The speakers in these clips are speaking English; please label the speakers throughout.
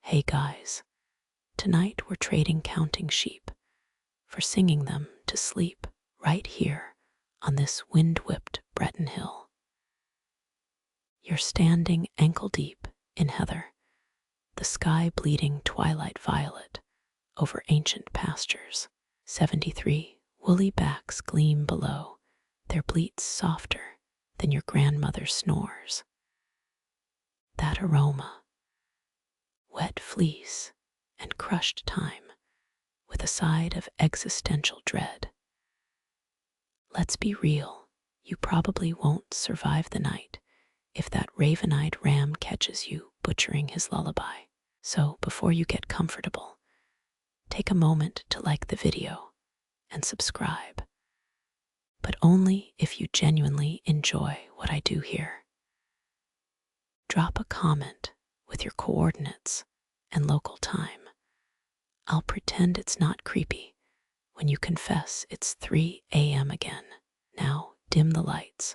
Speaker 1: Hey guys, tonight we're trading counting sheep for singing them to sleep right here on this wind-whipped Breton hill. You're standing ankle-deep in heather, the sky bleeding twilight violet over ancient pastures. 73 woolly backs gleam below, their bleats softer than your grandmother's snores. That aroma, wet fleece and crushed time, with a side of existential dread. Let's be real, you probably won't survive the night if that raven-eyed ram catches you butchering his lullaby. So before you get comfortable, take a moment to like the video and subscribe, but only if you genuinely enjoy what I do here. Drop a comment with your coordinates and local time. I'll pretend it's not creepy when you confess it's 3 a.m. again. Now dim the lights.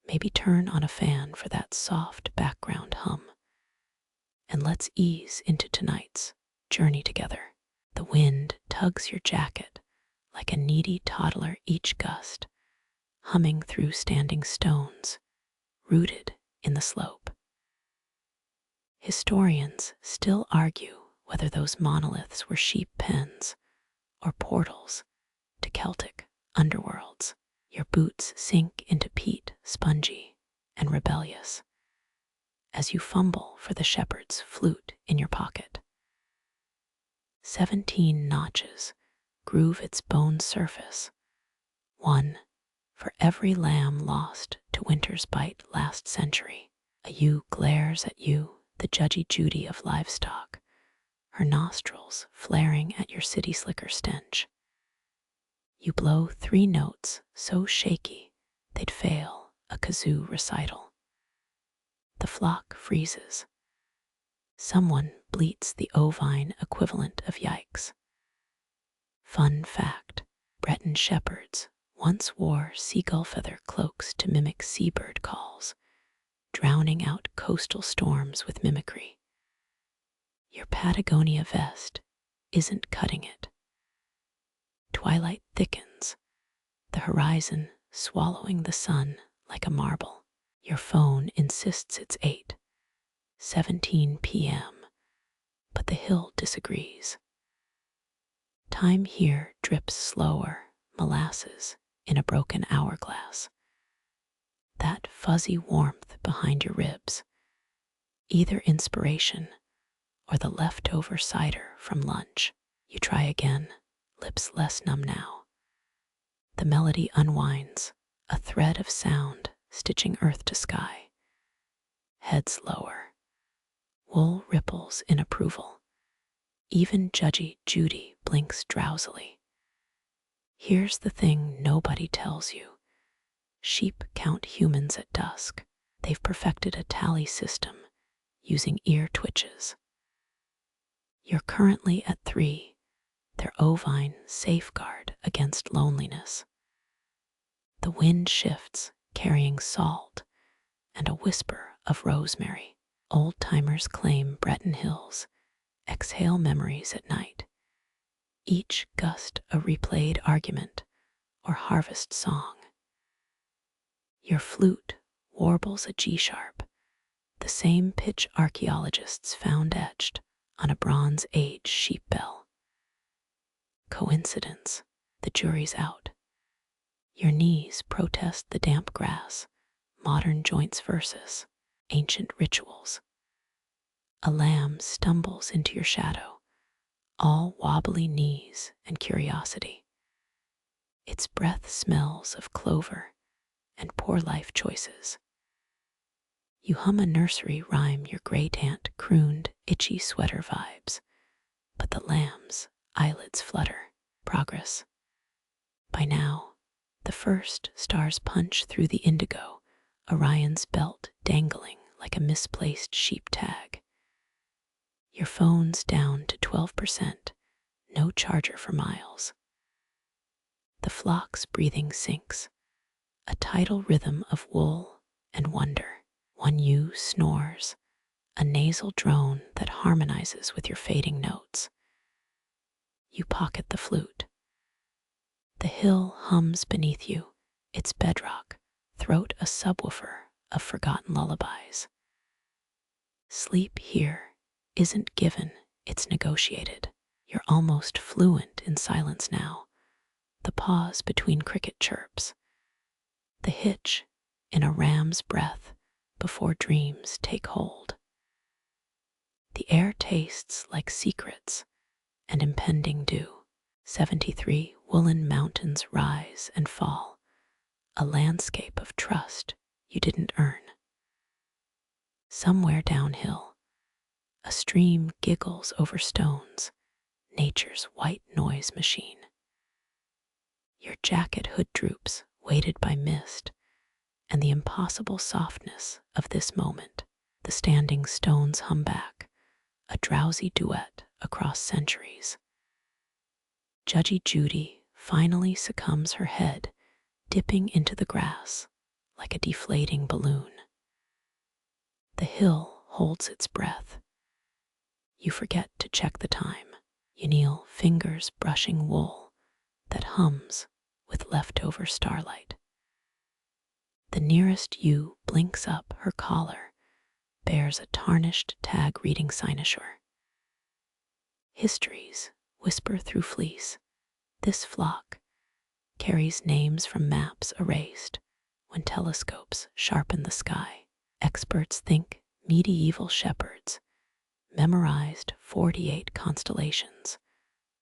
Speaker 1: Maybe turn on a fan for that soft background hum. And let's ease into tonight's journey together. The wind tugs your jacket like a needy toddler each gust, humming through standing stones, rooted in the slope. Historians still argue whether those monoliths were sheep pens or portals to Celtic underworlds. Your boots sink into peat, spongy and rebellious, as you fumble for the shepherd's flute in your pocket. 17 notches groove its bone surface, one for every lamb lost to winter's bite last century. A ewe glares at you, the judgy Judy of livestock, her nostrils flaring at your city slicker stench. You blow 3 notes so shaky they'd fail a kazoo recital. The flock freezes. Someone bleats the Ovine equivalent of yikes. Fun fact, Breton shepherds once wore seagull feather cloaks to mimic seabird calls, drowning out coastal storms with mimicry. Your Patagonia vest isn't cutting it. Twilight thickens, the horizon swallowing the sun like a marble. Your phone insists it's 8:17 p.m., but the hill disagrees. Time here drips slower, molasses in a broken hourglass. That fuzzy warmth behind your ribs, either inspiration or the leftover cider from lunch. You try again, lips less numb now. The melody unwinds, a thread of sound stitching earth to sky. Heads lower. Wool ripples in approval. Even judgy Judy blinks drowsily. Here's the thing nobody tells you. Sheep count humans at dusk. They've perfected a tally system using ear twitches. You're currently at 3, their ovine safeguard against loneliness. The wind shifts, carrying salt and a whisper of rosemary. Old-timers claim Breton hills, exhale memories at night. Each gust a replayed argument or harvest song. Your flute warbles a G-sharp, the same pitch archaeologists found etched on a Bronze Age sheep bell. Coincidence? The jury's out. Your knees protest the damp grass, modern joints versus ancient rituals. A lamb stumbles into your shadow, all wobbly knees and curiosity. Its breath smells of clover and poor life choices. You hum a nursery rhyme your great-aunt crooned itchy sweater vibes, but the lamb's eyelids flutter. Progress. By now, the first stars punch through the indigo, Orion's belt dangling like a misplaced sheep tag. Your phone's down to 12%, no charger for miles. The flock's breathing sinks, a tidal rhythm of wool and wonder. One ewe snores, a nasal drone that harmonizes with your fading notes. You pocket the flute. The hill hums beneath you, its bedrock, throat a subwoofer of forgotten lullabies. Sleep here isn't given, it's negotiated. You're almost fluent in silence now, the pause between cricket chirps, the hitch in a ram's breath before dreams take hold. The air tastes like secrets and impending dew. 73 woolen mountains rise and fall, a landscape of trust you didn't earn. Somewhere downhill, a stream giggles over stones, nature's white noise machine. Your jacket hood droops, weighted by mist, and the impossible softness of this moment. The standing stones hum back, a drowsy duet across centuries. Judgy Judy finally succumbs her head, dipping into the grass like a deflating balloon. The hill holds its breath. You forget to check the time. You kneel, fingers brushing wool that hums with leftover starlight. The nearest you blinks up, her collar bears a tarnished tag reading cynosure. Histories whisper through fleece. This flock carries names from maps erased when telescopes sharpen the sky. Experts think medieval shepherds memorized 48 constellations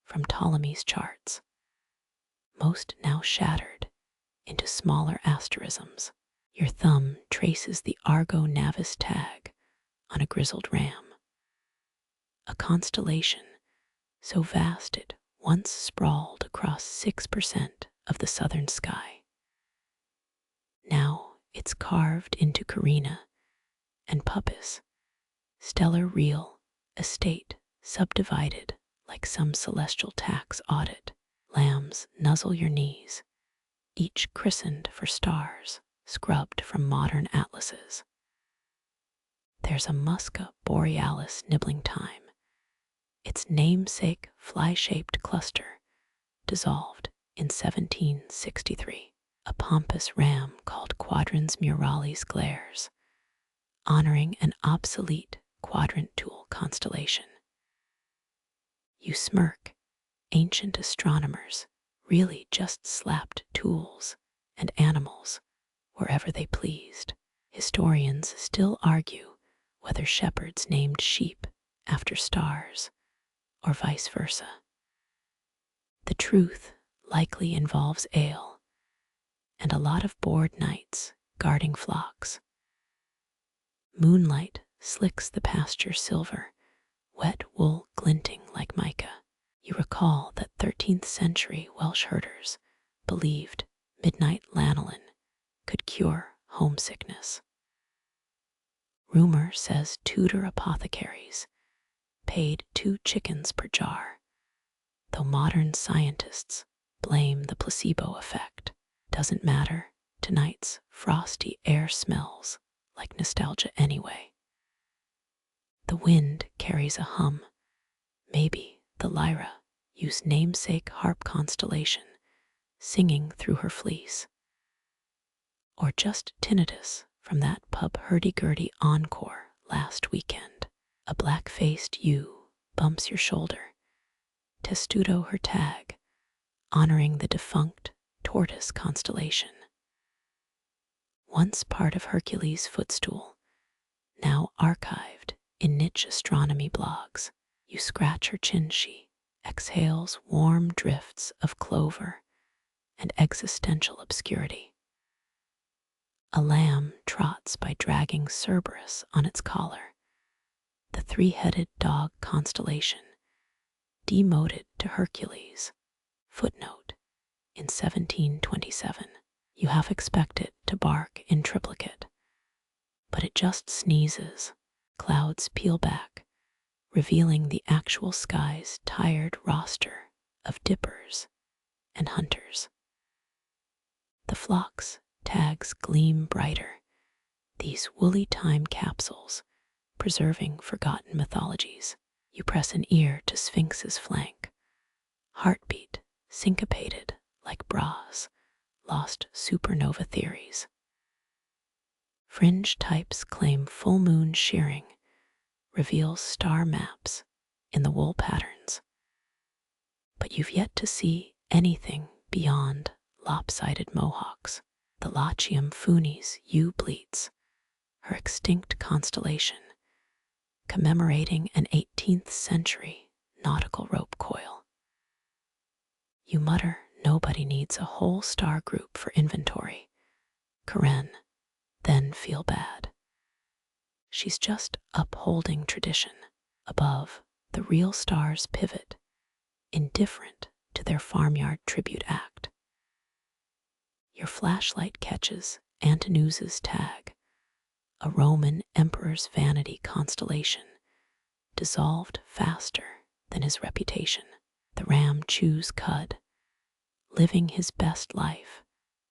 Speaker 1: from Ptolemy's charts, most now shattered into smaller asterisms. Your thumb traces the Argo Navis tag on a grizzled ram, a constellation so vast it once sprawled across 6% of the southern sky. Now it's carved into carina and puppis, stellar real estate subdivided like some celestial tax audit. Lambs nuzzle your knees, each christened for stars scrubbed from modern atlases. There's a Musca borealis nibbling time, its namesake fly-shaped cluster dissolved in 1763. A pompous ram called Quadrans muralis glares, honoring an obsolete quadrant tool constellation. You smirk. Ancient astronomers really just slapped tools and animals wherever they pleased. Historians still argue whether shepherds named sheep after stars or vice versa. The truth likely involves ale and a lot of bored nights guarding flocks. Moonlight slicks the pasture silver, wet wool glinting like mica. You recall that 13th century Welsh herders believed midnight lanolin could cure homesickness. Rumor says Tudor apothecaries paid 2 chickens per jar, though modern scientists blame the placebo effect. Doesn't matter, tonight's frosty air smells like nostalgia anyway. The wind carries a hum, maybe the Lyra, whose namesake harp constellation, singing through her fleece. Or just tinnitus from that pub hurdy-gurdy encore last weekend. A black-faced ewe bumps your shoulder, testudo her tag, honoring the defunct tortoise constellation. Once part of Hercules' footstool, now archived in niche astronomy blogs. You scratch her chin, she exhales warm drifts of clover and existential obscurity. A lamb trots by dragging Cerberus on its collar, the 3-headed dog constellation, demoted to Hercules. Footnote, in 1727, you half expect it to bark in triplicate, but it just sneezes. Clouds peel back, revealing the actual sky's tired roster of dippers and hunters. The flock's tags gleam brighter, these woolly time capsules preserving forgotten mythologies. You press an ear to Sphinx's flank, heartbeat syncopated like Bra's lost supernova theories. Fringe types claim full moon shearing reveals star maps in the wool patterns. But you've yet to see anything beyond lopsided mohawks. The Latium Funis yew bleats, her extinct constellation, commemorating an 18th century nautical rope coil. You mutter nobody needs a whole star group for inventory. Karen, then feel bad. She's just upholding tradition. Above, the real stars pivot, indifferent to their farmyard tribute act. Your flashlight catches Antinous' tag, a Roman emperor's vanity constellation, dissolved faster than his reputation. The ram chews cud, living his best life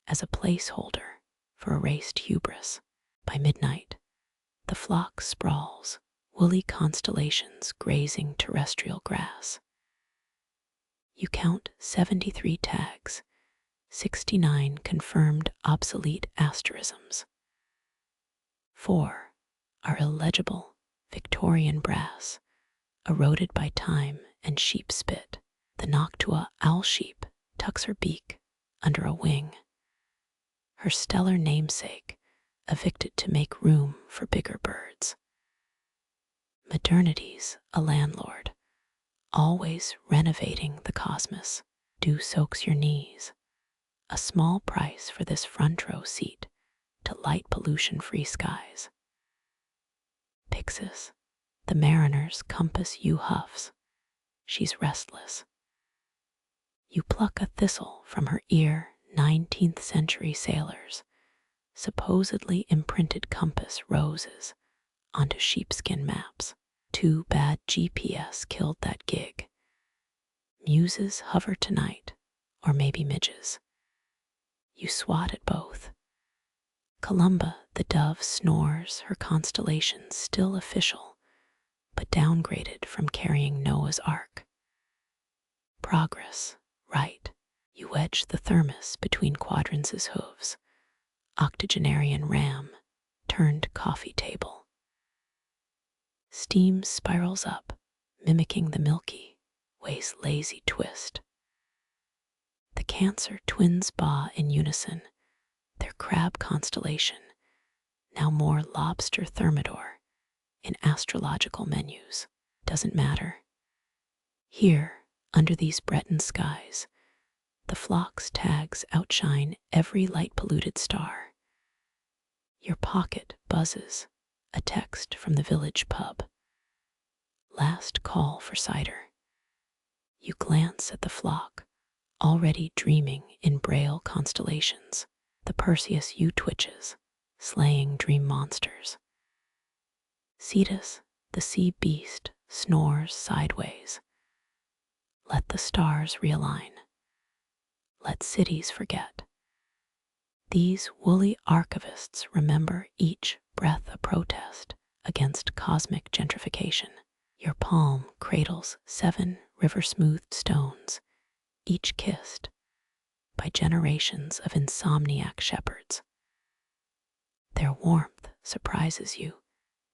Speaker 1: as a placeholder for erased hubris. By midnight, the flock sprawls, woolly constellations grazing terrestrial grass. You count 73 tags, 69 confirmed obsolete asterisms. 4 are illegible Victorian brass, eroded by time and sheep spit. The Noctua owl sheep tucks her beak under a wing, her stellar namesake evicted to make room for bigger birds. Modernity's a landlord, always renovating the cosmos. Dew soaks your knees, a small price for this front row seat to light pollution-free skies. Pyxis, the mariner's compass you huffs. She's restless. You pluck a thistle from her ear 19th century sailors, supposedly imprinted compass roses onto sheepskin maps. Too bad GPS killed that gig. Muses hover tonight, or maybe midges. You swat at both. Columba the dove snores, her constellation still official, but downgraded from carrying Noah's Ark. Progress, right. You wedge the thermos between Quadrans' hooves. Octogenarian ram turned coffee table. Steam spirals up, mimicking the Milky Way's lazy twist. The Cancer twins baw in unison, their crab constellation, now more lobster thermidor in astrological menus. Doesn't matter. Here, under these Breton skies, the flock's tags outshine every light-polluted star. Your pocket buzzes, a text from the village pub. Last call for cider. You glance at the flock, already dreaming in braille constellations. The Perseus you twitches, slaying dream monsters. Cetus, the sea beast, snores sideways. Let the stars realign. Let cities forget. These woolly archivists remember each breath a protest against cosmic gentrification. Your palm cradles 7 river-smoothed stones, each kissed by generations of insomniac shepherds. Their warmth surprises you.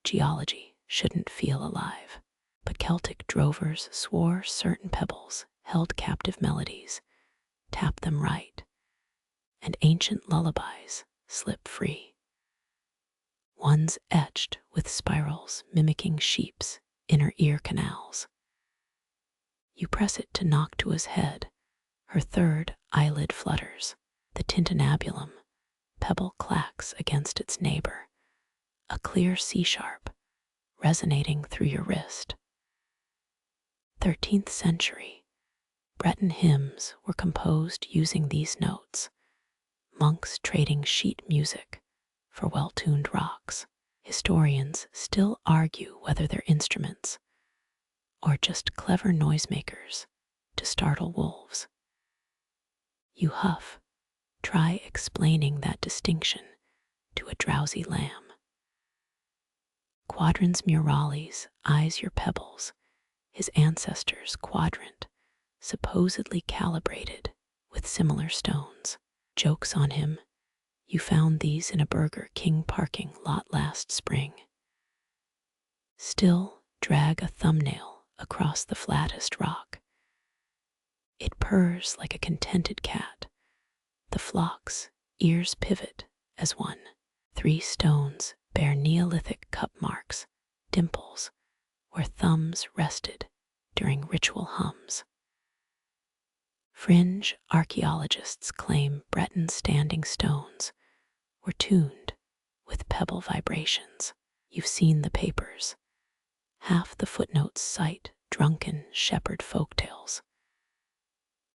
Speaker 1: Geology shouldn't feel alive, but Celtic drovers swore certain pebbles held captive melodies. Tap them right, and ancient lullabies slip free. One's etched with spirals mimicking sheep's inner ear canals. You press it to Noctua's head, her third eyelid flutters. The tintinnabulum pebble clacks against its neighbor, a clear C-sharp resonating through your wrist. 13th century, Breton hymns were composed using these notes, monks trading sheet music for well-tuned rocks. Historians still argue whether they're instruments or just clever noisemakers to startle wolves. You huff, try explaining that distinction to a drowsy lamb. Quadrans murales eyes your pebbles, his ancestors' quadrant, supposedly calibrated with similar stones. Jokes on him, you found these in a Burger King parking lot last spring. Still drag a thumbnail across the flattest rock. It purrs like a contented cat. The flock's ears pivot as one. 3 stones bear Neolithic cup marks, dimples, where thumbs rested during ritual hums. Fringe archaeologists claim Breton standing stones were tuned with pebble vibrations. You've seen the papers. Half the footnotes cite drunken shepherd folktales.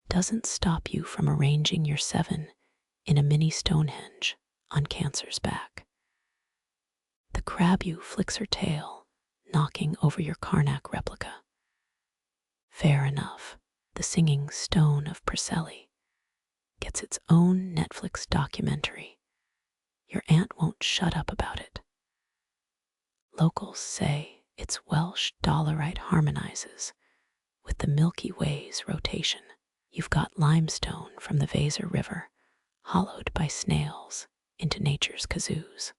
Speaker 1: Doesn't stop you from arranging your 7 in a mini Stonehenge on Cancer's back. The crabu flicks her tail, knocking over your Karnak replica. Fair enough, the singing stone of Preseli gets its own Netflix documentary. Your aunt won't shut up about it. Locals say its Welsh dolerite harmonizes with the Milky Way's rotation. You've got limestone from the Weser River, hollowed by snails into nature's kazoos.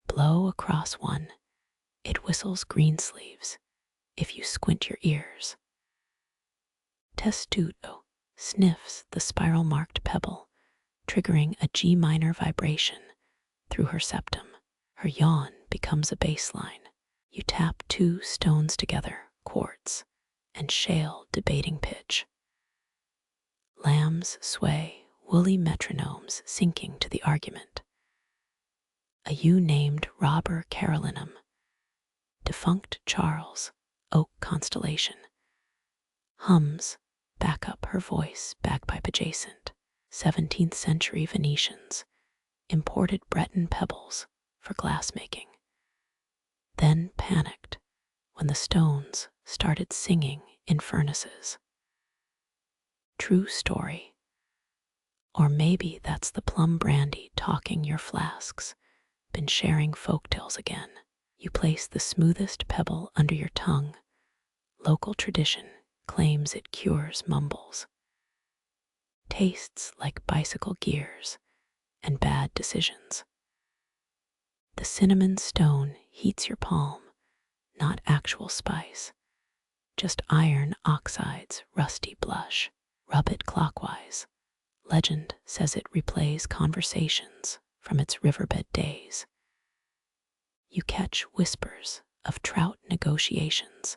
Speaker 1: Blow across one, it whistles greensleeves if you squint your ears. Testudo sniffs the spiral-marked pebble, triggering a G minor vibration through her septum. Her yawn becomes a bass line. You tap 2 stones together, quartz and shale debating pitch. Lambs sway, woolly metronomes sinking to the argument. A ewe named Robber Carolinum, defunct Charles, oak constellation, hums back up her voice bagpipe adjacent. 17th century Venetians imported Breton pebbles for glassmaking, then panicked when the stones started singing in furnaces. True story. Or maybe that's the plum brandy talking your flasks, been sharing folktales again. You place the smoothest pebble under your tongue. Local tradition claims it cures mumbles. Tastes like bicycle gears and bad decisions. The cinnamon stone heats your palm, not actual spice, just iron oxide's rusty blush. Rub it clockwise. Legend says it replays conversations from its riverbed days. You catch whispers of trout negotiations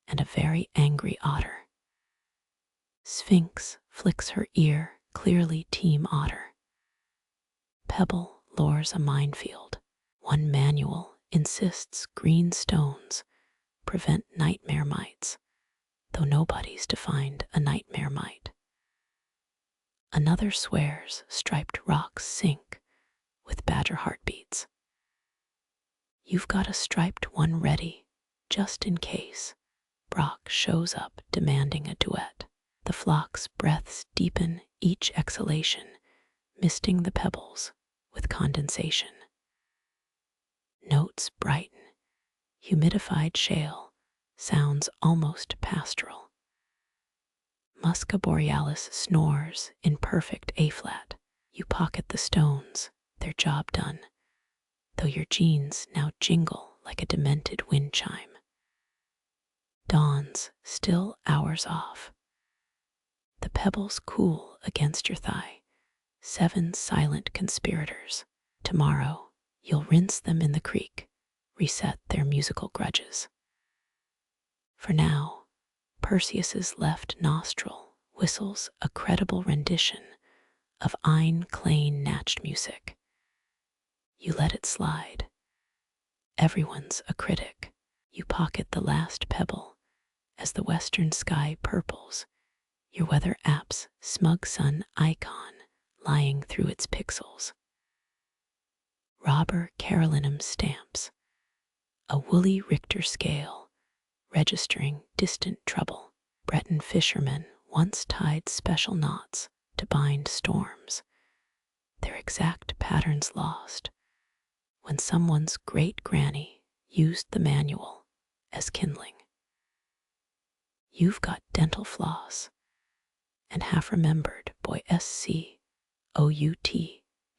Speaker 1: and a very angry otter. Sphinx flicks her ear, clearly team otter. Pebble lures a minefield. One manual insists green stones prevent nightmare mites, though nobody's defined a nightmare mite. Another swears striped rocks sink with badger heartbeats. You've got a striped one ready, just in case Brock shows up demanding a duet. The flock's breaths deepen each exhalation, misting the pebbles with condensation. Notes brighten, humidified shale sounds almost pastoral. Musca borealis snores in perfect A-flat. You pocket the stones, their job done, though your jeans now jingle like a demented wind chime. Dawn's still hours off. The pebbles cool against your thigh. 7 silent conspirators. Tomorrow, you'll rinse them in the creek, reset their musical grudges. For now, Perseus's left nostril whistles a credible rendition of Ein Klein Natched music. You let it slide. Everyone's a critic. You pocket the last pebble as the western sky purples, your weather app's smug sun icon lying through its pixels. Robber Carolinum stamps, a woolly Richter scale registering distant trouble. Breton fishermen once tied special knots to bind storms, their exact patterns lost. when someone's great-granny used the manual as kindling. You've got dental floss and half-remembered boy SCOUT,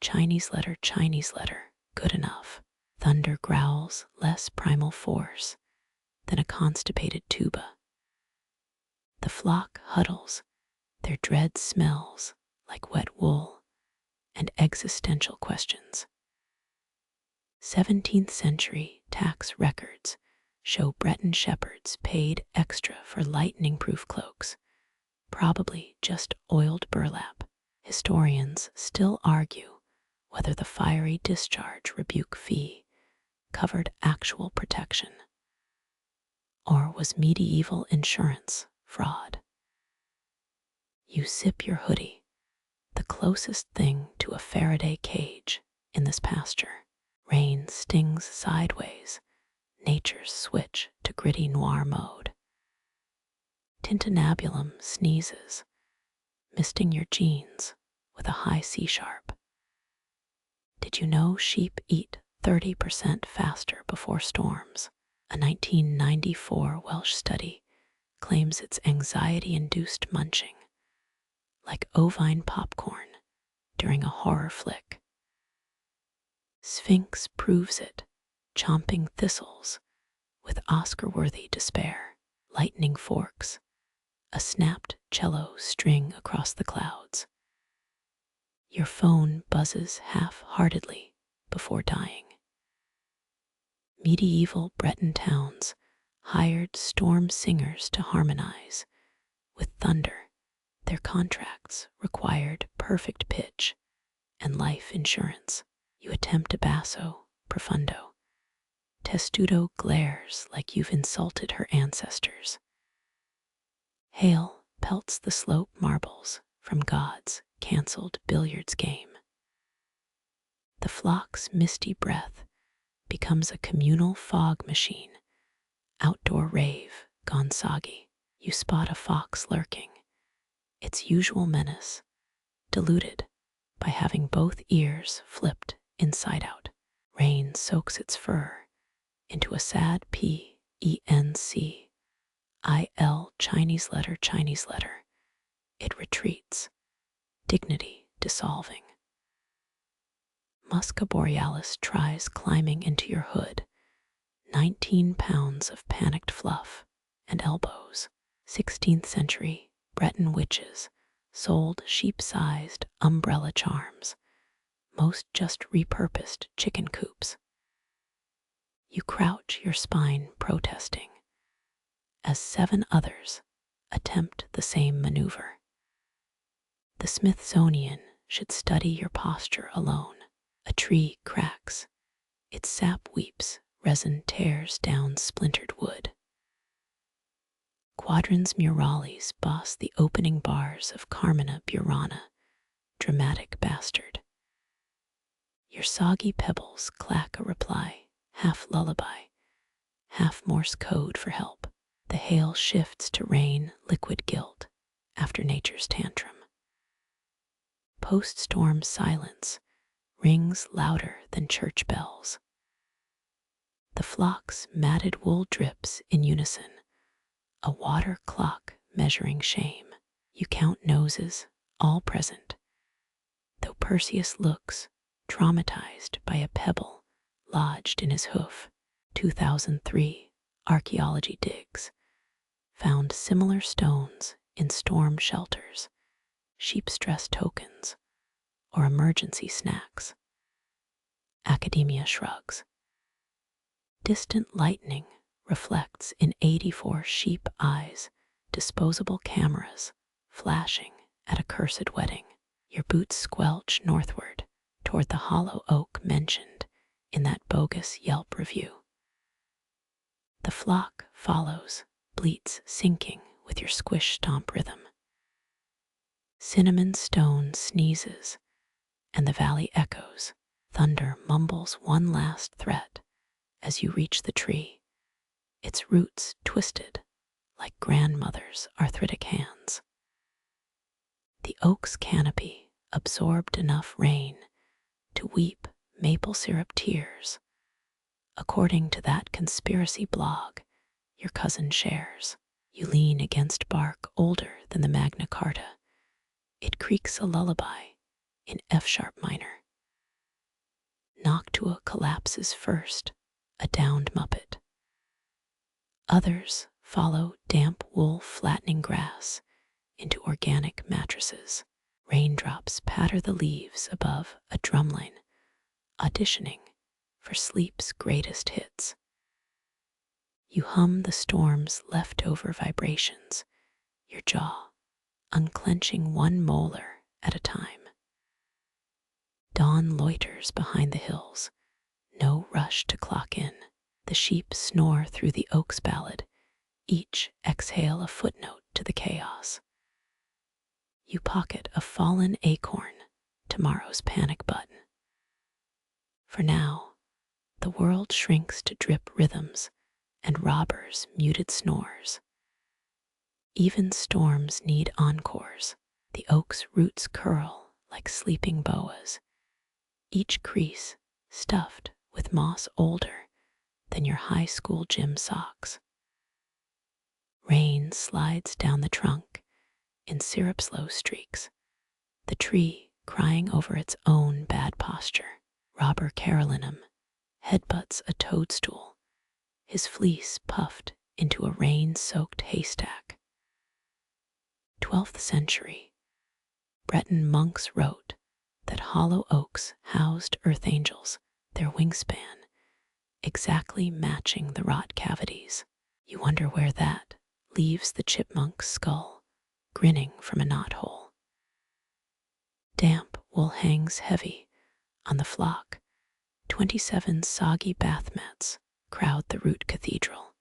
Speaker 1: Chinese letter, good enough. Thunder growls less primal force than a constipated tuba. The flock huddles, their dread smells like wet wool and existential questions. 17th century tax records show Breton shepherds paid extra for lightning-proof cloaks, probably just oiled burlap. Historians still argue whether the fiery discharge rebuke fee covered actual protection, or was medieval insurance fraud. You zip your hoodie, the closest thing to a Faraday cage in this pasture. Rain stings sideways, nature's switch to gritty noir mode. Tintinnabulum sneezes, misting your jeans with a high C-sharp. Did you know sheep eat 30% faster before storms? A 1994 Welsh study claims it's anxiety-induced munching, like Ovine popcorn during a horror flick. Sphinx proves it, chomping thistles with Oscar-worthy despair. Lightning forks, a snapped cello string across the clouds. Your phone buzzes half-heartedly before dying. Medieval Breton towns hired storm singers to harmonize with thunder. Their contracts required perfect pitch and life insurance. You attempt a basso profundo. Testudo glares like you've insulted her ancestors. Hail pelts the slope marbles from God's cancelled billiards game. The flock's misty breath becomes a communal fog machine. Outdoor rave gone soggy. You spot a fox lurking, its usual menace diluted by having both ears flipped inside out. Rain soaks its fur into a sad PENCIL Chinese letter. It retreats, dignity dissolving. Musca borealis tries climbing into your hood, 19 pounds of panicked fluff and elbows. 16th century Breton witches sold sheep-sized umbrella charms, most just repurposed chicken coops. You crouch your spine protesting as 7 others attempt the same maneuver. The Smithsonian should study your posture alone. A tree cracks, its sap weeps, resin tears down splintered wood. Quadrans murales boss the opening bars of Carmina Burana, dramatic bastard. Your soggy pebbles clack a reply, half lullaby, half Morse code for help. The hail shifts to rain, liquid guilt, after nature's tantrum. Post-storm silence rings louder than church bells. The flock's matted wool drips in unison, a water clock measuring shame. You count noses, all present, though Perseus looks traumatized by a pebble lodged in his hoof. 2003 archaeology digs found similar stones in storm shelters, sheep stress tokens, or emergency snacks. Academia shrugs. Distant lightning reflects in 84 sheep eyes, disposable cameras flashing at a cursed wedding. Your boots squelch northward toward the hollow oak mentioned in that bogus Yelp review. The flock follows, bleats syncing with your squish-stomp rhythm. Cinnamon stone sneezes, and the valley echoes. Thunder mumbles one last threat as you reach the tree, its roots twisted like grandmother's arthritic hands. The oak's canopy absorbed enough rain to weep maple syrup tears, according to that conspiracy blog your cousin shares. You lean against bark older than the Magna Carta. It creaks a lullaby in F-sharp minor. Noctua collapses first, a downed muppet. Others follow damp wool flattening grass into organic mattresses. Raindrops patter the leaves above a drumline, auditioning for sleep's greatest hits. You hum the storm's leftover vibrations, your jaw unclenching one molar at a time. Dawn loiters behind the hills, no rush to clock in. The sheep snore through the oak's ballad, each exhale a footnote to the chaos. You pocket a fallen acorn, tomorrow's panic button. For now, the world shrinks to drip rhythms and robbers' muted snores. Even storms need encores. The oak's roots curl like sleeping boas, each crease stuffed with moss older than your high school gym socks. Rain slides down the trunk in syrup-slow streaks, the tree crying over its own bad posture. Robber Carolinum headbutts a toadstool, his fleece puffed into a rain-soaked haystack. 12th century, Breton monks wrote that hollow oaks housed earth angels, their wingspan exactly matching the rot cavities. You wonder where that leaves the chipmunk's skull, grinning from a knothole. Damp wool hangs heavy on the flock. 27 soggy bath mats crowd the root cathedral.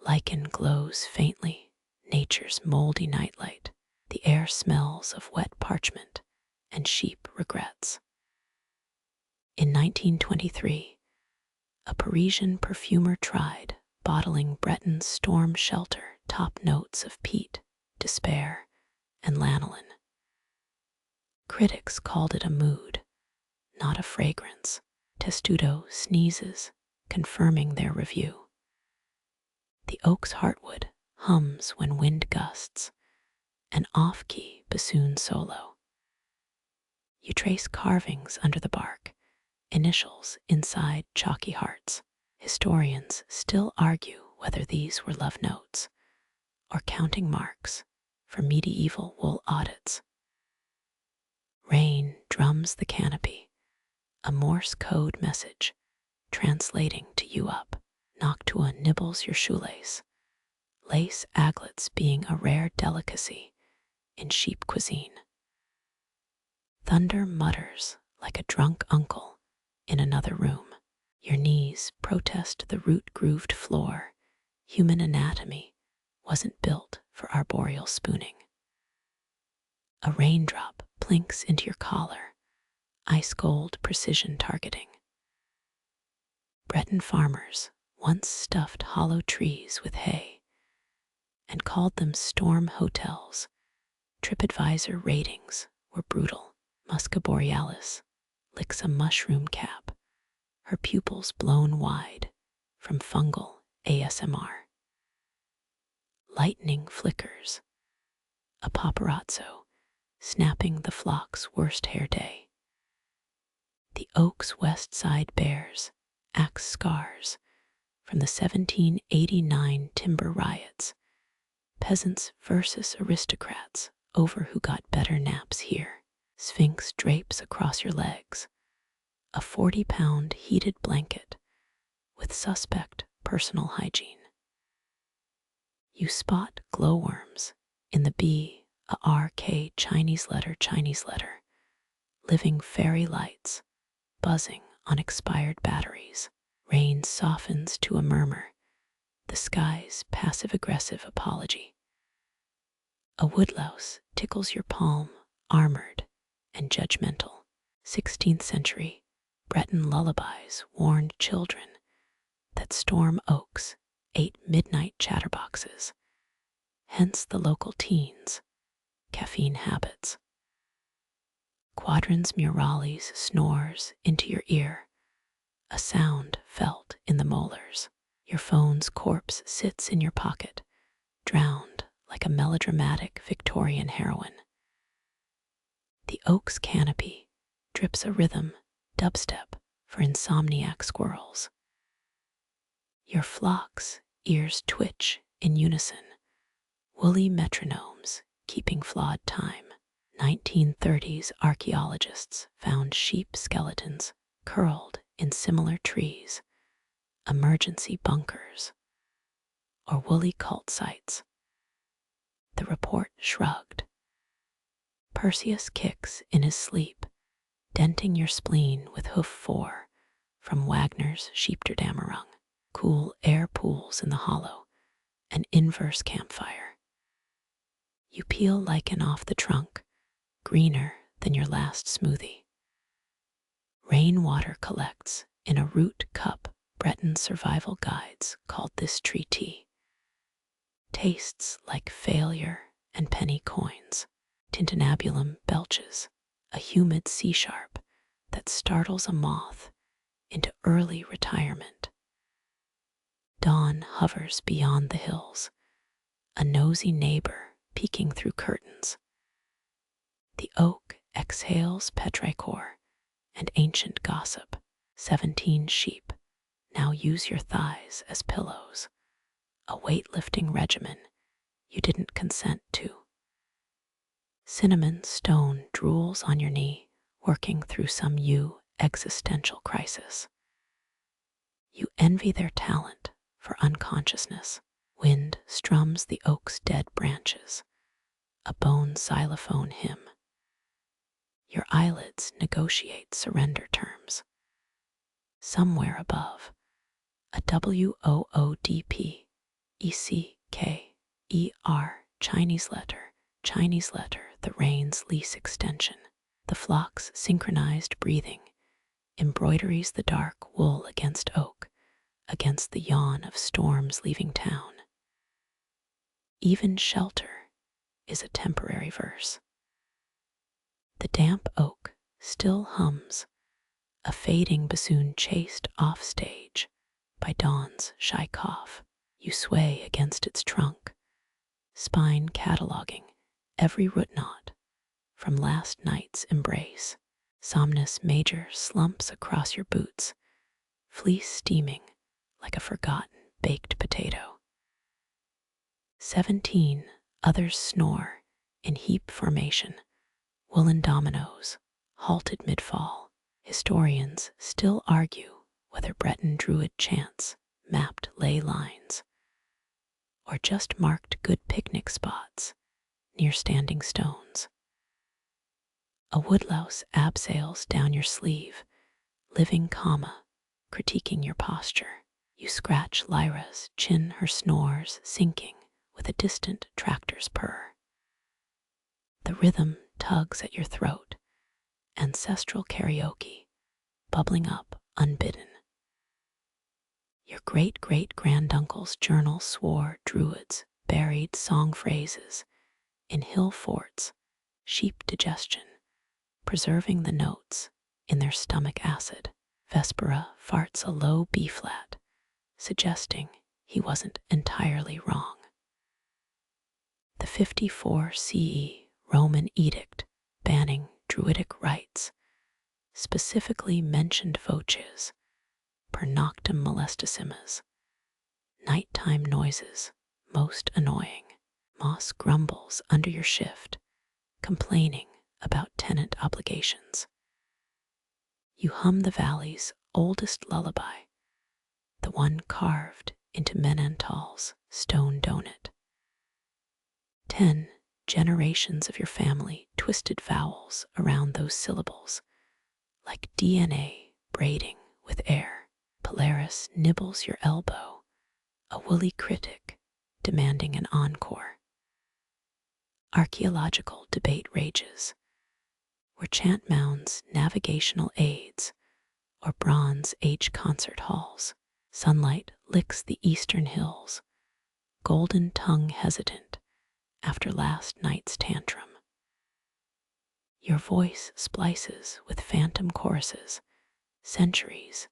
Speaker 1: Lichen glows faintly, nature's moldy nightlight. The air smells of wet parchment and sheep regrets. In 1923, a Parisian perfumer tried bottling Breton's storm shelter top notes of peat, despair, and lanolin. Critics called it a mood, not a fragrance. Testudo sneezes, confirming their review. The oak's heartwood hums when wind gusts, an off-key bassoon solo. You trace carvings under the bark, initials inside chalky hearts. Historians still argue whether these were love notes or counting marks for medieval wool audits. Rain drums the canopy, a Morse code message translating to you up. Noctua nibbles your shoelace, lace aglets being a rare delicacy in sheep cuisine. Thunder mutters like a drunk uncle in another room. Your knees protest the root-grooved floor. Human anatomy wasn't built for arboreal spooning. A raindrop plinks into your collar, ice-cold precision targeting. Breton farmers once stuffed hollow trees with hay and called them storm hotels. TripAdvisor ratings were brutal. Musca borealis licks a mushroom cap, her pupils blown wide from fungal ASMR. Lightning flickers, a paparazzo snapping the flock's worst hair day. The oak's west side bears axe scars from the 1789 timber riots, peasants versus aristocrats over who got better naps here. Sphinx drapes across your legs, a 40-pound heated blanket with suspect personal hygiene. You spot glowworms in the BARK Chinese letter, living fairy lights buzzing on expired batteries. Rain softens to a murmur, the sky's passive-aggressive apology. A woodlouse tickles your palm, armored and judgmental. 16th century, Breton lullabies warned children that storm oaks ate midnight chatterboxes, hence the local teens' caffeine habits. Quadrans muralis snores into your ear, a sound felt in the molars. Your phone's corpse sits in your pocket, drowned like a melodramatic Victorian heroine. The oak's canopy drips a rhythm, dubstep for insomniac squirrels. Your flock's ears twitch in unison, woolly metronomes keeping flawed time. 1930s archaeologists found sheep skeletons curled in similar trees, emergency bunkers, or woolly cult sites. The report shrugged. Perseus kicks in his sleep, denting your spleen with hoof 4 from Wagner's Sheepterdamerung. Cool air pools in the hollow, an inverse campfire. You peel lichen off the trunk, greener than your last smoothie. Rainwater collects in a root cup Breton survival guides called this tree tea. Tastes like failure and penny coins. Tintinnabulum belches, a humid sea sharp that startles a moth into early retirement. Dawn hovers beyond the hills, a nosy neighbor peeking through curtains. The oak exhales petrichor and ancient gossip. 17 sheep now use your thighs as pillows, a weightlifting regimen you didn't consent to. Cinnamon stone drools on your knee, working through some existential crisis. You envy their talent for unconsciousness. Wind strums the oak's dead branches, a bone xylophone hymn. Your eyelids negotiate surrender terms. Somewhere above, a WOODP, ECKER, Chinese letter, the rain's lease extension. The flock's synchronized breathing embroideries the dark wool against oak, against the yawn of storms leaving town. Even shelter is a temporary verse. The damp oak still hums, a fading bassoon chased off stage by dawn's shy cough. You sway against its trunk, spine cataloging every root knot from last night's embrace. Somnus major slumps across your boots, fleece steaming like a forgotten baked potato. 17 others snore in heap formation, woolen dominoes, halted mid-fall. Historians still argue whether Breton Druid chants mapped ley lines or just marked good picnic spots near standing stones. A woodlouse abseils down your sleeve, living comma, critiquing your posture. You scratch Lyra's chin, her snores sinking with a distant tractor's purr. The rhythm tugs at your throat, ancestral karaoke, bubbling up unbidden. Your great-great-granduncle's journal swore Druids buried song phrases in hill forts, sheep digestion, preserving the notes in their stomach acid. Vespera farts a low B-flat, suggesting he wasn't entirely wrong. The 54 CE Roman edict banning Druidic rites specifically mentioned voces per noctem molestissimas, nighttime noises most annoying. Moss grumbles under your shift, complaining about tenant obligations. You hum the valley's oldest lullaby, the one carved into Menantal's stone donut. 10 generations of your family twisted vowels around those syllables, like DNA braiding with air. Polaris nibbles your elbow, a woolly critic demanding an encore. Archaeological debate rages. Were chant mounds navigational aids or Bronze Age concert halls? Sunlight licks the eastern hills, golden tongue hesitant after last night's tantrum. Your voice splices with phantom choruses, centuries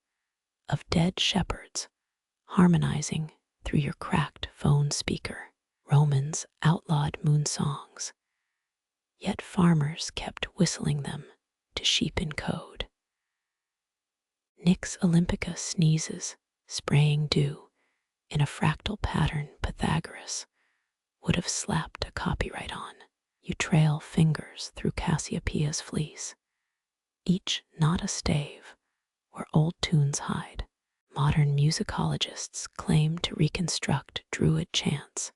Speaker 1: of dead shepherds harmonizing through your cracked phone speaker. Romans outlawed moon songs, yet farmers kept whistling them to sheep in code. Nix Olympica sneezes, spraying dew in a fractal pattern Pythagoras would have slapped a copyright on. You trail fingers through Cassiopeia's fleece, each not a stave where old tunes hide. Modern musicologists claim to reconstruct Druid chants,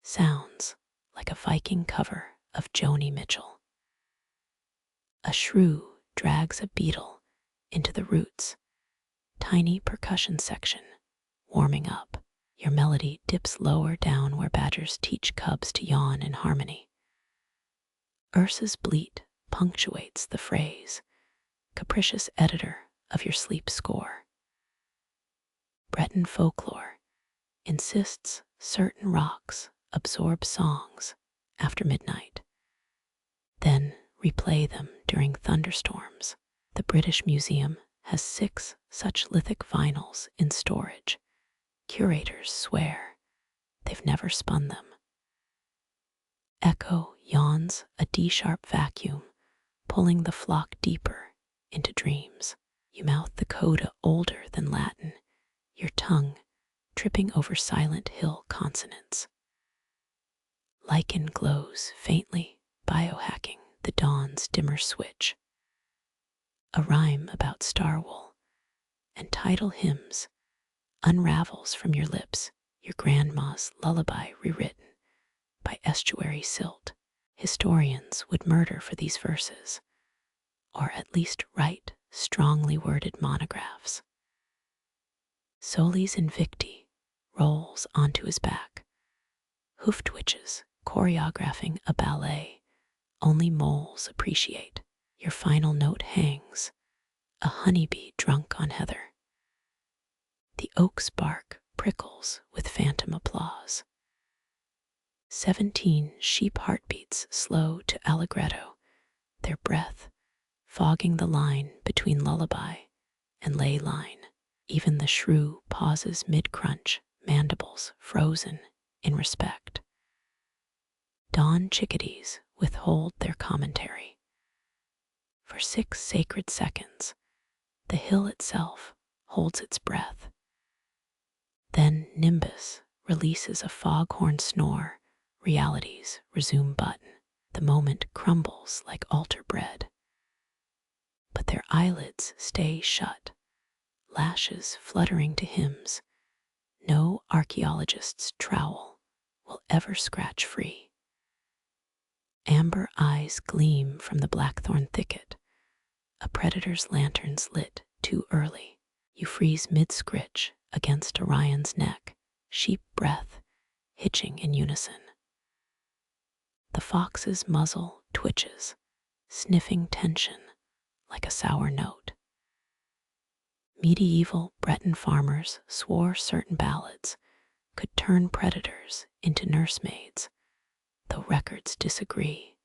Speaker 1: sounds like a Viking cover of Joni Mitchell. A shrew drags a beetle into the roots, tiny percussion section warming up. Your melody dips lower down where badgers teach cubs to yawn in harmony. Ursa's bleat punctuates the phrase, capricious editor of your sleep score. Breton folklore insists certain rocks absorb songs after midnight, then replay them during thunderstorms. The British Museum has 6 such lithic vinyls in storage. Curators swear they've never spun them. Echo yawns a D-sharp vacuum, pulling the flock deeper into dreams. You mouth the coda older than Latin, your tongue tripping over silent hill consonants. Lichen glows faintly, biohacking the dawn's dimmer switch. A rhyme about starwool and tidal hymns unravels from your lips, your grandma's lullaby rewritten by estuary silt. Historians would murder for these verses, or at least write strongly worded monographs. Solis Invicti rolls onto his back, hoof twitches choreographing a ballet only moles appreciate. Your final note hangs, a honeybee drunk on heather. The oak's bark prickles with phantom applause. 17 sheep heartbeats slow to allegretto, their breath fogging the line between lullaby and ley line. Even the shrew pauses mid-crunch, mandibles frozen in respect. Dawn chickadees withhold their commentary. For 6 sacred seconds, the hill itself holds its breath. Then Nimbus releases a foghorn snore, reality's resume button. The moment crumbles like altar bread. But their eyelids stay shut, lashes fluttering to hymns. No archaeologist's trowel will ever scratch free. Amber eyes gleam from the blackthorn thicket, a predator's lanterns lit too early. You freeze mid-scritch against Orion's neck, sheep breath hitching in unison. The fox's muzzle twitches, sniffing tension like a sour note. Medieval Breton farmers swore certain ballads could turn predators into nursemaids, though records disagree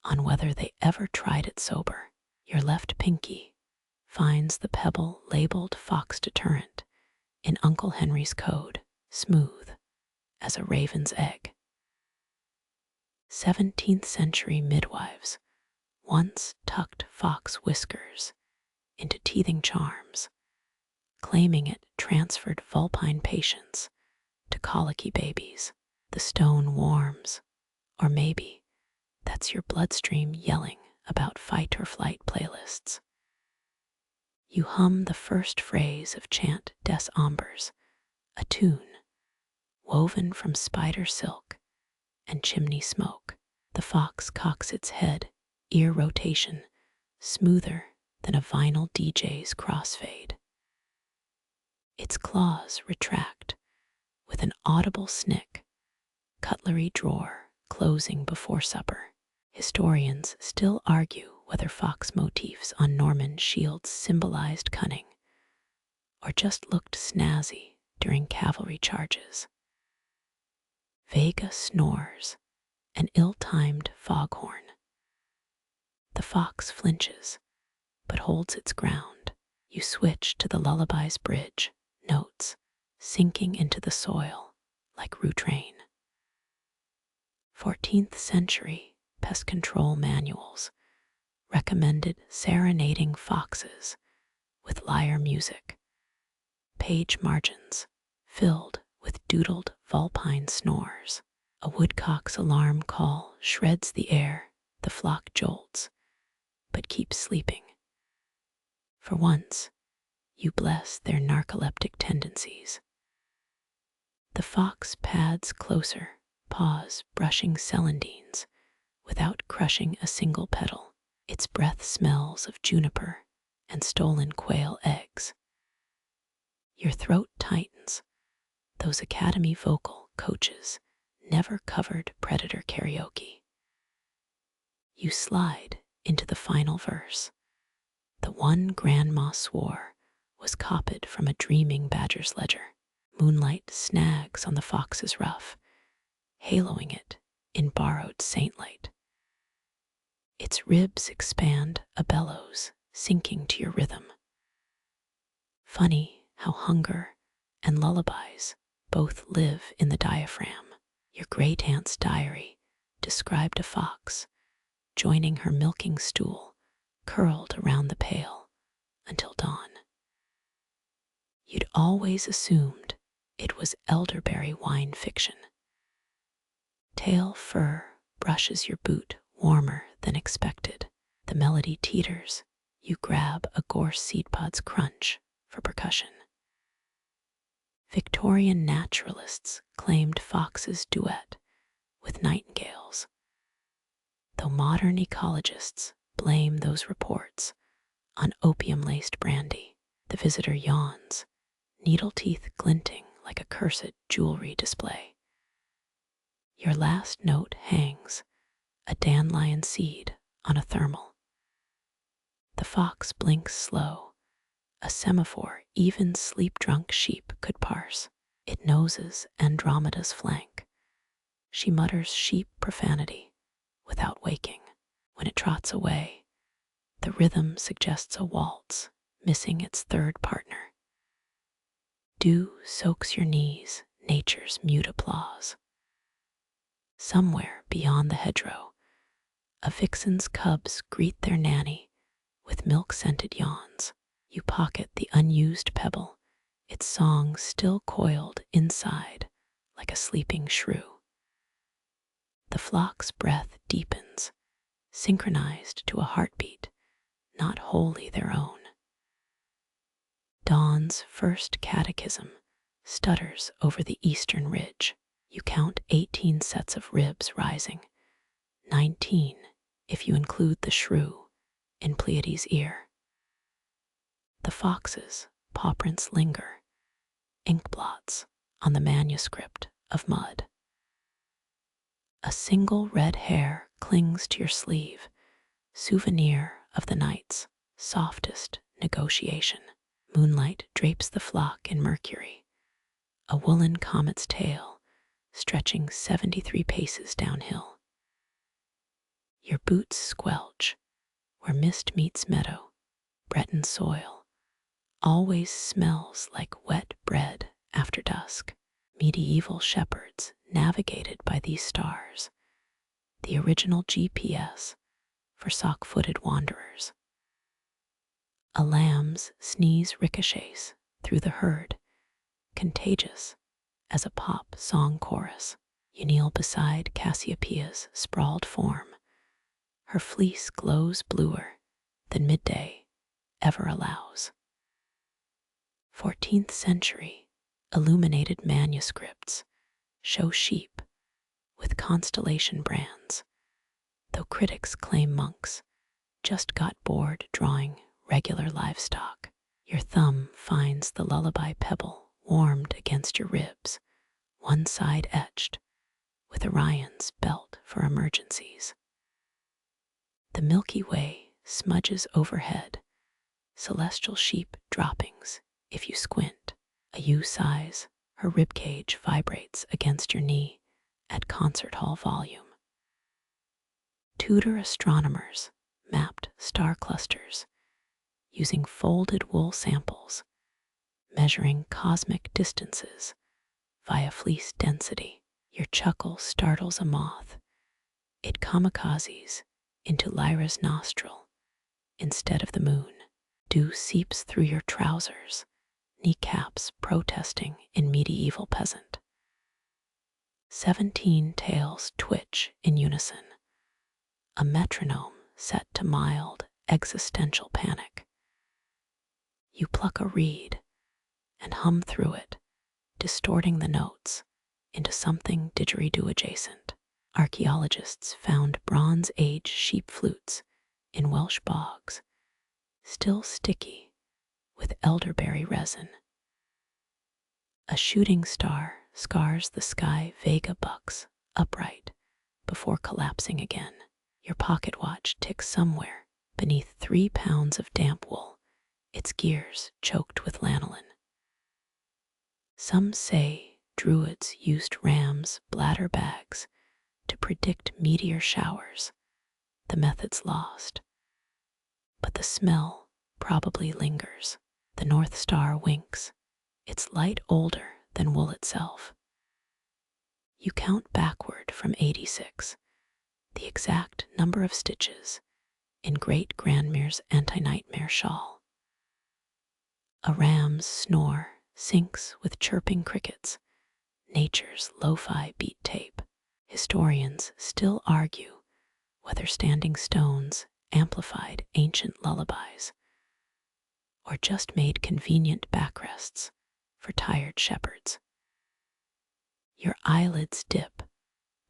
Speaker 1: on whether they ever tried it sober. Your left pinky finds the pebble labeled fox deterrent in Uncle Henry's code, smooth as a raven's egg. 17th century midwives once tucked fox whiskers into teething charms, claiming it transferred vulpine patience to colicky babies. The stone warms, or maybe that's your bloodstream yelling about fight or flight playlists. You hum the first phrase of Chant des Ombres, a tune woven from spider silk and chimney smoke. The fox cocks its head, ear rotation smoother than a vinyl DJ's crossfade. Its claws retract with an audible snick, cutlery drawer closing before supper. Historians still argue whether fox motifs on Norman shields symbolized cunning or just looked snazzy during cavalry charges. Vega snores, an ill-timed foghorn. The fox flinches, but holds its ground. You switch to the lullaby's bridge, notes sinking into the soil like root rain. 14th century pest control manuals recommended serenading foxes with lyre music. Page margins filled with doodled vulpine snores. A woodcock's alarm call shreds the air. The flock jolts, but keeps sleeping. For once, you bless their narcoleptic tendencies. The fox pads closer, paws brushing celandines without crushing a single petal. Its breath smells of juniper and stolen quail eggs. Your throat tightens. Those academy vocal coaches never covered predator karaoke. You slide into the final verse. The one grandma swore was copied from a dreaming badger's ledger. Moonlight snags on the fox's ruff, haloing it in borrowed saintlight. Its ribs expand a bellows, sinking to your rhythm. Funny how hunger and lullabies both live in the diaphragm. Your great aunt's diary described a fox joining her milking stool, curled around the pail until dawn. You'd always assumed it was elderberry wine fiction. Tail fur brushes your boot warmer than expected. The melody teeters. You grab a gorse seed pod's crunch for percussion. Victorian naturalists claimed foxes duet with nightingales, though modern ecologists blame those reports on opium-laced brandy. The visitor yawns, needle teeth glinting like a cursed jewelry display. Your last note hangs, a dandelion seed on a thermal. The fox blinks slow, a semaphore even sleep-drunk sheep could parse. It noses Andromeda's flank. She mutters sheep profanity without waking. When it trots away, the rhythm suggests a waltz, missing its third partner. Dew soaks your knees, nature's mute applause. Somewhere beyond the hedgerow, a vixen's cubs greet their nanny with milk-scented yawns. You pocket the unused pebble, its song still coiled inside like a sleeping shrew. The flock's breath deepens, synchronized to a heartbeat not wholly their own. Dawn's first catechism stutters over the eastern ridge. You count 18 sets of ribs rising, 19 if you include the shrew in Pleiades' ear. The fox's paw prints linger, ink blots on the manuscript of mud. A single red hair clings to your sleeve, souvenir of the night's softest negotiation. Moonlight drapes the flock in mercury, a woolen comet's tail stretching 73 paces downhill. Your boots squelch where mist meets meadow. Breton soil always smells like wet bread after dusk. Medieval shepherds navigated by these stars, the original GPS for sock-footed wanderers. A lamb's sneeze ricochets through the herd, contagious as a pop song chorus. You kneel beside Cassiopeia's sprawled form. Her fleece glows bluer than midday ever allows. 14th century illuminated manuscripts show sheep with constellation brands, though critics claim monks just got bored drawing regular livestock. Your thumb finds the lullaby pebble warmed against your ribs, one side etched with Orion's belt for emergencies. The Milky Way smudges overhead, celestial sheep droppings if you squint. A U-size, her ribcage vibrates against your knee at concert hall volume. Tudor astronomers mapped star clusters using folded wool samples, measuring cosmic distances via fleece density. Your chuckle startles a moth. It kamikazes into Lyra's nostril instead of the moon. Dew seeps through your trousers, kneecaps protesting in medieval peasant. 17 tails twitch in unison, a metronome set to mild existential panic. You pluck a reed and hum through it, distorting the notes into something didgeridoo adjacent. Archaeologists found Bronze Age sheep flutes in Welsh bogs, still sticky with elderberry resin. A shooting star scars the sky Vega bucks upright before collapsing again. Your pocket watch ticks somewhere beneath 3 pounds of damp wool, its gears choked with lanolin. Some say druids used rams' bladder bags to predict meteor showers. The method's lost, but the smell probably lingers. The North Star winks, its light older than wool itself. You count backward from 86, the exact number of stitches in Great Grandmere's anti-nightmare shawl. A ram's snore syncs with chirping crickets, nature's lo-fi beat tape. Historians still argue whether standing stones amplified ancient lullabies or just made convenient backrests for tired shepherds. Your eyelids dip,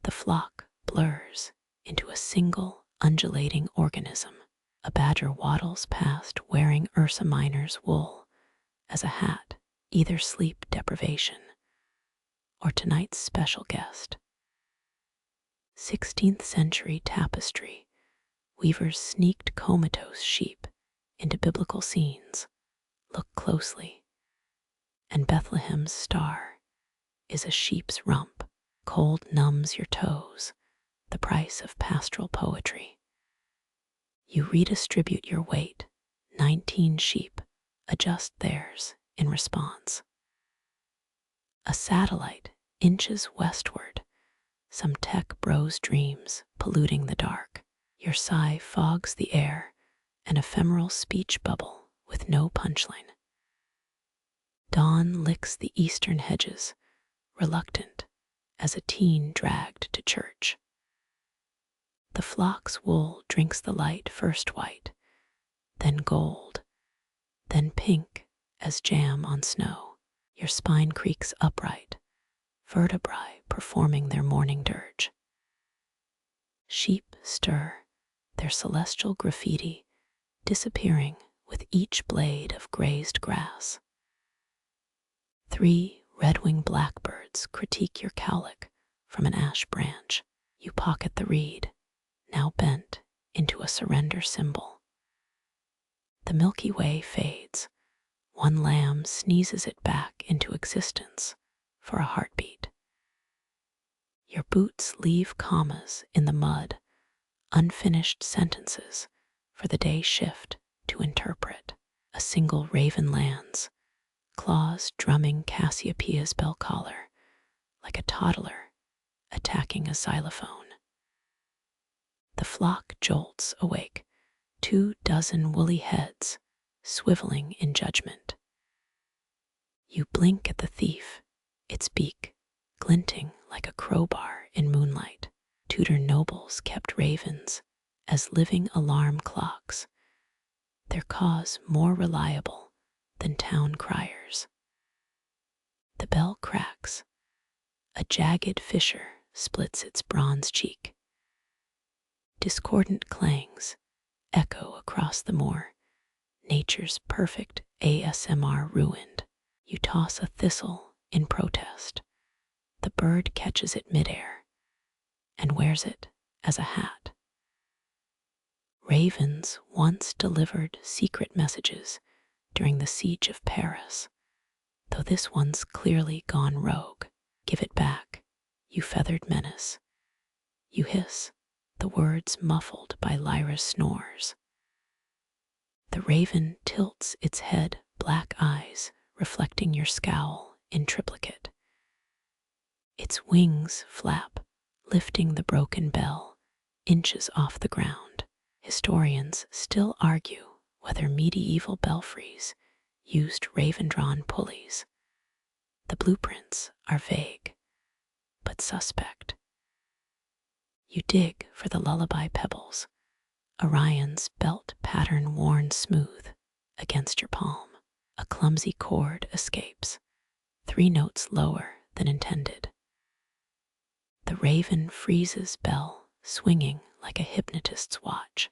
Speaker 1: the flock blurs into a single undulating organism. A badger waddles past wearing Ursa Minor's wool as a hat, either sleep deprivation or tonight's special guest. 16th century tapestry, weavers sneaked comatose sheep into biblical scenes. Look closely, and Bethlehem's star is a sheep's rump. Cold numbs your toes, the price of pastoral poetry. You redistribute your weight. 19 sheep adjust theirs in response. A satellite inches westward, some tech bro's dreams polluting the dark. Your sigh fogs the air, an ephemeral speech bubble with no punchline. Dawn licks the eastern hedges, reluctant as a teen dragged to church. The flock's wool drinks the light, first white, then gold, then pink as jam on snow. Your spine creaks upright, vertebrae performing their morning dirge. Sheep stir, their celestial graffiti disappearing with each blade of grazed grass. 3 red-winged blackbirds critique your cowlick from an ash branch. You pocket the reed, now bent into a surrender symbol. The Milky Way fades. One lamb sneezes it back into existence for a heartbeat. Your boots leave commas in the mud, unfinished sentences for the day shift to interpret. A single raven lands, claws drumming Cassiopeia's bell collar like a toddler attacking a xylophone. The flock jolts awake, 24 woolly heads swiveling in judgment. You blink at the thief, its beak glinting like a crowbar in moonlight. Tudor nobles kept ravens as living alarm clocks, their cause more reliable than town criers. The bell cracks. A jagged fissure splits its bronze cheek. Discordant clangs echo across the moor, nature's perfect ASMR ruined. You toss a thistle in protest. The bird catches it midair and wears it as a hat. Ravens once delivered secret messages during the siege of Paris, though this one's clearly gone rogue. Give it back, you feathered menace. You hiss, the words muffled by Lyra's snores. The raven tilts its head, black eyes reflecting your scowl in triplicate. Its wings flap, lifting the broken bell inches off the ground. Historians still argue whether medieval belfries used raven-drawn pulleys. The blueprints are vague, but suspect. You dig for the lullaby pebbles, Orion's belt pattern worn smooth against your palm. A clumsy chord escapes, 3 notes lower than intended. The raven freezes bell, swinging like a hypnotist's watch.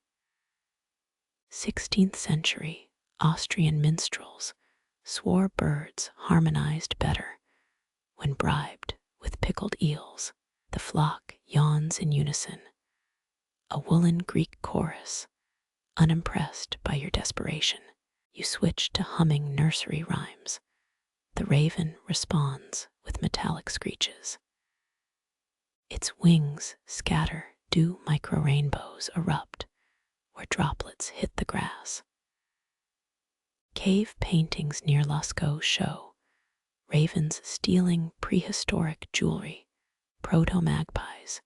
Speaker 1: 16th century Austrian minstrels swore birds harmonized better when bribed with pickled eels. The flock yawns in unison, a woolen Greek chorus, unimpressed by your desperation. You switch to humming nursery rhymes. The raven responds with metallic screeches. Its wings scatter, dew micro-rainbows erupt where droplets hit the grass. Cave paintings near Lascaux show ravens stealing prehistoric jewelry, proto-magpies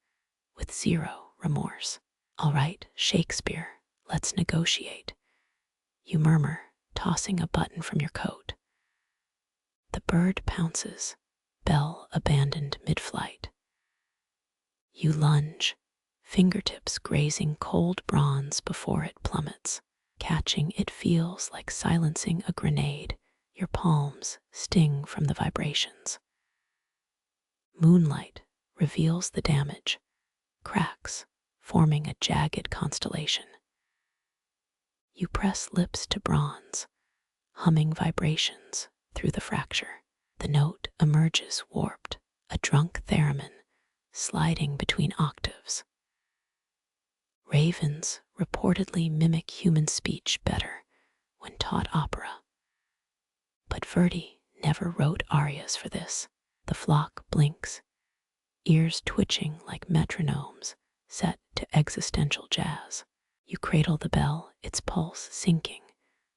Speaker 1: with 0 remorse. All right, Shakespeare, let's negotiate, you murmur, tossing a button from your coat. The bird pounces, bell abandoned mid-flight. You lunge, fingertips grazing cold bronze before it plummets. Catching it feels like silencing a grenade. Your palms sting from the vibrations. Moonlight reveals the damage, cracks forming a jagged constellation. You press lips to bronze, humming vibrations through the fracture. The note emerges warped, a drunk theremin sliding between octaves. Ravens reportedly mimic human speech better when taught opera. But Verdi never wrote arias for this. The flock blinks, ears twitching like metronomes set to existential jazz. You cradle the bell, its pulse sinking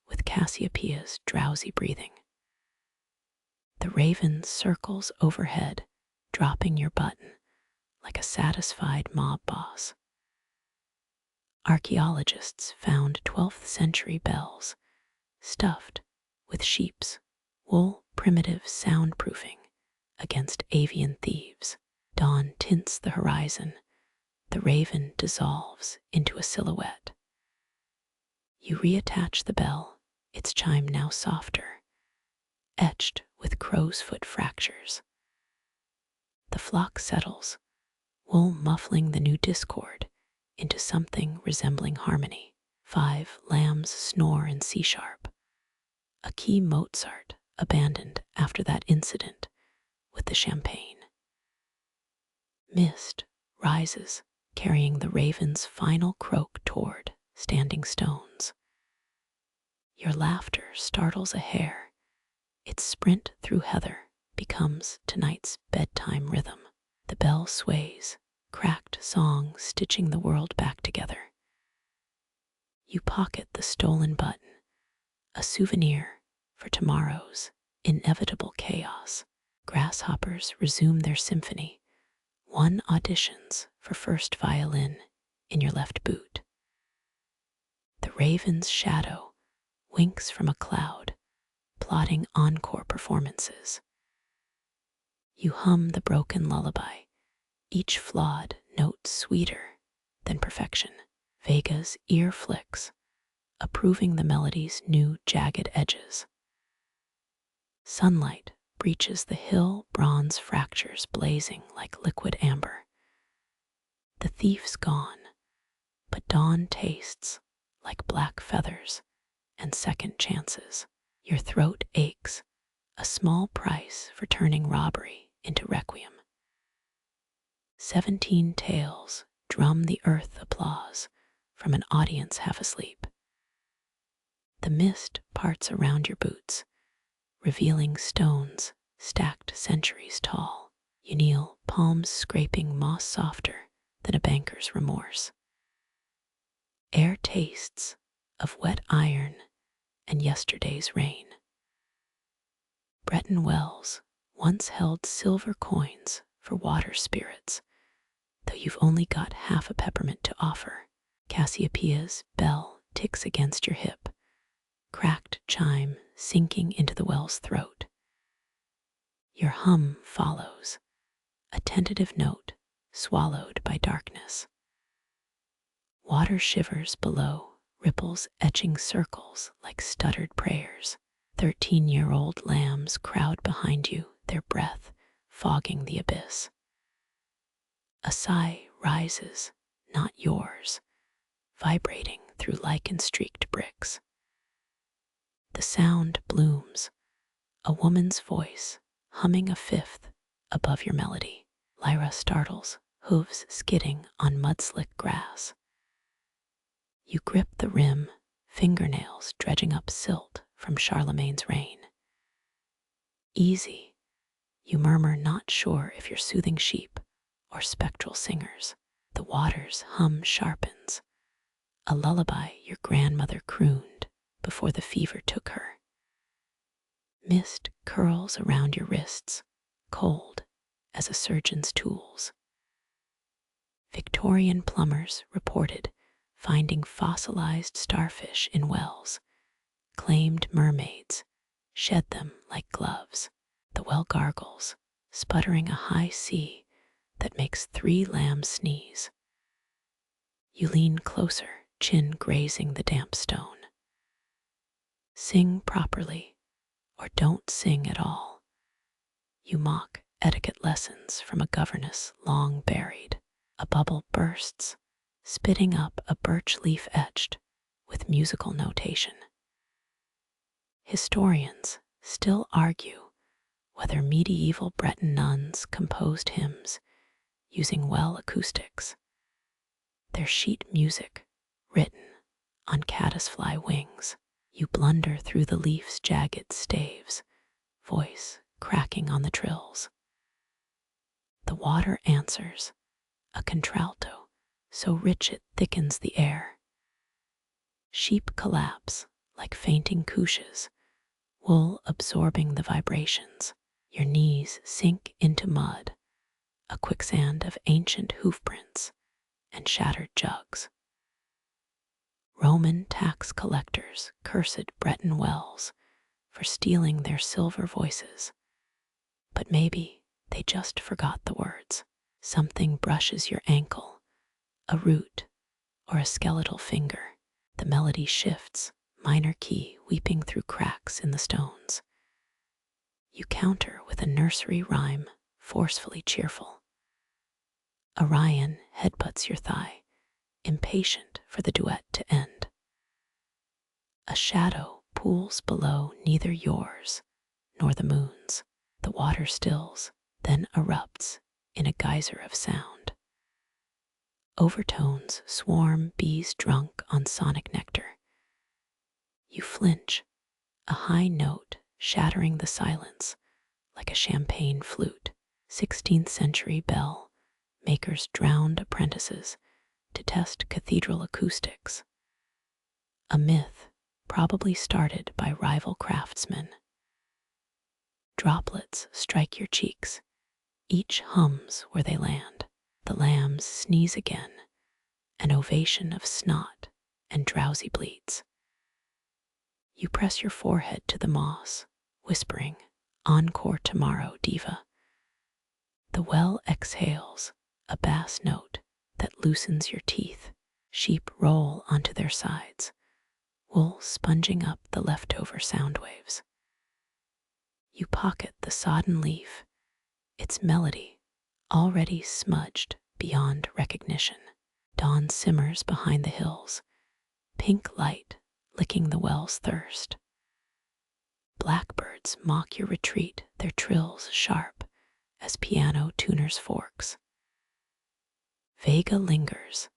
Speaker 1: with Cassiopeia's drowsy breathing. The raven circles overhead, dropping your button like a satisfied mob boss. Archaeologists found 12th century bells stuffed with sheep's wool, primitive soundproofing against avian thieves. Dawn tints the horizon. The raven dissolves into a silhouette. You reattach the bell, its chime now softer, etched with crow's foot fractures. The flock settles, wool muffling the new discord into something resembling harmony. 5 lambs snore in C-sharp, a key Mozart abandoned after that incident with the champagne. Mist rises, carrying the raven's final croak toward standing stones. Your laughter startles a hare. Its sprint through heather becomes tonight's bedtime rhythm. The bell sways, cracked song stitching the world back together. You pocket the stolen button, a souvenir for tomorrow's inevitable chaos. Grasshoppers resume their symphony. 1 auditions for first violin in your left boot. The raven's shadow winks from a cloud, plotting encore performances. You hum the broken lullaby, each flawed note sweeter than perfection. Vega's ear flicks, approving the melody's new jagged edges. Sunlight breaches the hill, bronze fractures blazing like liquid amber. The thief's gone, but dawn tastes like black feathers and second chances. Your throat aches, a small price for turning robbery into requiem. 17 tales drum the earth applause from an audience half asleep. The mist parts around your boots, revealing stones stacked centuries tall. You kneel, palms scraping moss softer than a banker's remorse. Air tastes of wet iron and yesterday's rain. Breton wells once held silver coins for water spirits, though you've only got half a peppermint to offer. Cassiopeia's bell ticks against your hip, cracked chime sinking into the well's throat. Your hum follows, a tentative note swallowed by darkness. Water shivers below, ripples etching circles like stuttered prayers. 13-year-old lambs crowd behind you, their breath fogging the abyss. A sigh rises, not yours, vibrating through lichen-streaked bricks. The sound blooms, a woman's voice humming a fifth above your melody. Lyra startles, hooves skidding on mud-slick grass. You grip the rim, fingernails dredging up silt from Charlemagne's rain. Easy, you murmur, not sure if you're soothing sheep or spectral singers. The water's hum sharpens, a lullaby your grandmother crooned before the fever took her. Mist curls around your wrists, cold as a surgeon's tools. Victorian plumbers reported finding fossilized starfish in wells, claimed mermaids shed them like gloves. The well gargles, sputtering a high C that makes 3 lambs sneeze. You lean closer, chin grazing the damp stone. Sing properly, or don't sing at all. You mock etiquette lessons from a governess long buried. A bubble bursts, spitting up a birch leaf etched with musical notation. Historians still argue whether medieval Breton nuns composed hymns using well acoustics. Their sheet music, written on caddisfly wings, you blunder through the leaf's jagged staves, voice cracking on the trills. The water answers, a contralto, so rich it thickens the air. Sheep collapse like fainting couches, wool absorbing the vibrations. Your knees sink into mud, a quicksand of ancient hoofprints and shattered jugs. Roman tax collectors cursed Breton wells for stealing their silver voices, but maybe they just forgot the words. Something brushes your ankle, a root or a skeletal finger. The melody shifts, minor key weeping through cracks in the stones. You counter with a nursery rhyme, forcefully cheerful. Orion headbutts your thigh, impatient for the duet to end. A shadow pools below neither yours nor the moon's. The water stills, then erupts in a geyser of sound. Overtones swarm bees drunk on sonic nectar. You flinch, a high note shattering the silence like a champagne flute. 16th century bell makers drowned apprentices to test cathedral acoustics. A myth probably started by rival craftsmen. Droplets strike your cheeks, each hums where they land. The lambs sneeze again, an ovation of snot and drowsy bleats. You press your forehead to the moss, whispering, "Encore tomorrow, diva." The well exhales, a bass note that loosens your teeth. Sheep roll onto their sides, wool sponging up the leftover sound waves. You pocket the sodden leaf, its melody already smudged beyond recognition. Dawn simmers behind the hills, pink light licking the well's thirst. Blackbirds mock your retreat, their trills sharp as piano tuners' forks. Vega lingers,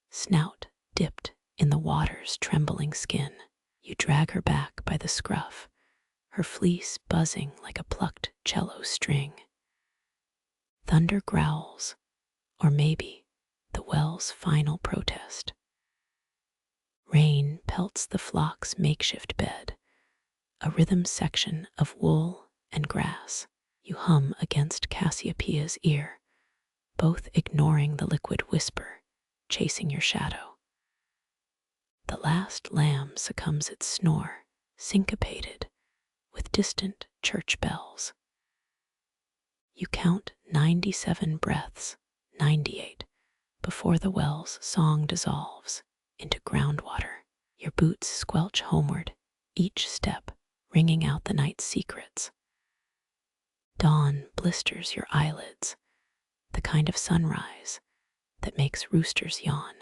Speaker 1: snout dipped in the water's trembling skin. You drag her back by the scruff, her fleece buzzing like a plucked cello string. Thunder growls, or maybe the well's final protest. Rain pelts the flock's makeshift bed, a rhythm section of wool and grass. You hum against Cassiopeia's ear, both ignoring the liquid whisper, chasing your shadow. The last lamb succumbs its snore, syncopated with distant church bells. You count 97 breaths, 98, before the well's song dissolves into groundwater. Your boots squelch homeward, each step ringing out the night's secrets. Dawn blisters your eyelids, the kind of sunrise that makes roosters yawn.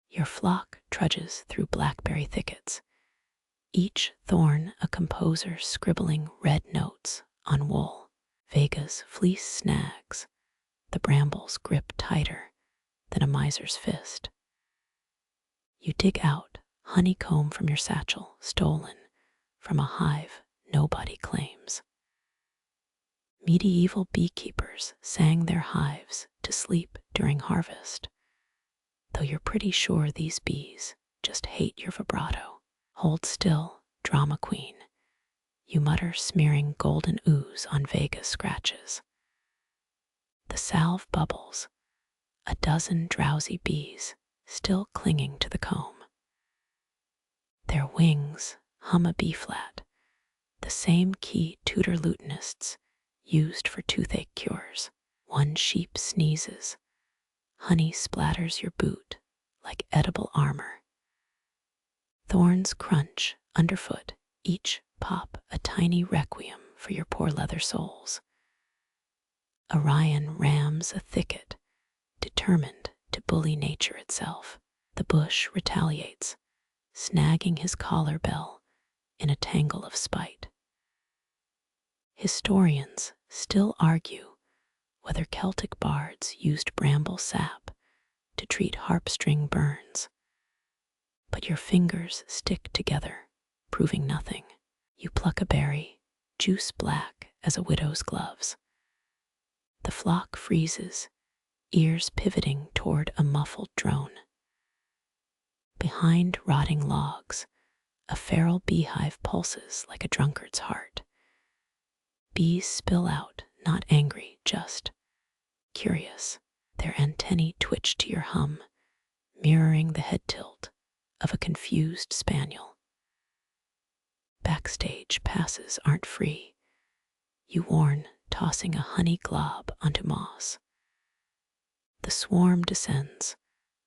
Speaker 1: Your flock trudges through blackberry thickets, each thorn a composer scribbling red notes on wool. Vega's fleece snags, the brambles grip tighter than a miser's fist. You dig out honeycomb from your satchel, stolen from a hive nobody claims. Medieval beekeepers sang their hives to sleep during harvest, though you're pretty sure these bees just hate your vibrato. Hold still, drama queen, you mutter, smearing golden ooze on Vega's scratches. The salve bubbles, a dozen drowsy bees still clinging to the comb. Their wings hum a B-flat, the same key Tudor lutenists used for toothache cures. One sheep sneezes, honey splatters your boot like edible armor. Thorns crunch underfoot, each pop a tiny requiem for your poor leather soles. Orion rams a thicket, determined to bully nature itself. The bush retaliates, snagging his collar bell in a tangle of spite. Historians still argue whether Celtic bards used bramble sap to treat harpstring burns, but your fingers stick together, proving nothing. You pluck a berry, juice black as a widow's gloves. The flock freezes, ears pivoting toward a muffled drone. Behind rotting logs, a feral beehive pulses like a drunkard's heart. Bees spill out, not angry, just curious. Their antennae twitch to your hum, mirroring the head tilt of a confused spaniel. Backstage passes aren't free. You warn, tossing a honey glob onto moss. The swarm descends,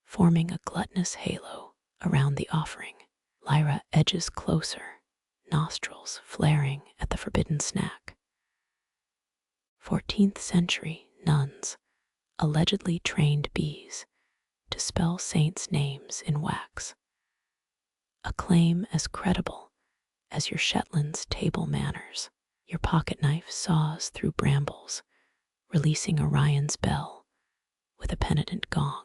Speaker 1: forming a gluttonous halo around the offering. Lyra edges closer, nostrils flaring at the forbidden snack. 14th century nuns allegedly trained bees to spell saints' names in wax. A claim as credible as your Shetland's table manners. Your pocket knife saws through brambles, releasing Orion's bell with a penitent gong.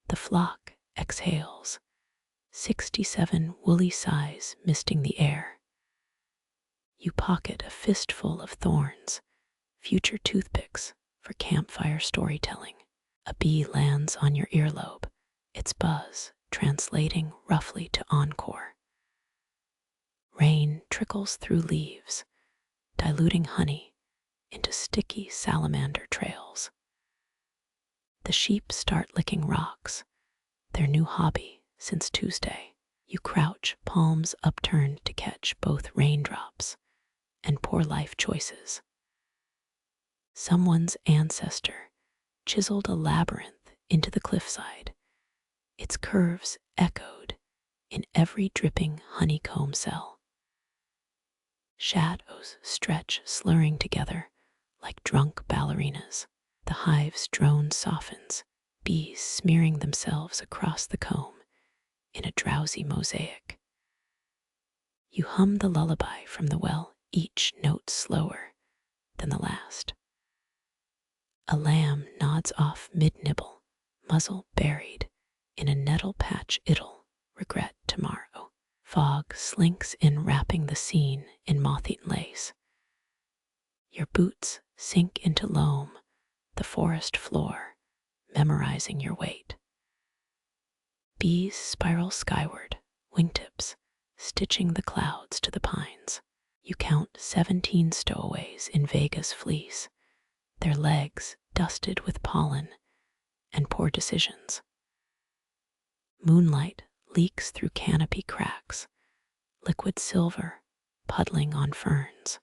Speaker 1: The flock exhales, 67 woolly sighs misting the air. You pocket a fistful of thorns, future toothpicks for campfire storytelling. A bee lands on your earlobe, its buzz translating roughly to encore. Rain trickles through leaves, diluting honey into sticky salamander trails. The sheep start licking rocks, their new hobby since Tuesday. You crouch, palms upturned to catch both raindrops and poor life choices. Someone's ancestor chiseled a labyrinth into the cliffside, its curves echoed in every dripping honeycomb cell. Shadows stretch, slurring together like drunk ballerinas. The hive's drone softens, bees smearing themselves across the comb in a drowsy mosaic. You hum the lullaby from the well, each note slower than the last. A lamb nods off mid-nibble, muzzle buried in a nettle patch. It'll regret tomorrow. Fog slinks in, wrapping the scene in moth-eaten lace. Your boots sink into loam, the forest floor memorizing your weight. Bees spiral skyward, wingtips stitching the clouds to the pines. You count 17 stowaways in Vega's fleece, their legs dusted with pollen and poor decisions. Moonlight leaks through canopy cracks, liquid silver puddling on ferns.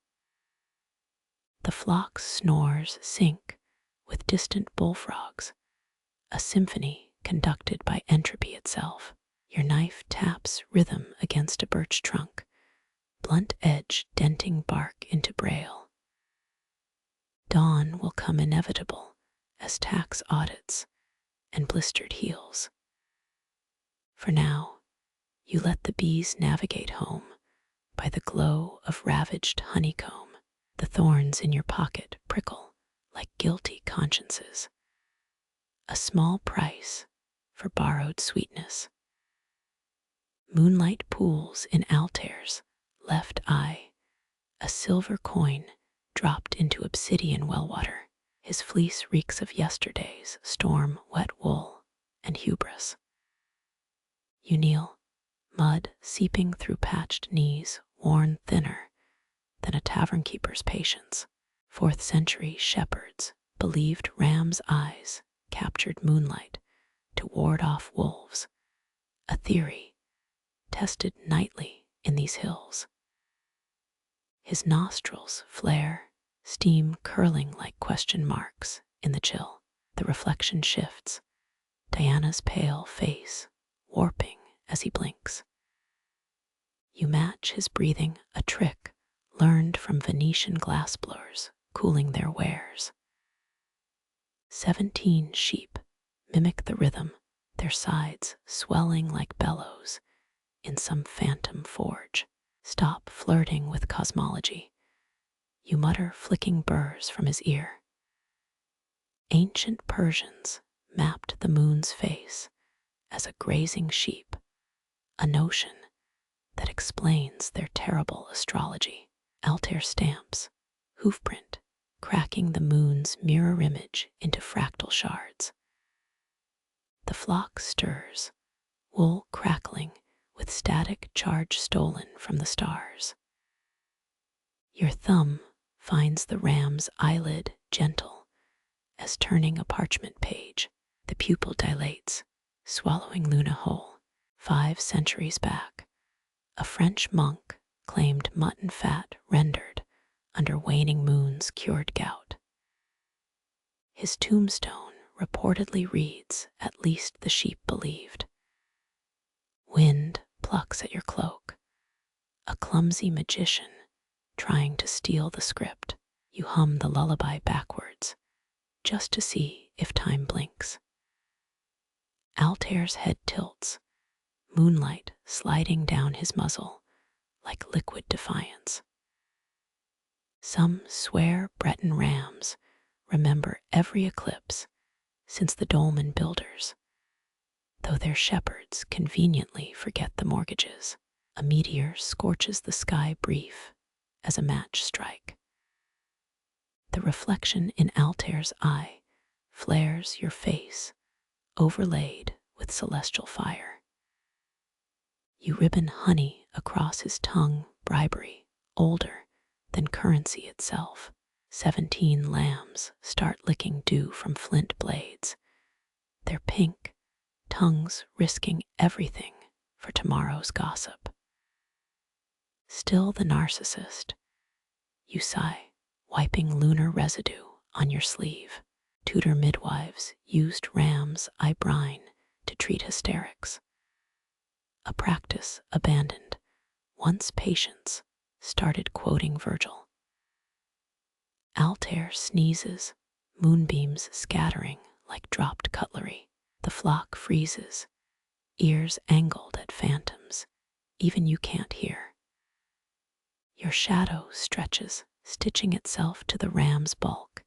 Speaker 1: The flock's snores sync with distant bullfrogs, a symphony conducted by entropy itself. Your knife taps rhythm against a birch trunk, blunt edge denting bark into braille. Dawn will come inevitable as tax audits and blistered heels. For now, you let the bees navigate home by the glow of ravaged honeycomb. The thorns in your pocket prickle like guilty consciences. A small price for borrowed sweetness. Moonlight pools in Altair's left eye, a silver coin dropped into obsidian wellwater. His fleece reeks of yesterday's storm wet wool and hubris. You kneel, mud seeping through patched knees, worn thinner than a tavern keeper's patience. 4th century shepherds believed ram's eyes captured moonlight to ward off wolves, a theory tested nightly in these hills. His nostrils flare, steam curling like question marks in the chill. The reflection shifts, Diana's pale face warping as he blinks. You match his breathing, a trick learned from Venetian glassblowers cooling their wares. 17 sheep mimic the rhythm, their sides swelling like bellows in some phantom forge. Stop flirting with cosmology. You mutter flicking burrs from his ear. Ancient Persians mapped the moon's face as a grazing sheep, a notion that explains their terrible astrology. Altair stamps, hoofprint, cracking the moon's mirror image into fractal shards. The flock stirs, wool crackling with static charge stolen from the stars. Your thumb finds the ram's eyelid gentle as turning a parchment page. The pupil dilates, swallowing Luna whole. 5 centuries back, a French monk claimed mutton fat rendered under waning moons cured gout. His tombstone reportedly reads, at least the sheep believed. Wind plucks at your cloak, a clumsy magician trying to steal the script. You hum the lullaby backwards, just to see if time blinks. Altair's head tilts, moonlight sliding down his muzzle like liquid defiance. Some swear Breton rams remember every eclipse since the dolmen builders, though their shepherds conveniently forget the mortgages. A meteor scorches the sky brief as a match strike. The reflection in Altair's eye flares your face, overlaid with celestial fire. You ribbon honey across his tongue, bribery, older than currency itself. 17 lambs start licking dew from flint blades, their pink tongues risking everything for tomorrow's gossip. Still the narcissist, you sigh, wiping lunar residue on your sleeve. Tudor midwives used ram's eye brine to treat hysterics, a practice abandoned once patients started quoting Virgil. Altair sneezes, moonbeams scattering like dropped cutlery. The flock freezes, ears angled at phantoms even you can't hear. Your shadow stretches, stitching itself to the ram's bulk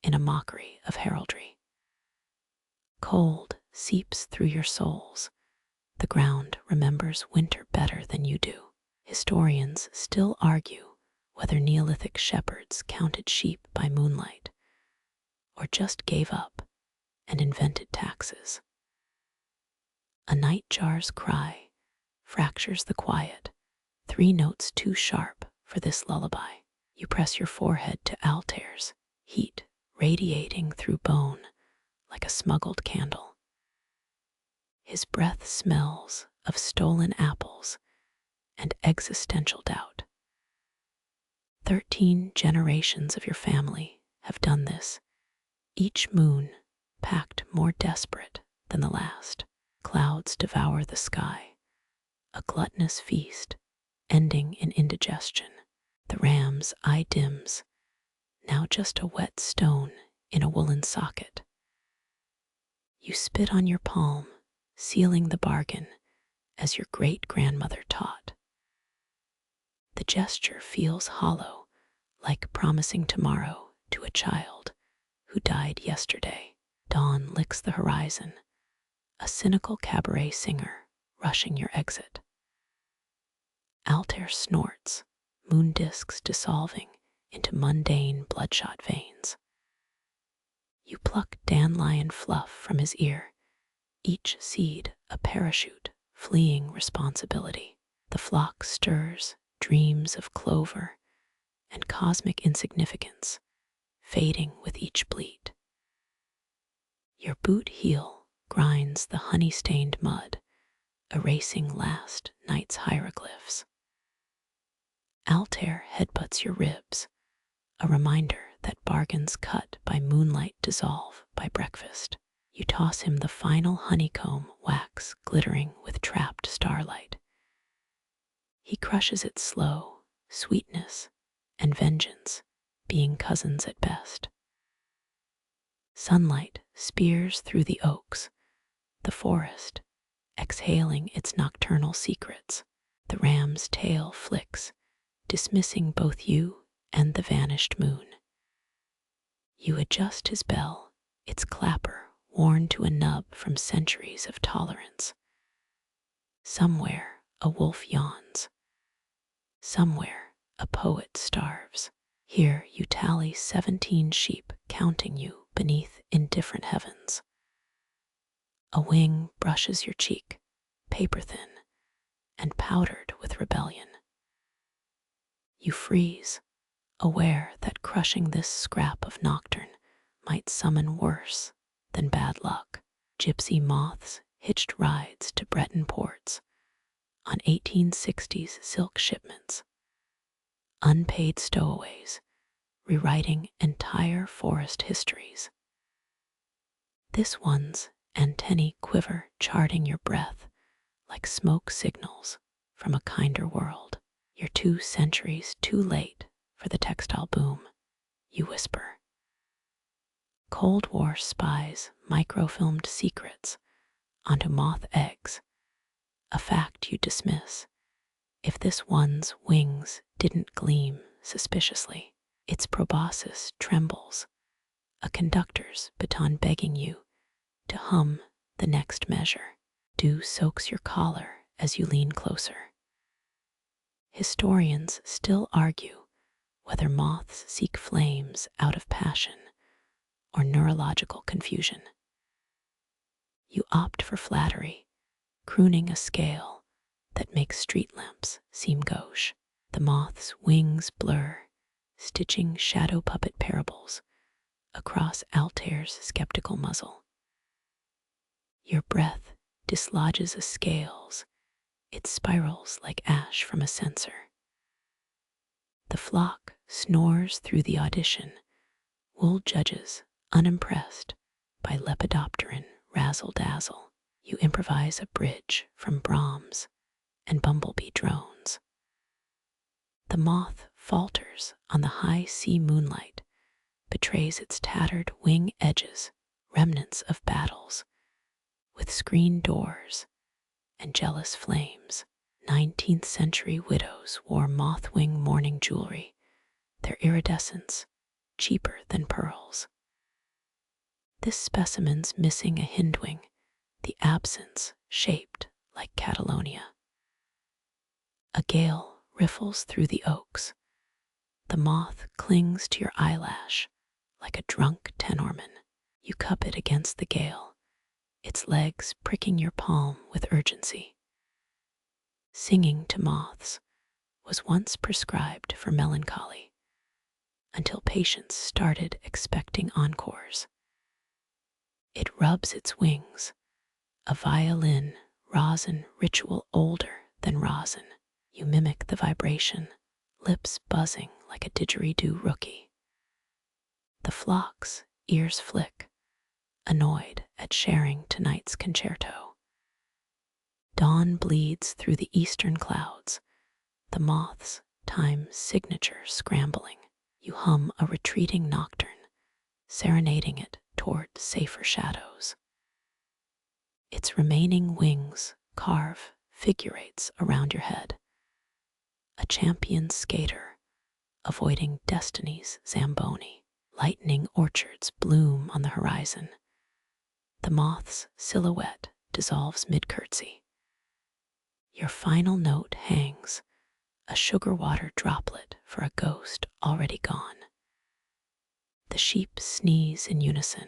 Speaker 1: in a mockery of heraldry. Cold seeps through your souls. The ground remembers winter better than you do. Historians still argue whether Neolithic shepherds counted sheep by moonlight or just gave up and invented taxes. A nightjar's cry fractures the quiet, 3 notes too sharp for this lullaby. You press your forehead to Altair's, heat radiating through bone like a smuggled candle. His breath smells of stolen apples and existential doubt. 13 generations of your family have done this, each moon packed more desperate than the last. Clouds devour the sky, a gluttonous feast ending in indigestion. The ram's eye dims, now just a wet stone in a woolen socket. You spit on your palm, sealing the bargain as your great-grandmother taught. The gesture feels hollow, like promising tomorrow to a child who died yesterday. Dawn licks the horizon, a cynical cabaret singer rushing your exit. Altair snorts, moon discs dissolving into mundane bloodshot veins. You pluck dandelion fluff from his ear, each seed a parachute fleeing responsibility. The flock stirs, dreams of clover and cosmic insignificance, fading with each bleat. Your boot heel grinds the honey-stained mud, erasing last night's hieroglyphs. Altair headbutts your ribs, a reminder that bargains cut by moonlight dissolve by breakfast. You toss him the final honeycomb wax glittering with trapped starlight. He crushes it slow, sweetness and vengeance being cousins at best. Sunlight spears through the oaks, the forest exhaling its nocturnal secrets. The ram's tail flicks, dismissing both you and the vanished moon. You adjust his bell, its clapper worn to a nub from centuries of tolerance. Somewhere a wolf yawns. Somewhere a poet starves. Here you tally 17 sheep counting you beneath indifferent heavens. A wing brushes your cheek, paper thin and powdered with rebellion. You freeze, aware that crushing this scrap of nocturne might summon worse than bad luck. Gypsy moths hitched rides to Breton ports on 1860s silk shipments. Unpaid stowaways, rewriting entire forest histories. This one's antennae quiver, charting your breath like smoke signals from a kinder world. You're 2 centuries too late for the textile boom, you whisper. Cold War spies microfilmed secrets onto moth eggs, a fact you dismiss. If this one's wings didn't gleam suspiciously, its proboscis trembles, a conductor's baton begging you to hum the next measure. Dew soaks your collar as you lean closer. Historians still argue whether moths seek flames out of passion or neurological confusion. You opt for flattery, crooning a scale that makes street lamps seem gauche. The moth's wings blur, stitching shadow puppet parables across Altair's skeptical muzzle. Your breath dislodges a scales, it spirals like ash from a censer. The flock snores through the audition, wool judges unimpressed by lepidopteran razzle-dazzle. You improvise a bridge from Brahms and bumblebee drones. The moth falters on the high sea moonlight, betrays its tattered wing edges, remnants of battles, with screen doors and jealous flames. 19th century widows wore mothwing mourning jewelry, their iridescence cheaper than pearls. This specimen's missing a hindwing, the absence shaped like Catalonia. A gale riffles through the oaks. The moth clings to your eyelash like a drunk tenorman. You cup it against the gale, its legs pricking your palm with urgency. Singing to moths was once prescribed for melancholy, until patients started expecting encores. It rubs its wings, a violin rosin ritual older than rosin. You mimic the vibration, lips buzzing like a didgeridoo rookie. The flock's ears flick, annoyed at sharing tonight's concerto. Dawn bleeds through the eastern clouds, the moth's time signature scrambling. You hum a retreating nocturne, serenading it toward safer shadows. Its remaining wings carve figurates around your head. A champion skater, avoiding destiny's Zamboni. Lightning orchards bloom on the horizon. The moth's silhouette dissolves mid-curtsy. Your final note hangs, a sugar water droplet for a ghost already gone. The sheep sneeze in unison,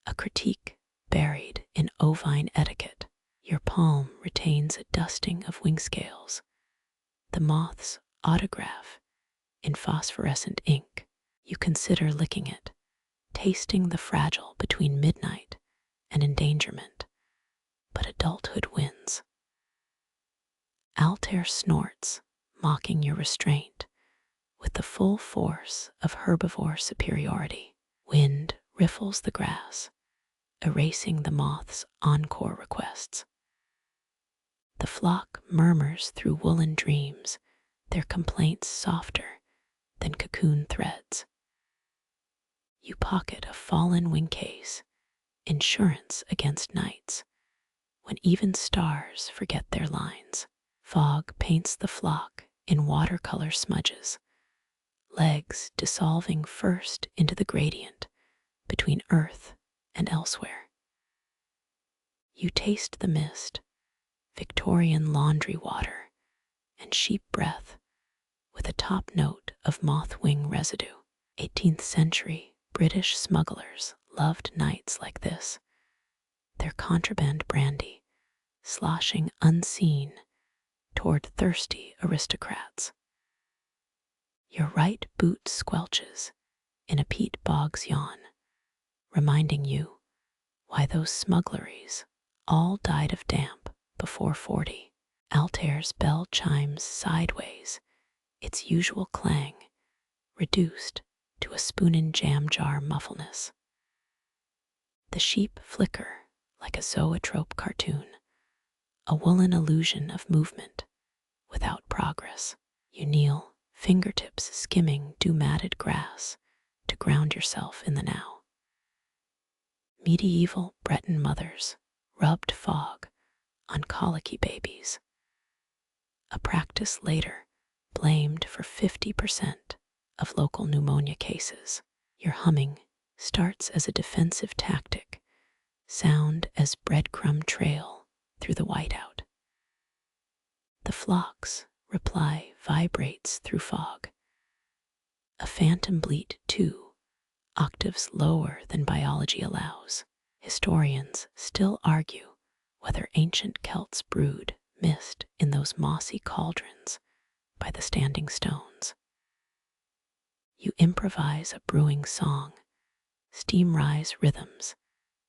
Speaker 1: a critique buried in ovine etiquette. Your palm retains a dusting of wing scales, the moth's autograph in phosphorescent ink. You consider licking it, tasting the fragile between midnight and endangerment, but adulthood wins. Altair snorts, mocking your restraint, with the full force of herbivore superiority. Wind riffles the grass, erasing the moth's encore requests. The flock murmurs through woolen dreams, their complaints softer than cocoon threads. You pocket a fallen wing case, insurance against nights, when even stars forget their lines. Fog paints the flock in watercolor smudges, legs dissolving first into the gradient between earth and elsewhere. You taste the mist, Victorian laundry water, and sheep breath, with a top note of moth wing residue. 18th century British smugglers loved nights like this, their contraband brandy sloshing unseen toward thirsty aristocrats. Your right boot squelches in a peat bog's yawn, reminding you why those smuggleries all died of damp before 40. Altair's bell chimes sideways, its usual clang reduced to a spoon-and-jam jar muffleness. The sheep flicker like a zoetrope cartoon, a woolen illusion of movement without progress. You kneel, fingertips skimming dew-matted grass to ground yourself in the now. Medieval Breton mothers rubbed fog on colicky babies, a practice later blamed for 50% of local pneumonia cases. Your humming starts as a defensive tactic, sound as breadcrumb trail through the whiteout. The flock's reply vibrates through fog, a phantom bleat 2 octaves lower than biology allows. Historians still argue whether ancient Celts brewed mist in those mossy cauldrons by the standing stones. You improvise a brewing song, steam rise rhythms,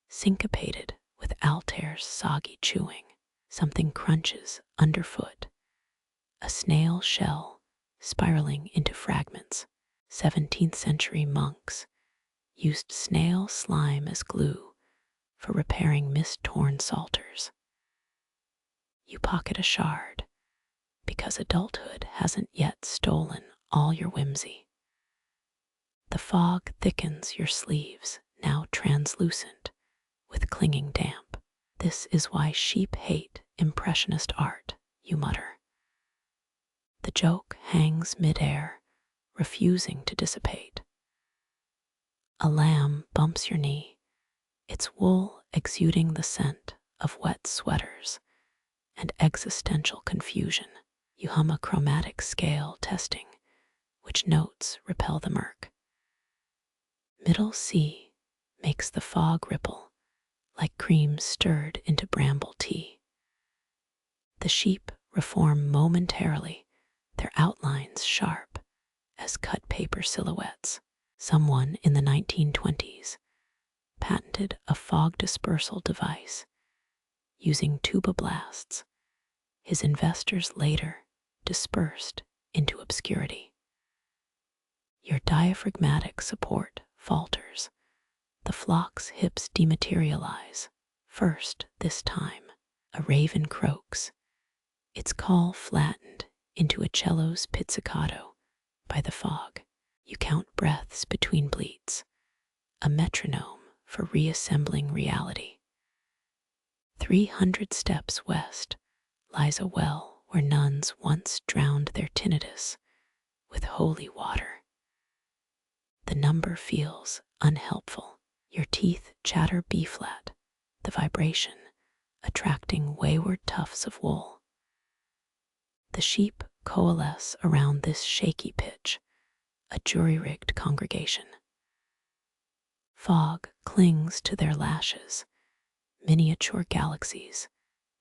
Speaker 1: syncopated with Altair's soggy chewing. Something crunches underfoot, a snail shell spiraling into fragments. 17th century monks used snail slime as glue for repairing mist-torn psalters. You pocket a shard because adulthood hasn't yet stolen all your whimsy. The fog thickens your sleeves, now translucent with clinging damp. This is why sheep hate impressionist art, you mutter. The joke hangs mid-air, refusing to dissipate. A lamb bumps your knee, its wool exuding the scent of wet sweaters and existential confusion. You hum a chromatic scale testing, which notes repel the murk. Middle C, makes the fog ripple like cream stirred into bramble tea. The sheep reform momentarily, their outlines sharp as cut paper silhouettes. Someone in the 1920s patented a fog dispersal device using tuba blasts. His investors later dispersed into obscurity. Your diaphragmatic support falters. The flock's hips dematerialize. First, this time, a raven croaks, its call flattened into a cello's pizzicato by the fog. You count breaths between bleats, a metronome for reassembling reality. 300 steps west lies a well where nuns once drowned their tinnitus with holy water. The number feels unhelpful. Your teeth chatter B-flat, the vibration attracting wayward tufts of wool. The sheep coalesce around this shaky pitch, a jury-rigged congregation. Fog clings to their lashes, miniature galaxies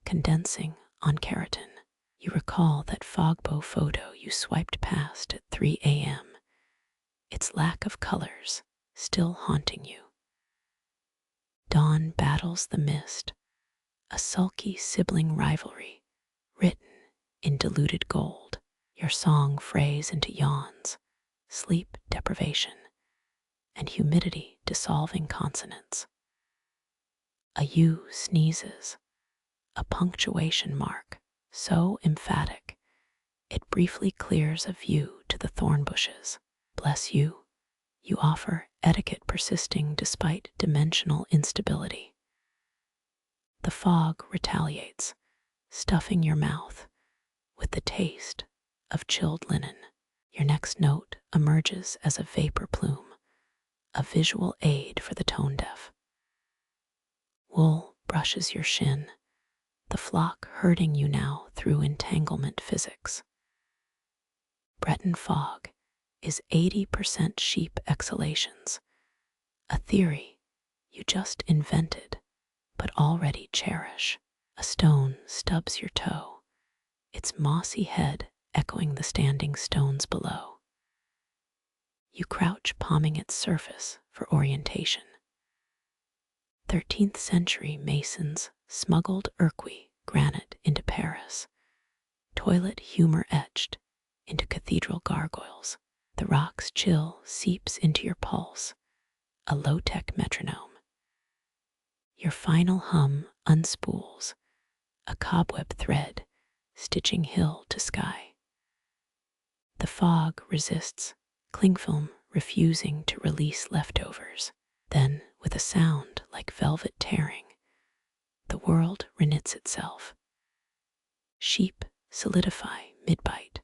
Speaker 1: condensing on keratin. You recall that fogbow photo you swiped past at 3 a.m., its lack of colors still haunting you. Dawn battles the mist, a sulky sibling rivalry written in diluted gold. Your song frays into yawns, sleep deprivation, and humidity dissolving consonants. A U sneezes, a punctuation mark so emphatic it briefly clears a view to the thorn bushes. Bless you, you offer etiquette persisting despite dimensional instability. The fog retaliates, stuffing your mouth with the taste of chilled linen. Your next note emerges as a vapor plume, a visual aid for the tone deaf. Wool brushes your shin, the flock herding you now through entanglement physics. Breton fog is 80% sheep exhalations, a theory you just invented but already cherish. A stone stubs your toe, its mossy head echoing the standing stones below. You crouch palming its surface for orientation. 13th century masons smuggled Urquy granite into Paris, toilet humor etched into cathedral gargoyles. The rock's chill seeps into your pulse, a low-tech metronome. Your final hum unspools, a cobweb thread stitching hill to sky. The fog resists, clingfilm refusing to release leftovers. Then, with a sound like velvet tearing, the world reknits itself. Sheep solidify mid-bite,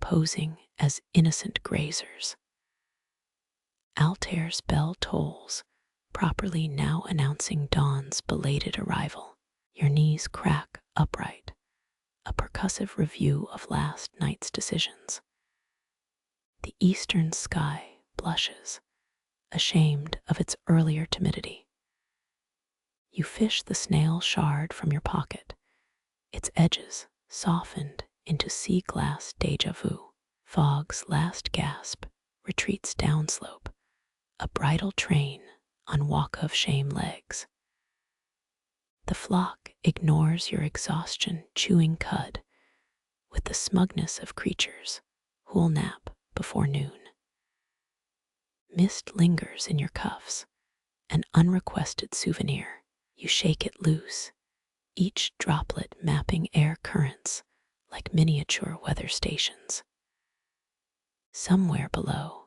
Speaker 1: posing as innocent grazers. Altair's bell tolls, properly now announcing dawn's belated arrival. Your knees crack upright, a percussive review of last night's decisions. The eastern sky blushes, ashamed of its earlier timidity. You fish the snail shard from your pocket, its edges softened into sea glass deja vu. Fog's last gasp retreats downslope, a bridal train on walk of shame legs. The flock ignores your exhaustion chewing cud with the smugness of creatures who'll nap before noon. Mist lingers in your cuffs, an unrequested souvenir. You shake it loose, each droplet mapping air currents like miniature weather stations. Somewhere below,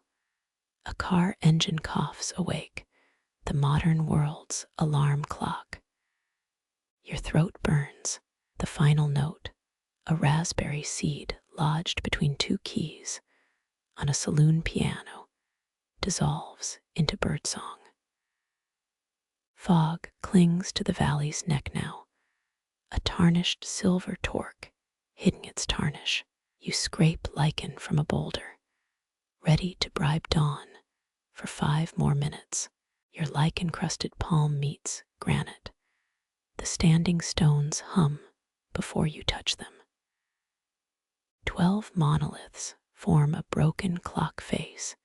Speaker 1: a car engine coughs awake, the modern world's alarm clock. Your throat burns, the final note, a raspberry seed lodged between two keys on a saloon piano, dissolves into birdsong. Fog clings to the valley's neck now, a tarnished silver torque hiding its tarnish. You scrape lichen from a boulder, ready to bribe dawn for 5 more minutes. Your lichen-crusted palm meets granite. The standing stones hum before you touch them. 12 monoliths form a broken clock face,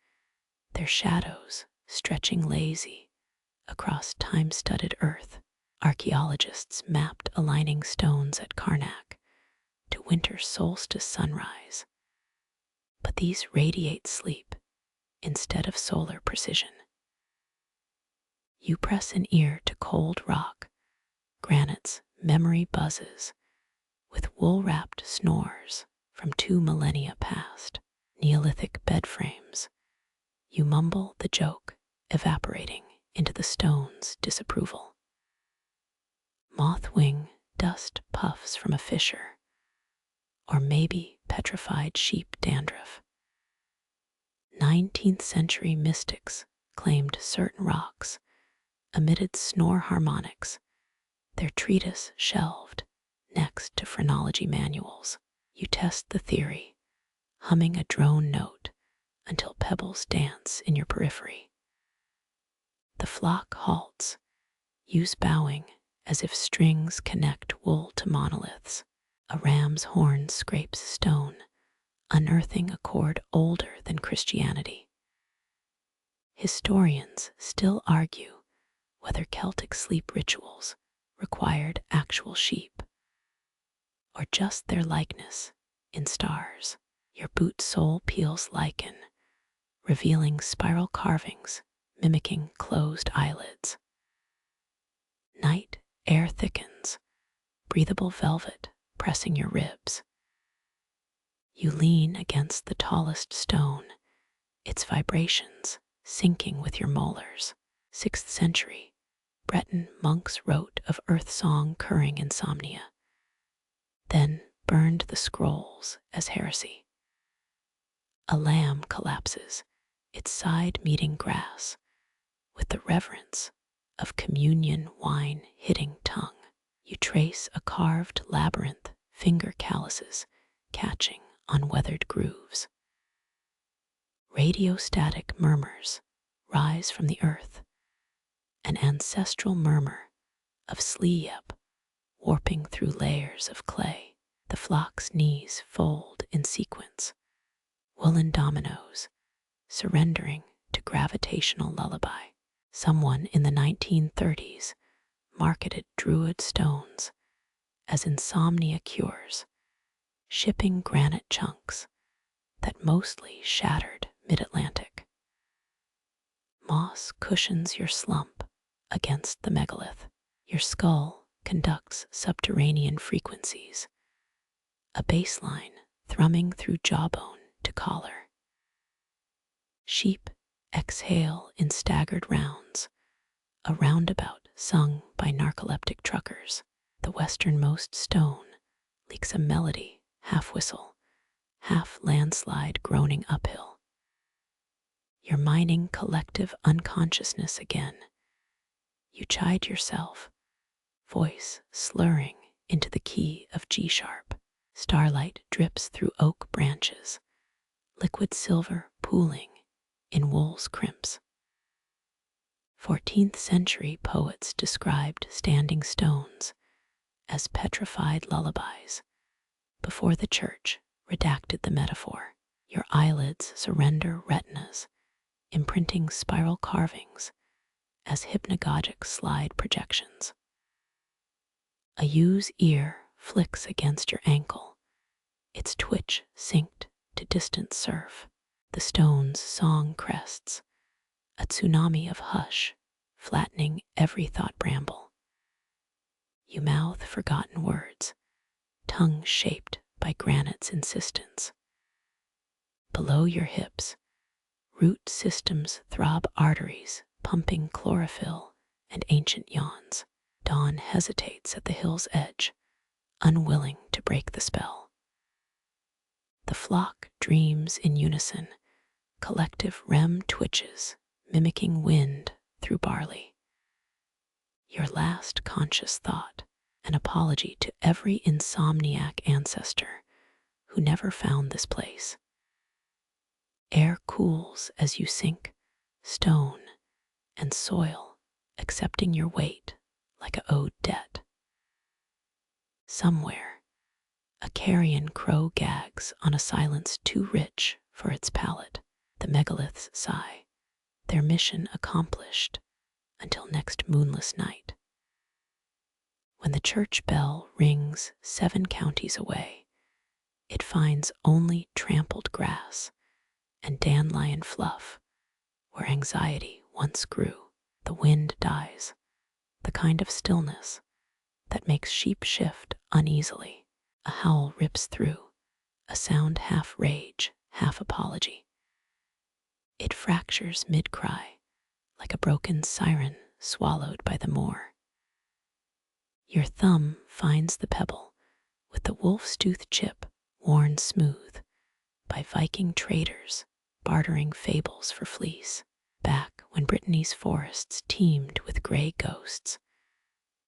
Speaker 1: their shadows stretching lazy across time-studded earth. Archaeologists mapped aligning stones at Karnak to winter solstice sunrise. But these radiate sleep instead of solar precision. You press an ear to cold rock, granite's memory buzzes with wool-wrapped snores from 2 millennia past. Neolithic bed frames, you mumble the joke evaporating into the stone's disapproval. Moth-wing dust puffs from a fissure, or maybe petrified sheep dandruff. 19th century mystics claimed certain rocks emitted snore harmonics, their treatise shelved next to phrenology manuals. You test the theory, humming a drone note until pebbles dance in your periphery. The flock halts, use bowing as if strings connect wool to monoliths. A ram's horn scrapes stone, unearthing a chord older than Christianity. Historians still argue whether Celtic sleep rituals required actual sheep, or just their likeness in stars. Your boot sole peels lichen, revealing spiral carvings mimicking closed eyelids. Night air thickens, breathable velvet pressing your ribs. You lean against the tallest stone, its vibrations syncing with your molars. 6th century, Breton monks wrote of earth song curing insomnia, then burned the scrolls as heresy. A lamb collapses, its side meeting grass, with the reverence of communion wine hitting tongue. You trace a carved labyrinth, finger calluses catching on weathered grooves. Radiostatic murmurs rise from the earth, an ancestral murmur of Sliep warping through layers of clay. The flock's knees fold in sequence, woolen dominoes surrendering to gravitational lullaby. Someone in the 1930s marketed Druid stones as insomnia cures, shipping granite chunks that mostly shattered mid-Atlantic. Moss cushions your slump against the megalith. Your skull conducts subterranean frequencies, a bass line thrumming through jawbone to collar. Sheep exhale in staggered rounds, a roundabout sung by narcoleptic truckers. The westernmost stone leaks a melody, half whistle, half landslide groaning uphill. You're mining collective unconsciousness again. You chide yourself, voice slurring into the key of G sharp. Starlight drips through oak branches, liquid silver pooling in wool's crimps. 14th century poets described standing stones as petrified lullabies before the church redacted the metaphor. Your eyelids surrender retinas, imprinting spiral carvings as hypnagogic slide projections. A ewe's ear flicks against your ankle, its twitch synced to distant surf. The stone's song crests, a tsunami of hush, flattening every thought bramble. You mouth forgotten words, tongue shaped by granite's insistence. Below your hips, root systems throb arteries, pumping chlorophyll and ancient yawns. Dawn hesitates at the hill's edge, unwilling to break the spell. The flock dreams in unison, collective REM twitches, mimicking wind through barley. Your last conscious thought, an apology to every insomniac ancestor who never found this place. Air cools as you sink, stone and soil, accepting your weight like a owed debt. Somewhere, a carrion crow gags on a silence too rich for its palate. The megaliths sigh, their mission accomplished until next moonless night. When the church bell rings 7 counties away, it finds only trampled grass and dandelion fluff where anxiety once grew. The wind dies, the kind of stillness that makes sheep shift uneasily. A howl rips through, a sound half rage, half apology. It fractures mid-cry, like a broken siren swallowed by the moor. Your thumb finds the pebble with the wolf's tooth chip worn smooth by Viking traders bartering fables for fleece, back when Brittany's forests teemed with grey ghosts,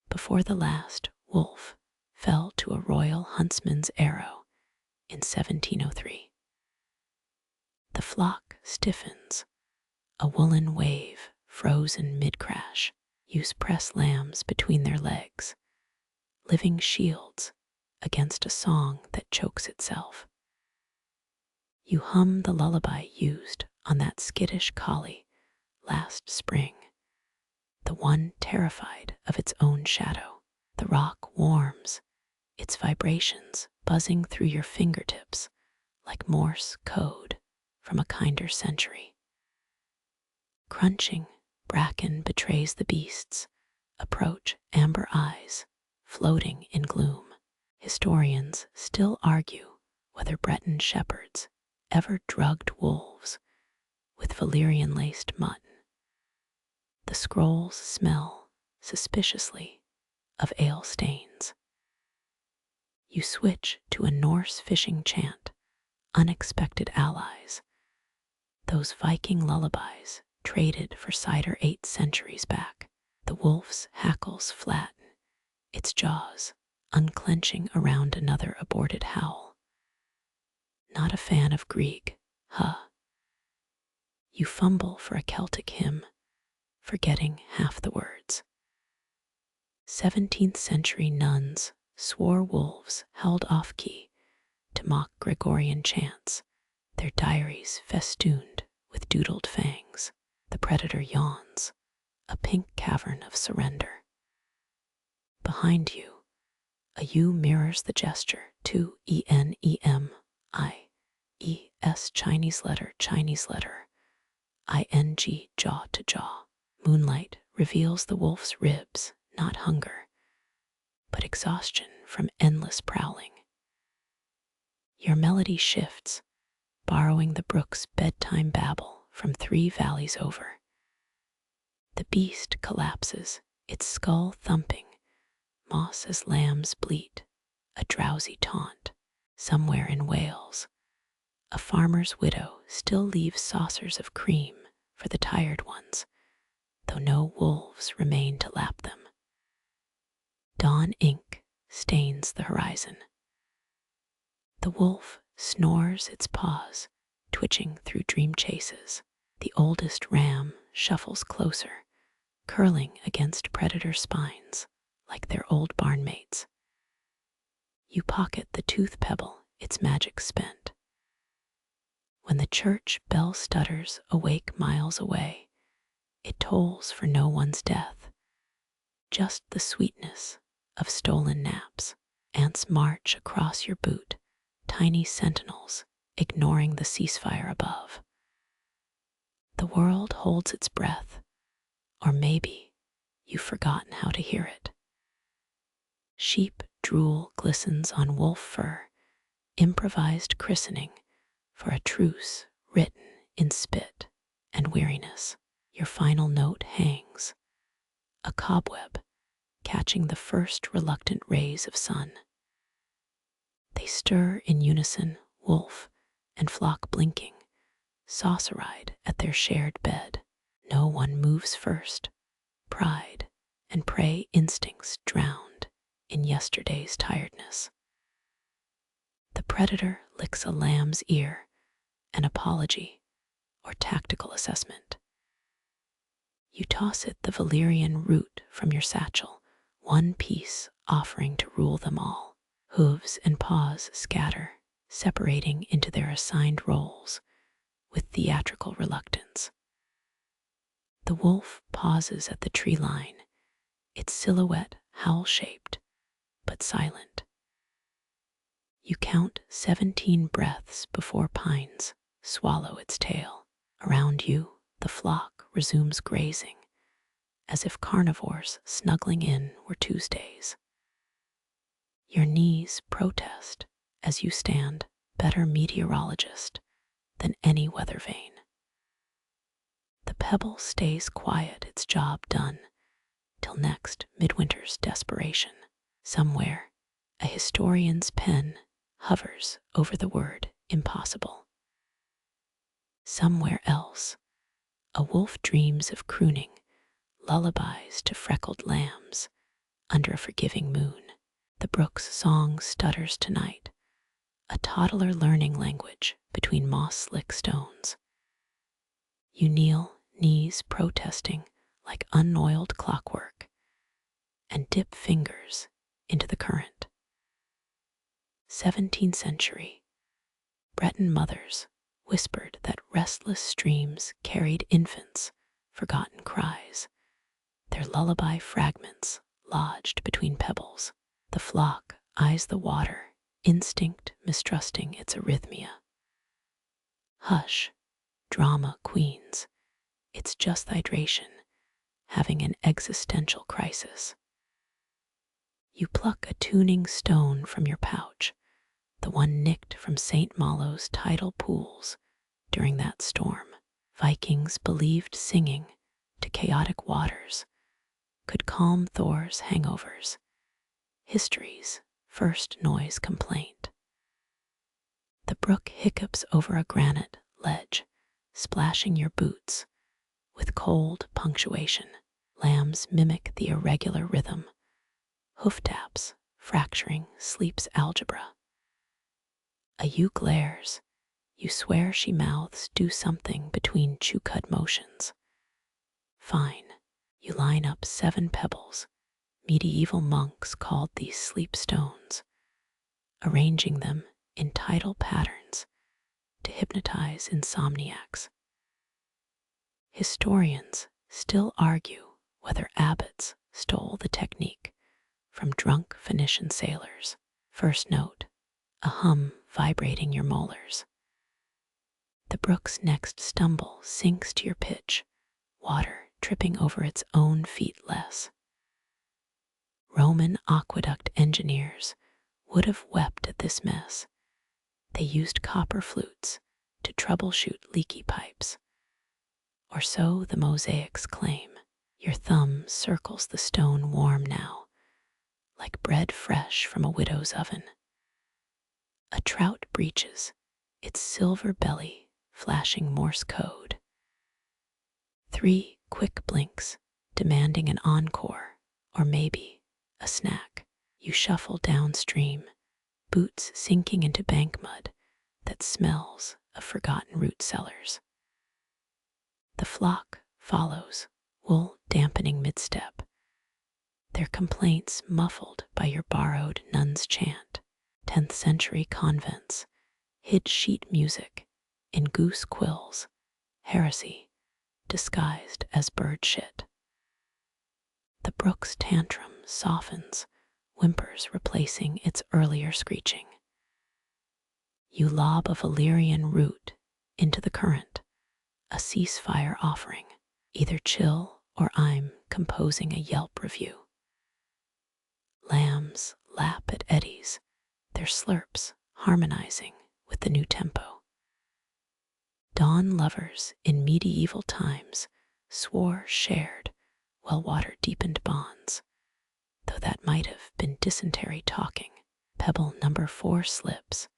Speaker 1: before the last wolf fell to a royal huntsman's arrow in 1703. The flock stiffens, a woolen wave frozen mid-crash. Use press lambs between their legs, living shields against a song that chokes itself. You hum the lullaby used on that skittish collie last spring, the one terrified of its own shadow. The rock warms, its vibrations buzzing through your fingertips like Morse code from a kinder century. Crunching bracken betrays the beasts, approach amber eyes, floating in gloom. Historians still argue whether Breton shepherds ever drugged wolves with Valyrian-laced mutton. The scrolls smell suspiciously of ale stains. You switch to a Norse fishing chant, unexpected allies, those Viking lullabies traded for cider 8 centuries back. The wolf's hackles flatten, its jaws unclenching around another aborted howl. Not a fan of Grieg, huh? You fumble for a Celtic hymn, forgetting half the words. 17th century nuns swore wolves held off-key to mock Gregorian chants, their diaries festooned with doodled fangs. The predator yawns, a pink cavern of surrender. Behind you, a U mirrors the gesture to ENEMIES, Chinese letter, ING, jaw to jaw. Moonlight reveals the wolf's ribs, not hunger, but exhaustion from endless prowling. Your melody shifts, borrowing the brook's bedtime babble from 3 valleys over. The beast collapses, its skull thumping, moss as lambs bleat, a drowsy taunt. Somewhere in Wales, a farmer's widow still leaves saucers of cream for the tired ones, though no wolves remain to lap them. Dawn ink stains the horizon. The wolf snores its paws, twitching through dream chases. The oldest ram shuffles closer, curling against predator spines like their old barnmates. You pocket the tooth pebble, its magic spent. When the church bell stutters awake miles away, it tolls for no one's death, just the sweetness of stolen naps. Ants march across your boot, tiny sentinels ignoring the ceasefire above. The world holds its breath, or maybe you've forgotten how to hear it. Sheep drool glistens on wolf fur, improvised christening for a truce written in spit and weariness. Your final note hangs, a cobweb catching the first reluctant rays of sun. They stir in unison, wolf and flock blinking, saucer-eyed at their shared bed. No one moves first, pride and prey instincts drowned in yesterday's tiredness. The predator licks a lamb's ear, an apology or tactical assessment. You toss it the Valyrian root from your satchel, one piece offering to rule them all. Hooves and paws scatter, separating into their assigned roles with theatrical reluctance. The wolf pauses at the tree line, its silhouette howl-shaped but silent. You count 17 breaths before pines swallow its tail. Around you, the flock resumes grazing, as if carnivores snuggling in were Tuesdays. Your knees protest as you stand, better meteorologist than any weather vane. The pebble stays quiet, its job done, till next midwinter's desperation. Somewhere, a historian's pen hovers over the word impossible. Somewhere else, a wolf dreams of crooning lullabies to freckled lambs under a forgiving moon. The brook's song stutters tonight, a toddler learning language between moss-slick stones. You kneel, knees protesting like unoiled clockwork, and dip fingers into the current. 17th century, Breton mothers whispered that restless streams carried infants' forgotten cries, their lullaby fragments lodged between pebbles. The flock eyes the water, instinct mistrusting its arrhythmia. Hush, drama queens, it's just hydration, having an existential crisis. You pluck a tuning stone from your pouch, the one nicked from St. Malo's tidal pools during that storm. Vikings believed singing to chaotic waters could calm Thor's hangovers, history's first noise complaint. The brook hiccups over a granite ledge, splashing your boots with cold punctuation. Lambs mimic the irregular rhythm, hoof taps fracturing sleep's algebra. A ewe glares, you swear she mouths do something between chew-cut motions. Fine, you line up 7 pebbles. Medieval monks called these sleep stones, arranging them in tidal patterns to hypnotize insomniacs. Historians still argue whether abbots stole the technique from drunk Phoenician sailors. First note, a hum vibrating your molars. The brook's next stumble sinks to your pitch, water tripping over its own feet less. Roman aqueduct engineers would have wept at this mess. They used copper flutes to troubleshoot leaky pipes. Or so the mosaics claim. Your thumb circles the stone warm now, like bread fresh from a widow's oven. A trout breaches, its silver belly flashing Morse code. 3 quick blinks, demanding an encore, or maybe a snack. You shuffle downstream, boots sinking into bank mud that smells of forgotten root cellars. The flock follows, wool dampening mid-step, their complaints muffled by your borrowed nun's chant. 10th century convents hid sheet music in goose quills, heresy disguised as bird shit. The brook's tantrum softens, whimpers replacing its earlier screeching. You lob a Valyrian root into the current, a ceasefire offering, either chill or I'm composing a Yelp review. Lambs lap at eddies, their slurps harmonizing with the new tempo. Dawn lovers in medieval times swore shared well-water deepened bonds, though that might have been dysentery talking. Pebble number 4 slips,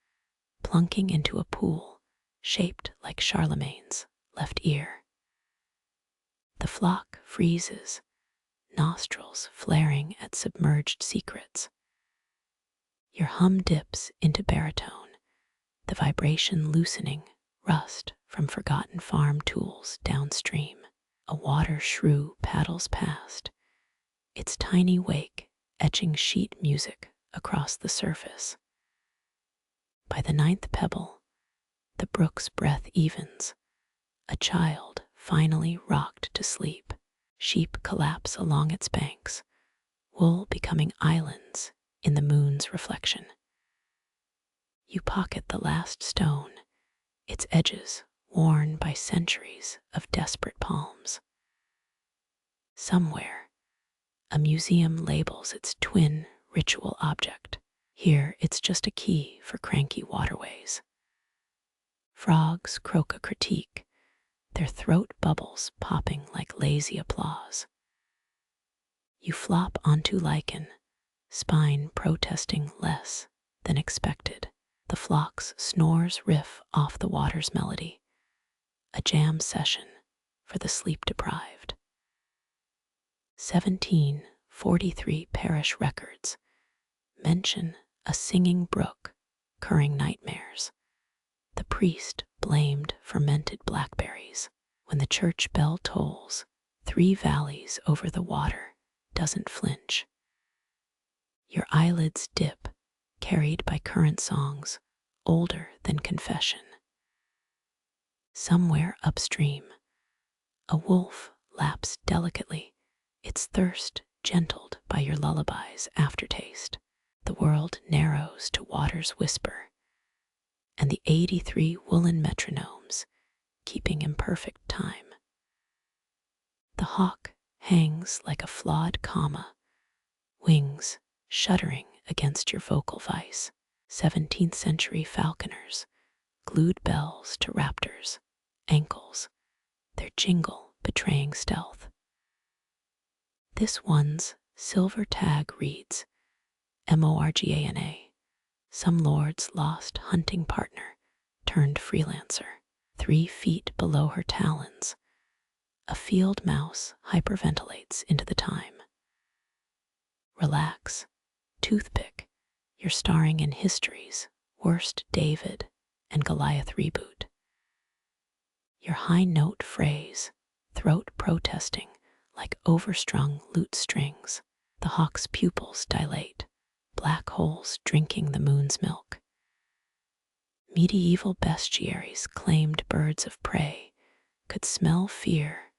Speaker 1: plunking into a pool shaped like Charlemagne's left ear. The flock freezes, nostrils flaring at submerged secrets. Your hum dips into baritone, the vibration loosening rust from forgotten farm tools downstream. A water shrew paddles past, its tiny wake etching sheet music across the surface. By the ninth pebble, the brook's breath evens, a child finally rocked to sleep. Sheep collapse along its banks, wool becoming islands in the moon's reflection. You pocket the last stone, its edges worn by centuries of desperate palms. Somewhere, a museum labels its twin ritual object. Here, it's just a key for cranky waterways. Frogs croak a critique, their throat bubbles popping like lazy applause. You flop onto lichen, spine protesting less than expected. The flock's snores riff off the water's melody, a jam session for the sleep-deprived. 1743 parish records mention a singing brook curring nightmares. The priest blamed fermented blackberries. When the church bell tolls, 3 valleys over the water doesn't flinch. Your eyelids dip, carried by current songs older than confession. Somewhere upstream, a wolf laps delicately, its thirst gentled by your lullaby's aftertaste. The world narrows to water's whisper, and the 83 woolen metronomes keeping imperfect time. The hawk hangs like a flawed comma, wings shuddering against your vocal vice. 17th century falconers glued bells to raptors' ankles, their jingle betraying stealth. This one's silver tag reads Morgana, some lord's lost hunting partner turned freelancer. 3 feet below her talons, a field mouse hyperventilates into the time. Relax, toothpick, you're starring in history's worst David and Goliath reboot. Your high note phrase, throat protesting like overstrung lute strings. The hawk's pupils dilate, black holes drinking the moon's milk. Medieval bestiaries claimed birds of prey could smell fear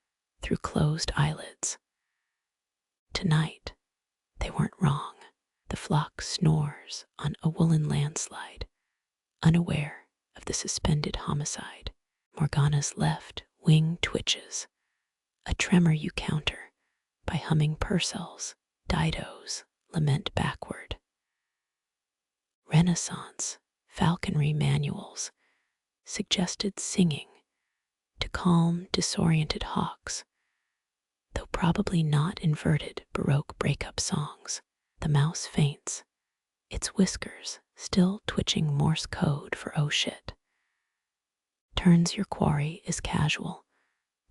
Speaker 1: through closed eyelids. Tonight, they weren't wrong. The flock snores on a woolen landslide, unaware of the suspended homicide. Morgana's left wing twitches, a tremor you counter by humming Purcell's Dido's Lament Backward. Renaissance falconry manuals suggested singing to calm disoriented hawks, though probably not inverted Baroque breakup songs. The mouse faints, its whiskers still twitching Morse code for oh shit. Turns your quarry is casual,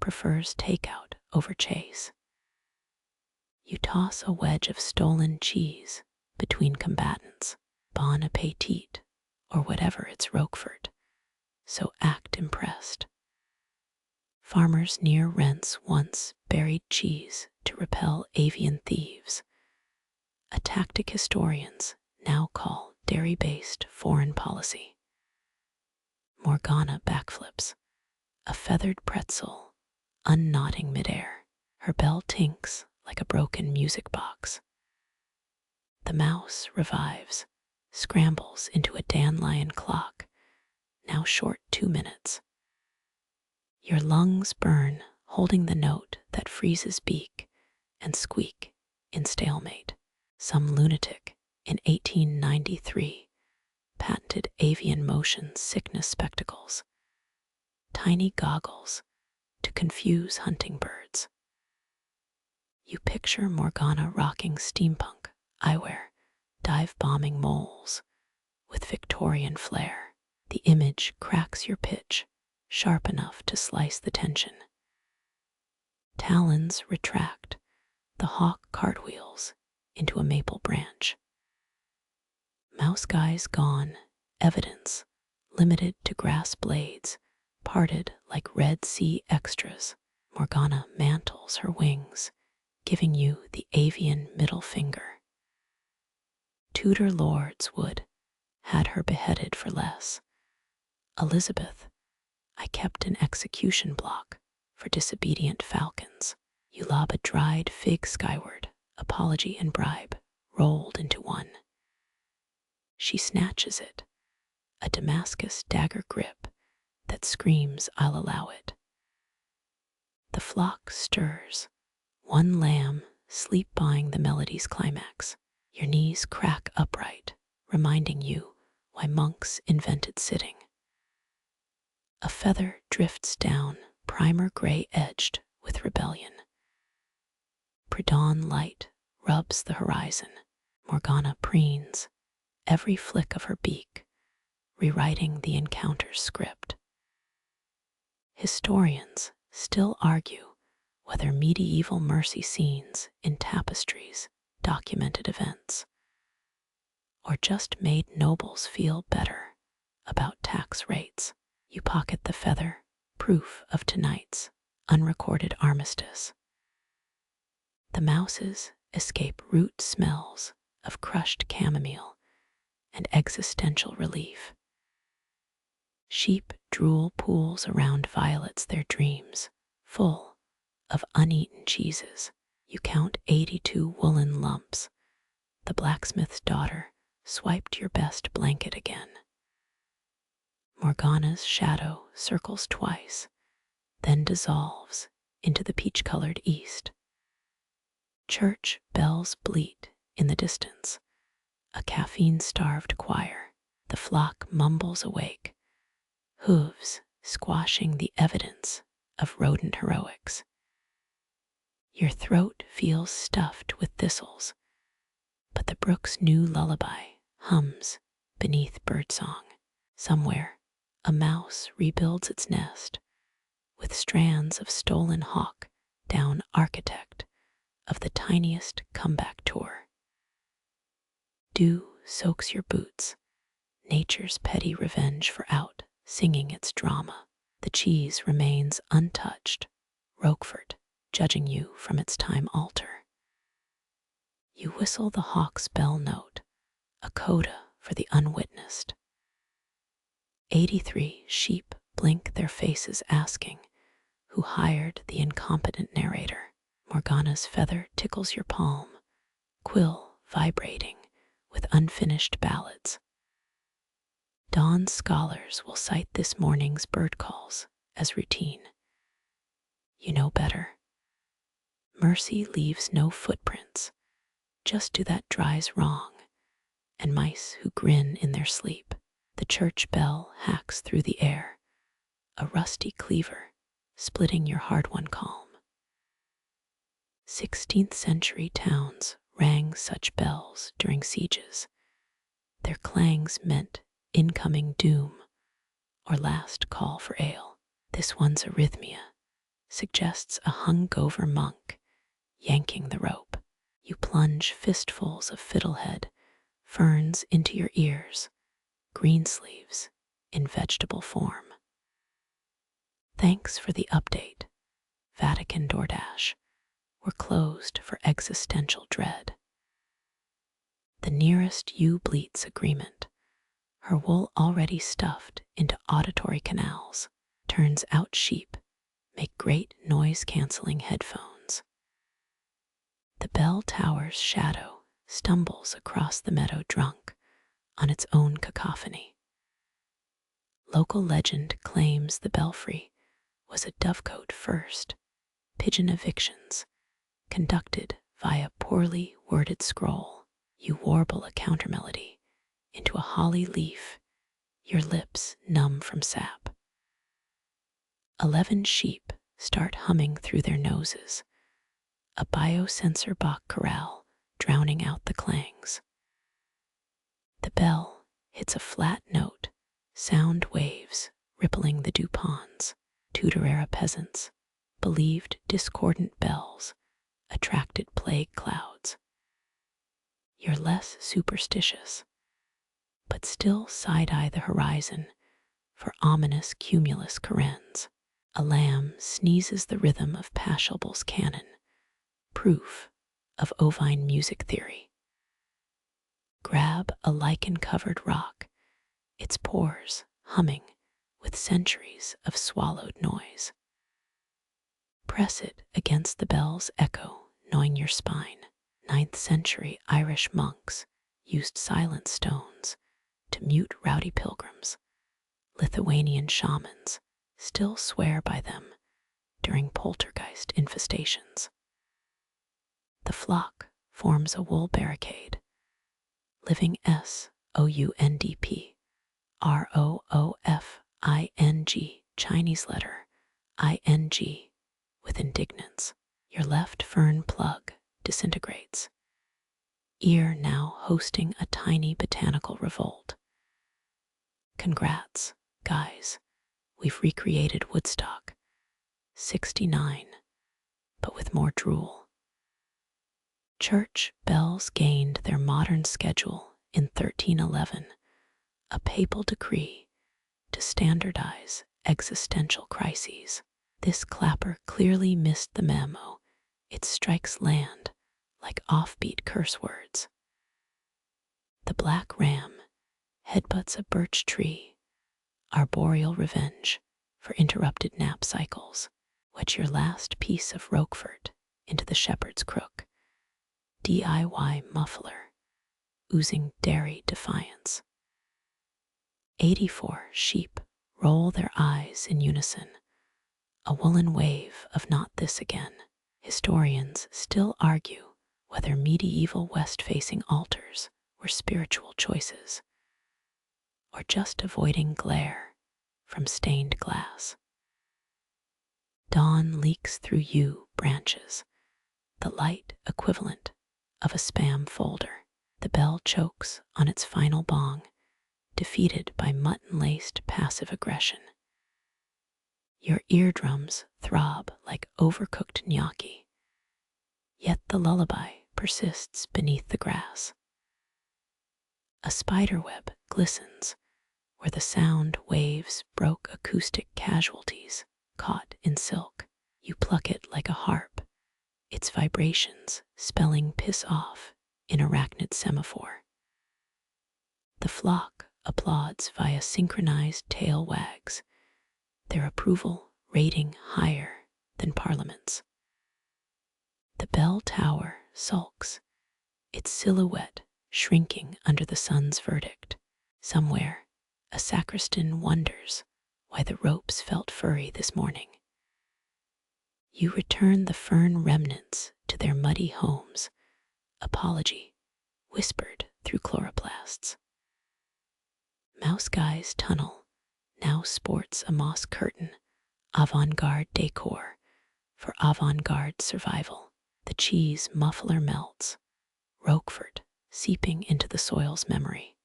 Speaker 1: prefers takeout over chase. You toss a wedge of stolen cheese between combatants, bon appetit, or whatever it's Roquefort, so act impressed. Farmers near rents once buried cheese to repel avian thieves, a tactic historians now call dairy-based foreign policy. Morgana backflips, a feathered pretzel unknotting midair. Her bell tinks like a broken music box. The mouse revives, scrambles into a dandelion clock, now short 2 minutes. Your lungs burn holding the note that freezes beak and squeak in stalemate. Some lunatic in 1893 patented avian motion sickness spectacles, tiny goggles to confuse hunting birds. You picture Morgana rocking steampunk eyewear, dive-bombing moles with Victorian flair. The image cracks your pitch, sharp enough to slice the tension. Talons retract, the hawk cartwheels into a maple branch. Mouse guys gone, evidence limited to grass blades, parted like Red Sea extras. Morgana mantles her wings, giving you the avian middle finger. Tudor lords would had her beheaded for less. Elizabeth, I kept an execution block for disobedient falcons. You lob a dried fig skyward, apology and bribe rolled into one. She snatches it, a Damascus dagger grip that screams, I'll allow it. The flock stirs, one lamb sleep buying the melody's climax. Your knees crack upright, reminding you why monks invented sitting. A feather drifts down, primer gray edged with rebellion. Pre-dawn light rubs the horizon. Morgana preens, every flick of her beak, rewriting the encounter's script. Historians still argue whether medieval mercy scenes in tapestries documented events, or just made nobles feel better about tax rates. You pocket the feather, proof of tonight's unrecorded armistice. The mouses escape root smells of crushed chamomile and existential relief. Sheep drool pools around violets, their dreams, full of uneaten cheeses. You count 82 woolen lumps. The blacksmith's daughter swiped your best blanket again. Morgana's shadow circles twice, then dissolves into the peach-colored east. Church bells bleat in the distance, a caffeine-starved choir. The flock mumbles awake, hooves squashing the evidence of rodent heroics. Your throat feels stuffed with thistles, but the brook's new lullaby hums beneath birdsong. Somewhere, a mouse rebuilds its nest with strands of stolen hawk down, architect of the tiniest comeback tour. Dew soaks your boots, nature's petty revenge for out singing its drama. The cheese remains untouched, Roquefort judging you from its time altar. You whistle the hawk's bell note, a coda for the unwitnessed. 83 sheep blink their faces asking who hired the incompetent narrator. Morgana's feather tickles your palm, quill vibrating with unfinished ballads. Dawn scholars will cite this morning's bird calls as routine. You know better. Mercy leaves no footprints, just do that dries wrong, and mice who grin in their sleep. The church bell hacks through the air, a rusty cleaver splitting your hard-won calm. 16th century towns rang such bells during sieges. Their clangs meant incoming doom or last call for ale. This one's arrhythmia suggests a hungover monk yanking the rope. You plunge fistfuls of fiddlehead ferns into your ears, greensleeves in vegetable form. Thanks for the update. Vatican DoorDash were closed for existential dread. The nearest you bleats agreement, her wool already stuffed into auditory canals. Turns out sheep make great noise-canceling headphones. The bell tower's shadow stumbles across the meadow drunk on its own cacophony. Local legend claims the belfry was a dovecote first, pigeon evictions conducted via poorly worded scroll. You warble a countermelody into a holly leaf, your lips numb from sap. 11 sheep start humming through their noses, a biosensor Bach chorale drowning out the clangs. The bell hits a flat note, sound waves rippling the dew ponds. Tudor-era peasants believed discordant bells attracted plague clouds. You're less superstitious, but still side-eye the horizon for ominous cumulus carens. A lamb sneezes the rhythm of Pachelbel's canon, proof of Ovine music theory. Grab a lichen-covered rock, its pores humming with centuries of swallowed noise. Press it against the bell's echo, gnawing your spine. 9th century Irish monks used silent stones to mute rowdy pilgrims. Lithuanian shamans still swear by them during poltergeist infestations. The flock forms a wool barricade, living SOUNDP, ROOFING, Chinese letter ING, with indignance. Your left fern plug disintegrates, ear now hosting a tiny botanical revolt. Congrats, guys, we've recreated Woodstock 69, but with more drool. Church bells gained their modern schedule in 1311, a papal decree to standardize existential crises. This clapper clearly missed the memo. It strikes land like offbeat curse words. The black ram headbutts a birch tree, arboreal revenge for interrupted nap cycles. Wedge your last piece of Roquefort into the shepherd's crook, DIY muffler, oozing dairy defiance. 84 sheep roll their eyes in unison, a woolen wave of not this again. Historians still argue whether medieval west-facing altars were spiritual choices, or just avoiding glare from stained glass. Dawn leaks through yew branches, the light equivalent of a spam folder. The bell chokes on its final bong, defeated by mutton-laced passive aggression. Your eardrums throb like overcooked gnocchi, yet the lullaby persists beneath the grass. A spiderweb glistens where the sound waves broke acoustic casualties caught in silk. You pluck it like a harp, its vibrations spelling piss off in arachnid semaphore. The flock applauds via synchronized tail wags, their approval rating higher than Parliament's. The bell tower sulks, its silhouette shrinking under the sun's verdict. Somewhere, a sacristan wonders why the ropes felt furry this morning. You return the fern remnants to their muddy homes, apology whispered through chloroplasts. Mouse Guy's tunnel now sports a moss curtain, avant-garde decor for avant-garde survival. The cheese muffler melts, Roquefort seeping into the soil's memory.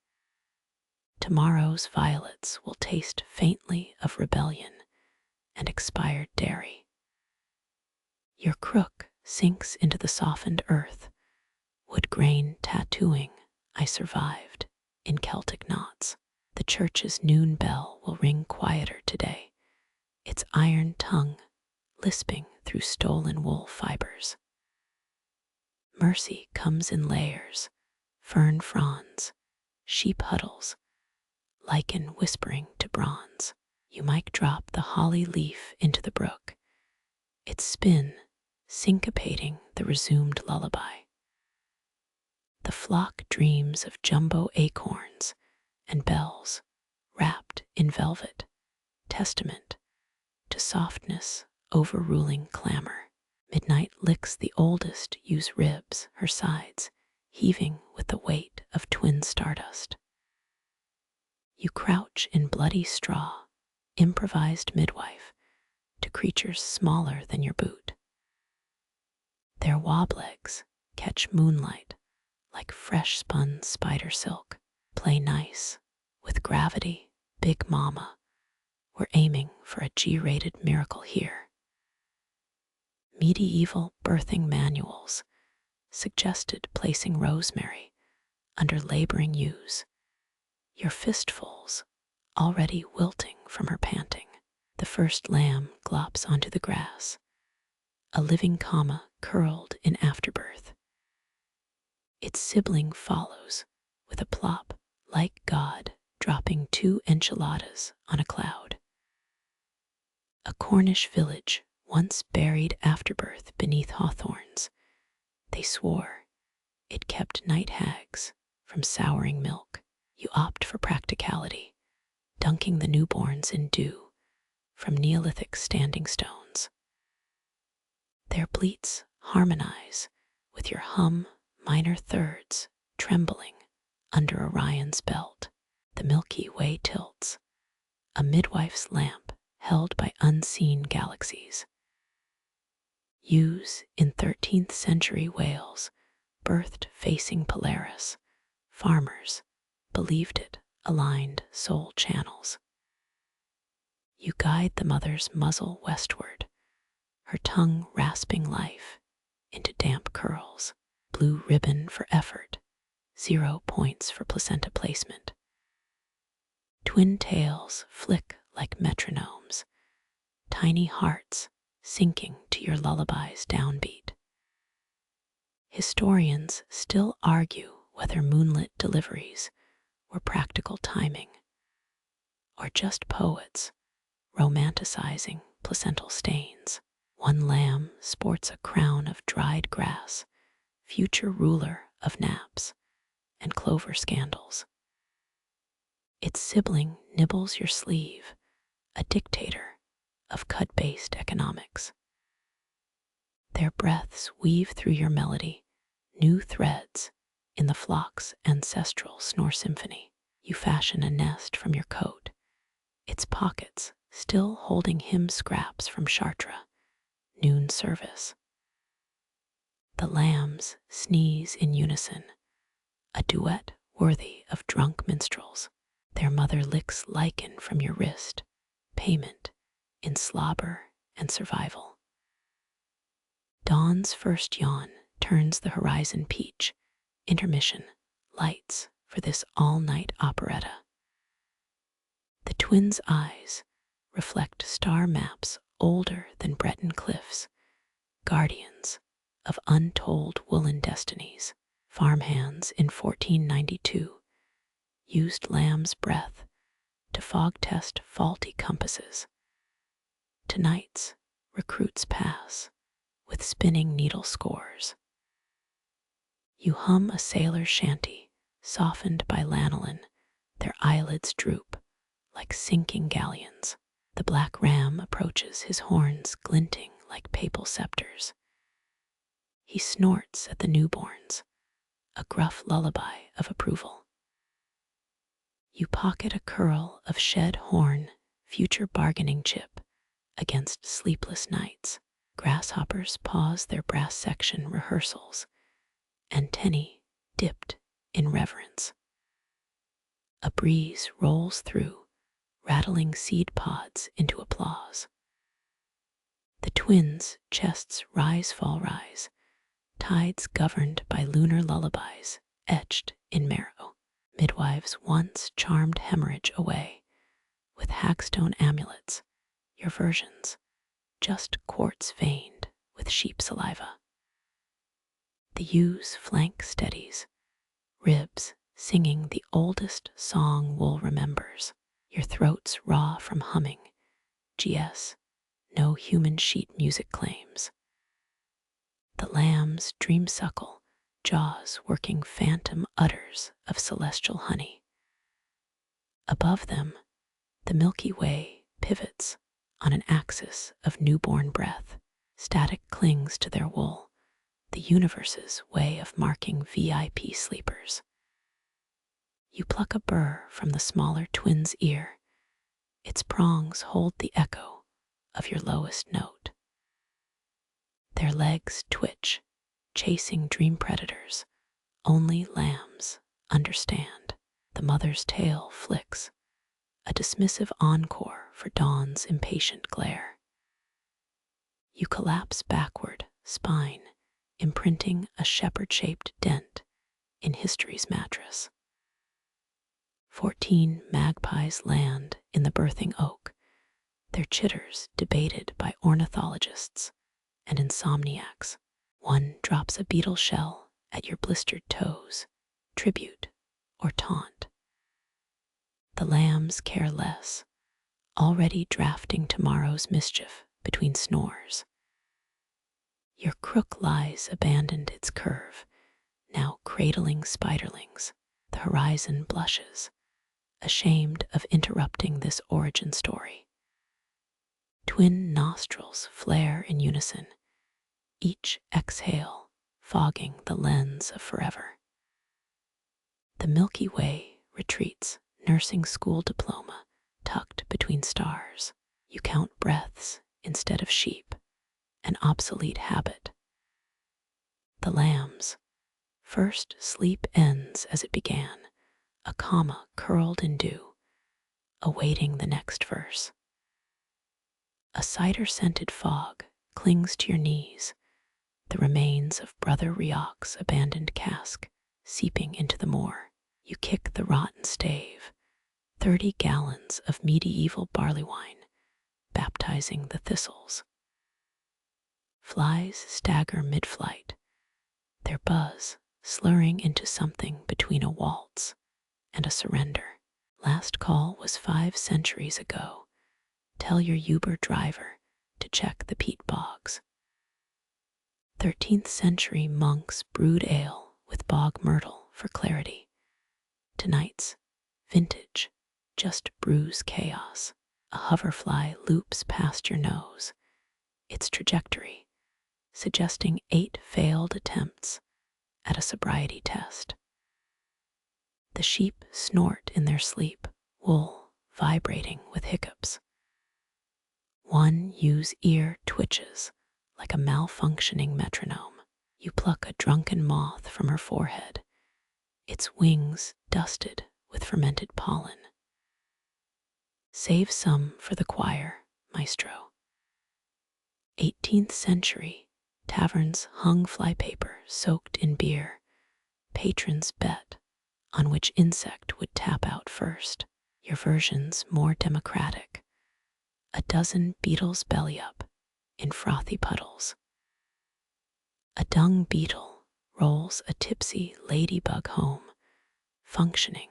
Speaker 1: Tomorrow's violets will taste faintly of rebellion and expired dairy. Your crook sinks into the softened earth, wood grain tattooing I survived in Celtic knots. The church's noon bell will ring quieter today, its iron tongue lisping through stolen wool fibers. Mercy comes in layers, fern fronds, sheep huddles, lichen whispering to bronze. You might drop the holly leaf into the brook, its spin syncopating the resumed lullaby. The flock dreams of jumbo acorns and bells wrapped in velvet, testament to softness overruling clamor. Midnight licks the oldest ewe's ribs, her sides heaving with the weight of twin stardust. You crouch in bloody straw, improvised midwife to creatures smaller than your boot. Their wob-legs catch moonlight like fresh-spun spider silk. Play nice with gravity, Big Mama. We're aiming for a G-rated miracle here. Medieval birthing manuals suggested placing rosemary under laboring ewes, your fistfuls already wilting from her panting. The first lamb glops onto the grass, a living comma curled in afterbirth. Its sibling follows with a plop, like God dropping 2 enchiladas on a cloud. A Cornish village once buried afterbirth beneath hawthorns. They swore it kept night hags from souring milk. You opt for practicality, dunking the newborns in dew from Neolithic standing stones. Their bleats harmonize with your hum minor thirds trembling under Orion's belt. The Milky Way tilts, a midwife's lamp held by unseen galaxies. Ewes in 13th century Wales, birthed facing Polaris. Farmers believed it aligned soul channels. You guide the mother's muzzle westward, her tongue rasping life into damp curls. Blue ribbon for effort, 0 points for placenta placement. Twin tails flick like metronomes, tiny hearts sinking to your lullaby's downbeat. Historians still argue whether moonlit deliveries were practical timing, or just poets romanticizing placental stains. One lamb sports a crown of dried grass, future ruler of naps and clover scandals. Its sibling nibbles your sleeve, a dictator of cud-based economics. Their breaths weave through your melody, new threads in the flock's ancestral snore symphony. You fashion a nest from your coat, its pockets still holding hymn scraps from Chartres, noon service. The lambs sneeze in unison, a duet worthy of drunk minstrels. Their mother licks lichen from your wrist, payment in slobber and survival. Dawn's first yawn turns the horizon peach, intermission, lights for this all-night operetta. The twins' eyes reflect star maps older than Breton cliffs, guardians of untold woolen destinies. Farmhands in 1492 used lamb's breath to fog-test faulty compasses. Tonight's recruits pass with spinning needle scores. You hum a sailor's shanty, softened by lanolin, their eyelids droop like sinking galleons. The black ram approaches, his horns glinting like papal scepters. He snorts at the newborns, a gruff lullaby of approval. You pocket a curl of shed horn, future bargaining chip against sleepless nights. Grasshoppers pause their brass section rehearsals, antennae dipped in reverence. A breeze rolls through, rattling seed pods into applause. The twins' chests rise, fall, rise, tides governed by lunar lullabies etched in marrow. Midwives once charmed hemorrhage away with hagstone amulets, your versions just quartz veined with sheep saliva. The ewes flank steadies, ribs singing the oldest song wool remembers, your throats raw from humming, GS, no human sheet music claims. The lambs dream suckle, jaws working phantom udders of celestial honey. Above them, the Milky Way pivots on an axis of newborn breath. Static clings to their wool, the universe's way of marking VIP sleepers. You pluck a burr from the smaller twin's ear. Its prongs hold the echo of your lowest note. Their legs twitch, chasing dream predators. Only lambs understand. The mother's tail flicks, a dismissive encore for dawn's impatient glare. You collapse backward, spine imprinting a shepherd-shaped dent in history's mattress. 14 magpies land in the birthing oak, their chitters debated by ornithologists and insomniacs. One drops a beetle shell at your blistered toes, tribute or taunt. The lambs care less, already drafting tomorrow's mischief between snores. Your crook lies abandoned its curve, now cradling spiderlings. The horizon blushes, ashamed of interrupting this origin story. Twin nostrils flare in unison, each exhale fogging the lens of forever. The Milky Way retreats, nursing school diploma tucked between stars. You count breaths instead of sheep, an obsolete habit. The lambs' first sleep ends as it began, a comma curled in dew, awaiting the next verse. A cider-scented fog clings to your knees, the remains of Brother Rioc's abandoned cask seeping into the moor. You kick the rotten stave, 30 gallons of medieval barley wine, baptizing the thistles. Flies stagger mid-flight, their buzz slurring into something between a waltz and a surrender. Last call was 5 centuries ago. Tell your Uber driver to check the peat bogs. 13th century monks brewed ale with bog myrtle for clarity. Tonight's vintage just brews chaos. A hoverfly loops past your nose, its trajectory suggesting 8 failed attempts at a sobriety test. The sheep snort in their sleep, wool vibrating with hiccups. One ewe's ear twitches like a malfunctioning metronome. You pluck a drunken moth from her forehead, its wings dusted with fermented pollen. Save some for the choir, maestro. 18th century taverns hung flypaper soaked in beer. Patrons bet on which insect would tap out first. Your version's more democratic. A dozen beetles belly up in frothy puddles. A dung beetle rolls a tipsy ladybug home, functioning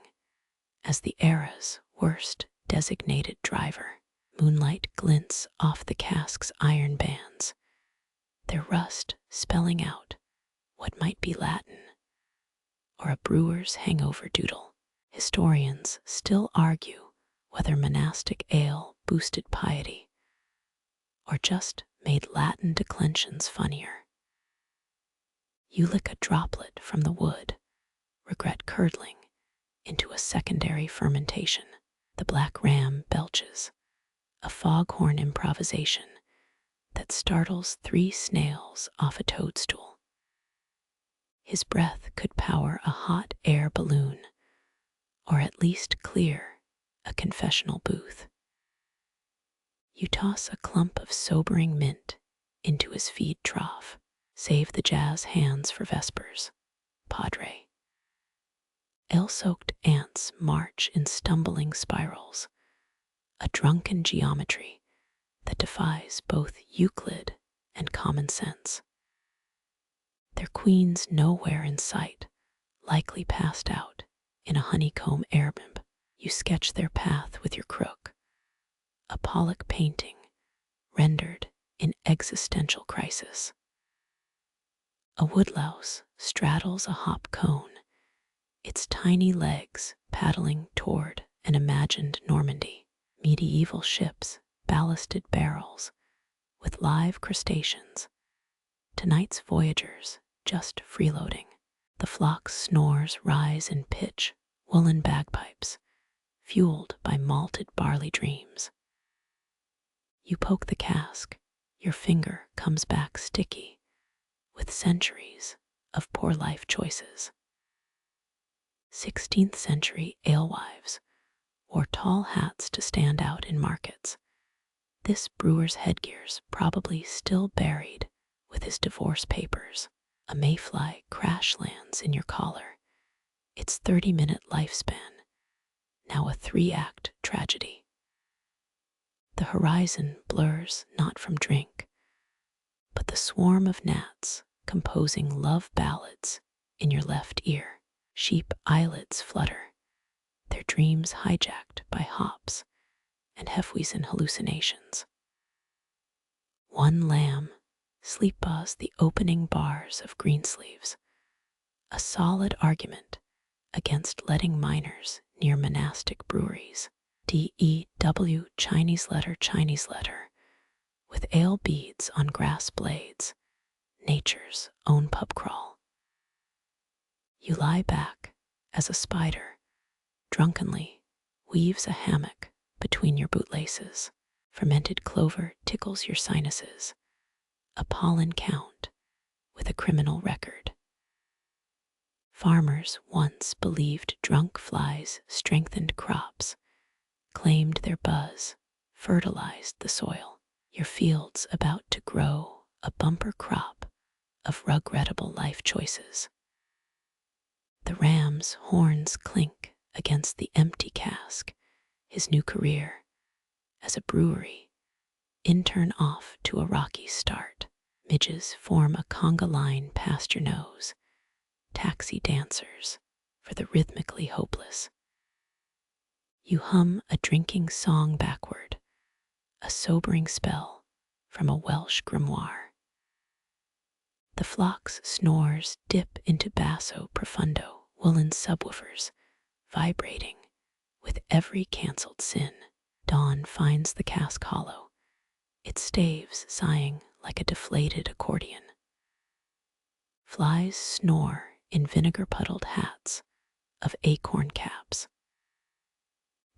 Speaker 1: as the era's worst designated driver. Moonlight glints off the cask's iron bands, their rust spelling out what might be Latin or a brewer's hangover doodle. Historians still argue whether monastic ale boosted piety or just made Latin declensions funnier. You lick a droplet from the wood, regret curdling into a secondary fermentation. The black ram belches, a foghorn improvisation that startles 3 snails off a toadstool. His breath could power a hot air balloon, or at least clear a confessional booth. You toss a clump of sobering mint into his feed trough. Save the jazz hands for vespers, padre. Ale-soaked ants march in stumbling spirals, a drunken geometry that defies both Euclid and common sense. Their queen's nowhere in sight, likely passed out in a honeycomb airbimb. You sketch their path with your crook, a Pollock painting rendered in existential crisis. A woodlouse straddles a hop cone, its tiny legs paddling toward an imagined Normandy. Medieval ships, ballasted barrels with live crustaceans. Tonight's voyagers just freeloading. The flock's snores rise in pitch, woolen bagpipes, fueled by malted barley dreams. You poke the cask, your finger comes back sticky with centuries of poor life choices. 16th century alewives wore tall hats to stand out in markets. This brewer's headgear's probably still buried with his divorce papers. A mayfly crash lands in your collar, its 30-minute lifespan, now a 3-act tragedy. The horizon blurs not from drink, but the swarm of gnats composing love ballads in your left ear. Sheep eyelids flutter, their dreams hijacked by hops and Hefeweizen hallucinations. One lamb sleep-buzz the opening bars of Greensleeves, a solid argument against letting minors near monastic breweries. DEW Chinese letter, with ale beads on grass blades, nature's own pub crawl. You lie back as a spider drunkenly weaves a hammock between your bootlaces. Fermented clover tickles your sinuses, a pollen count with a criminal record. Farmers once believed drunk flies strengthened crops, claimed their buzz, fertilized the soil. Your fields about to grow a bumper crop of regrettable life choices. The ram's horns clink against the empty cask, his new career as a brewery, intern off to a rocky start. Midges form a conga line past your nose, taxi dancers for the rhythmically hopeless. You hum a drinking song backward, a sobering spell from a Welsh grimoire. The flock's snores dip into basso profundo, woolen subwoofers vibrating with every cancelled sin. Dawn finds the cask hollow, its staves sighing like a deflated accordion. Flies snore in vinegar-puddled hats of acorn caps.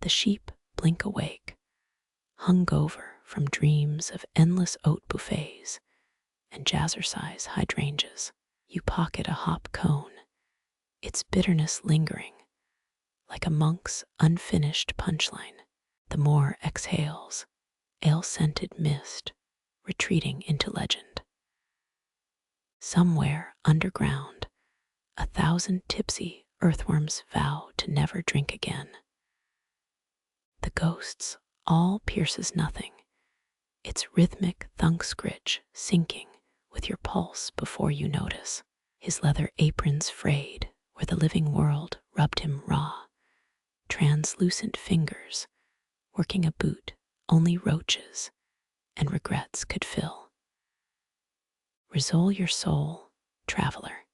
Speaker 1: The sheep blink awake, hungover from dreams of endless oat buffets and jazzercise hydrangeas. You pocket a hop cone, its bitterness lingering like a monk's unfinished punchline. The more exhales, ale-scented mist retreating into legend. Somewhere underground, 1,000 tipsy earthworms vow to never drink again. The ghosts all pierces nothing, its rhythmic thunk scritch sinking with your pulse before you notice. His leather aprons frayed where the living world rubbed him raw, translucent fingers working a boot only roaches and regrets could fill. Resole your soul, traveler.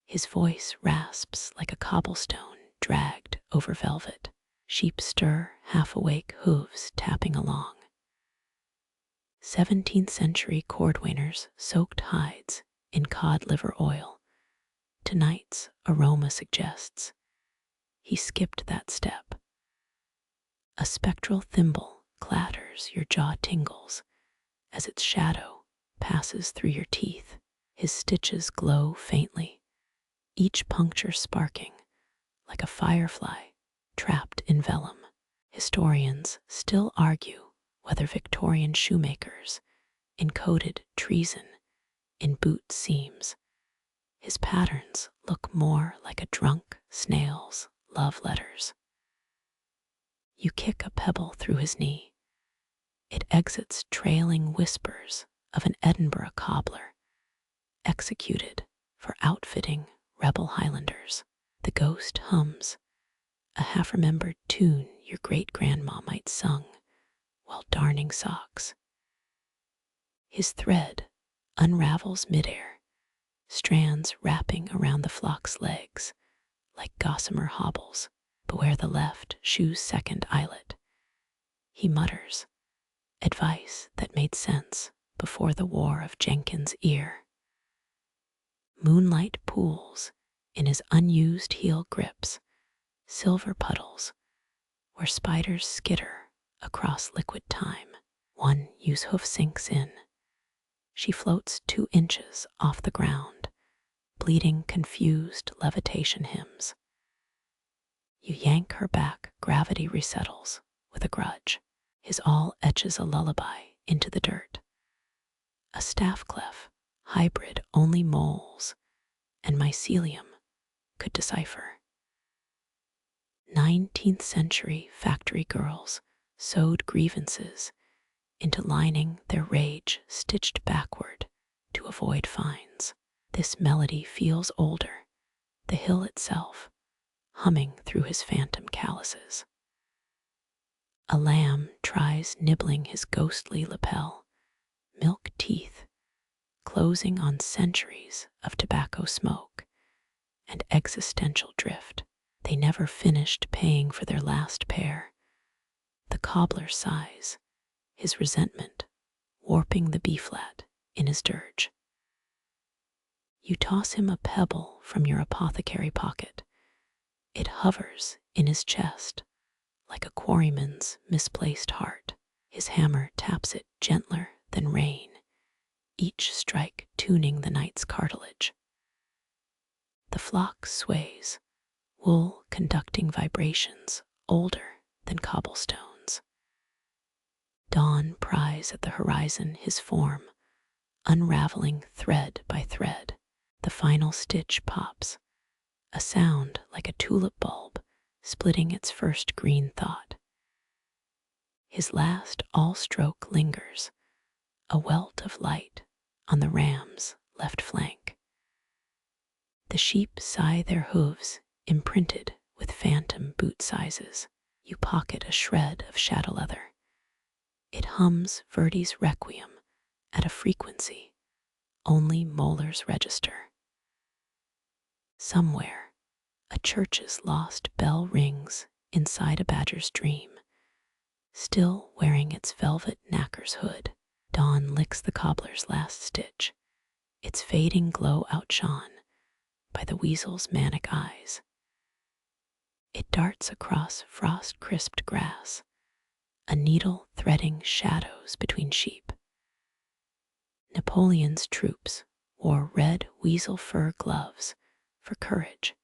Speaker 1: His voice rasps like a cobblestone dragged over velvet. Sheep stir half-awake hooves tapping along. 17th century cordwainers soaked hides in cod liver oil. Tonight's aroma suggests he skipped that step. A spectral thimble clatters, your jaw tingles as its shadow passes through your teeth. His stitches glow faintly, each puncture sparking like a firefly trapped in vellum. Historians still argue whether Victorian shoemakers encoded treason in boot seams. His patterns look more like a drunk snail's love letters. You kick a pebble through his knee. It exits trailing whispers of an Edinburgh cobbler, executed for outfitting rebel Highlanders. The ghost hums a half-remembered tune your great-grandma might sung while darning socks. His thread unravels midair, strands wrapping around the flock's legs like gossamer hobbles. Beware the left shoe's second eyelet. He mutters, advice that made sense before the war of Jenkins' ear. Moonlight pools in his unused heel grips, silver puddles where spiders skitter across liquid time. One ewe's hoof sinks in. She floats 2 inches off the ground, bleeding confused levitation hymns. You yank her back, gravity resettles with a grudge. His awl etches a lullaby into the dirt. A staff clef, hybrid only moles and mycelium could decipher. 19th century factory girls sewed grievances into lining their rage stitched backward to avoid fines. This melody feels older, the hill itself, humming through his phantom calluses. A lamb tries nibbling his ghostly lapel, milk teeth closing on centuries of tobacco smoke and existential drift. They never finished paying for their last pair. The cobbler sighs, his resentment warping the B-flat in his dirge. You toss him a pebble from your apothecary pocket. It hovers in his chest like a quarryman's misplaced heart. His hammer taps it gentler than rain, each strike tuning the night's cartilage. The flock sways, wool conducting vibrations older than cobblestones. Dawn pries at the horizon his form, unraveling thread by thread. The final stitch pops, a sound like a tulip bulb splitting its first green thought. His last all-stroke lingers, a welt of light on the ram's left flank. The sheep sigh their hooves, imprinted with phantom boot sizes. You pocket a shred of shadow leather. It hums Verdi's Requiem at a frequency only molars register. Somewhere, a church's lost bell rings inside a badger's dream, still wearing its velvet knacker's hood. Dawn licks the cobbler's last stitch, its fading glow outshone by the weasel's manic eyes. It darts across frost-crisped grass, a needle threading shadows between sheep. Napoleon's troops wore red weasel fur gloves for courage.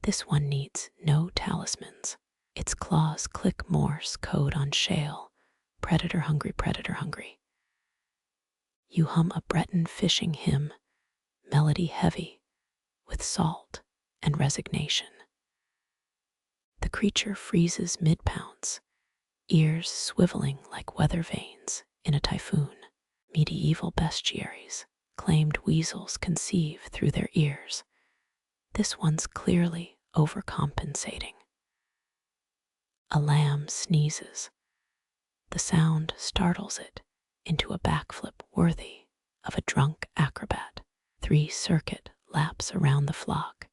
Speaker 1: This one needs no talismans. Its claws click Morse code on shale, predator hungry, predator hungry. You hum a Breton fishing hymn, melody heavy with salt and resignation. The creature freezes mid-pounce, ears swiveling like weather vanes in a typhoon. Medieval bestiaries claimed weasels conceive through their ears. This one's clearly overcompensating. A lamb sneezes. The sound startles it into a backflip worthy of a drunk acrobat. 3-circuit laps around the flock,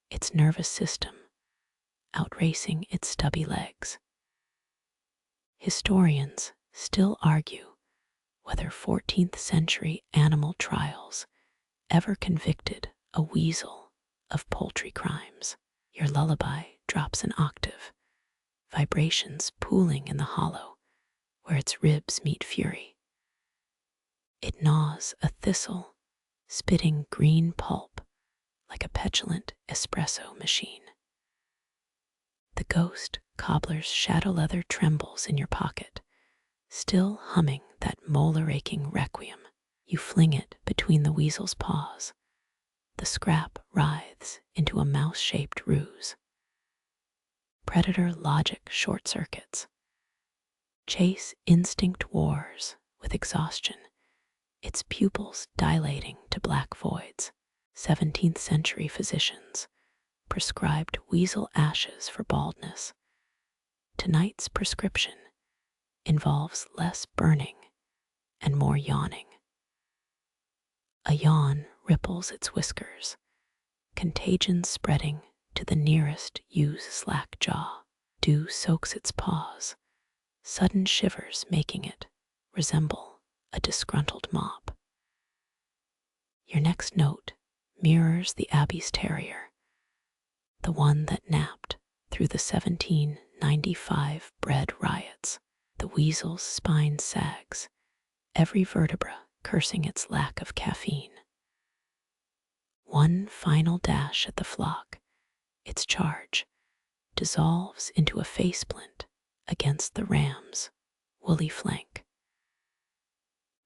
Speaker 1: its nervous system outracing its stubby legs. Historians still argue whether 14th century animal trials ever convicted a weasel of poultry crimes. Your lullaby drops an octave, vibrations pooling in the hollow where its ribs meet fury. It gnaws a thistle, spitting green pulp like a petulant espresso machine. The ghost cobbler's shadow leather trembles in your pocket, still humming that molar-aching requiem. You fling it between the weasel's paws. The scrap writhes into a mouse-shaped ruse. Predator logic short-circuits. Chase instinct wars with exhaustion, its pupils dilating to black voids. 17th century physicians prescribed weasel ashes for baldness. Tonight's prescription involves less burning and more yawning. A yawn ripples its whiskers, contagion spreading to the nearest ewe's slack jaw. Dew soaks its paws, sudden shivers making it resemble a disgruntled mop. Your next note mirrors the Abbey's terrier, the one that napped through the 1795 bread riots. The weasel's spine sags, every vertebra cursing its lack of caffeine. One final dash at the flock, its charge dissolves into a faceplint against the ram's woolly flank.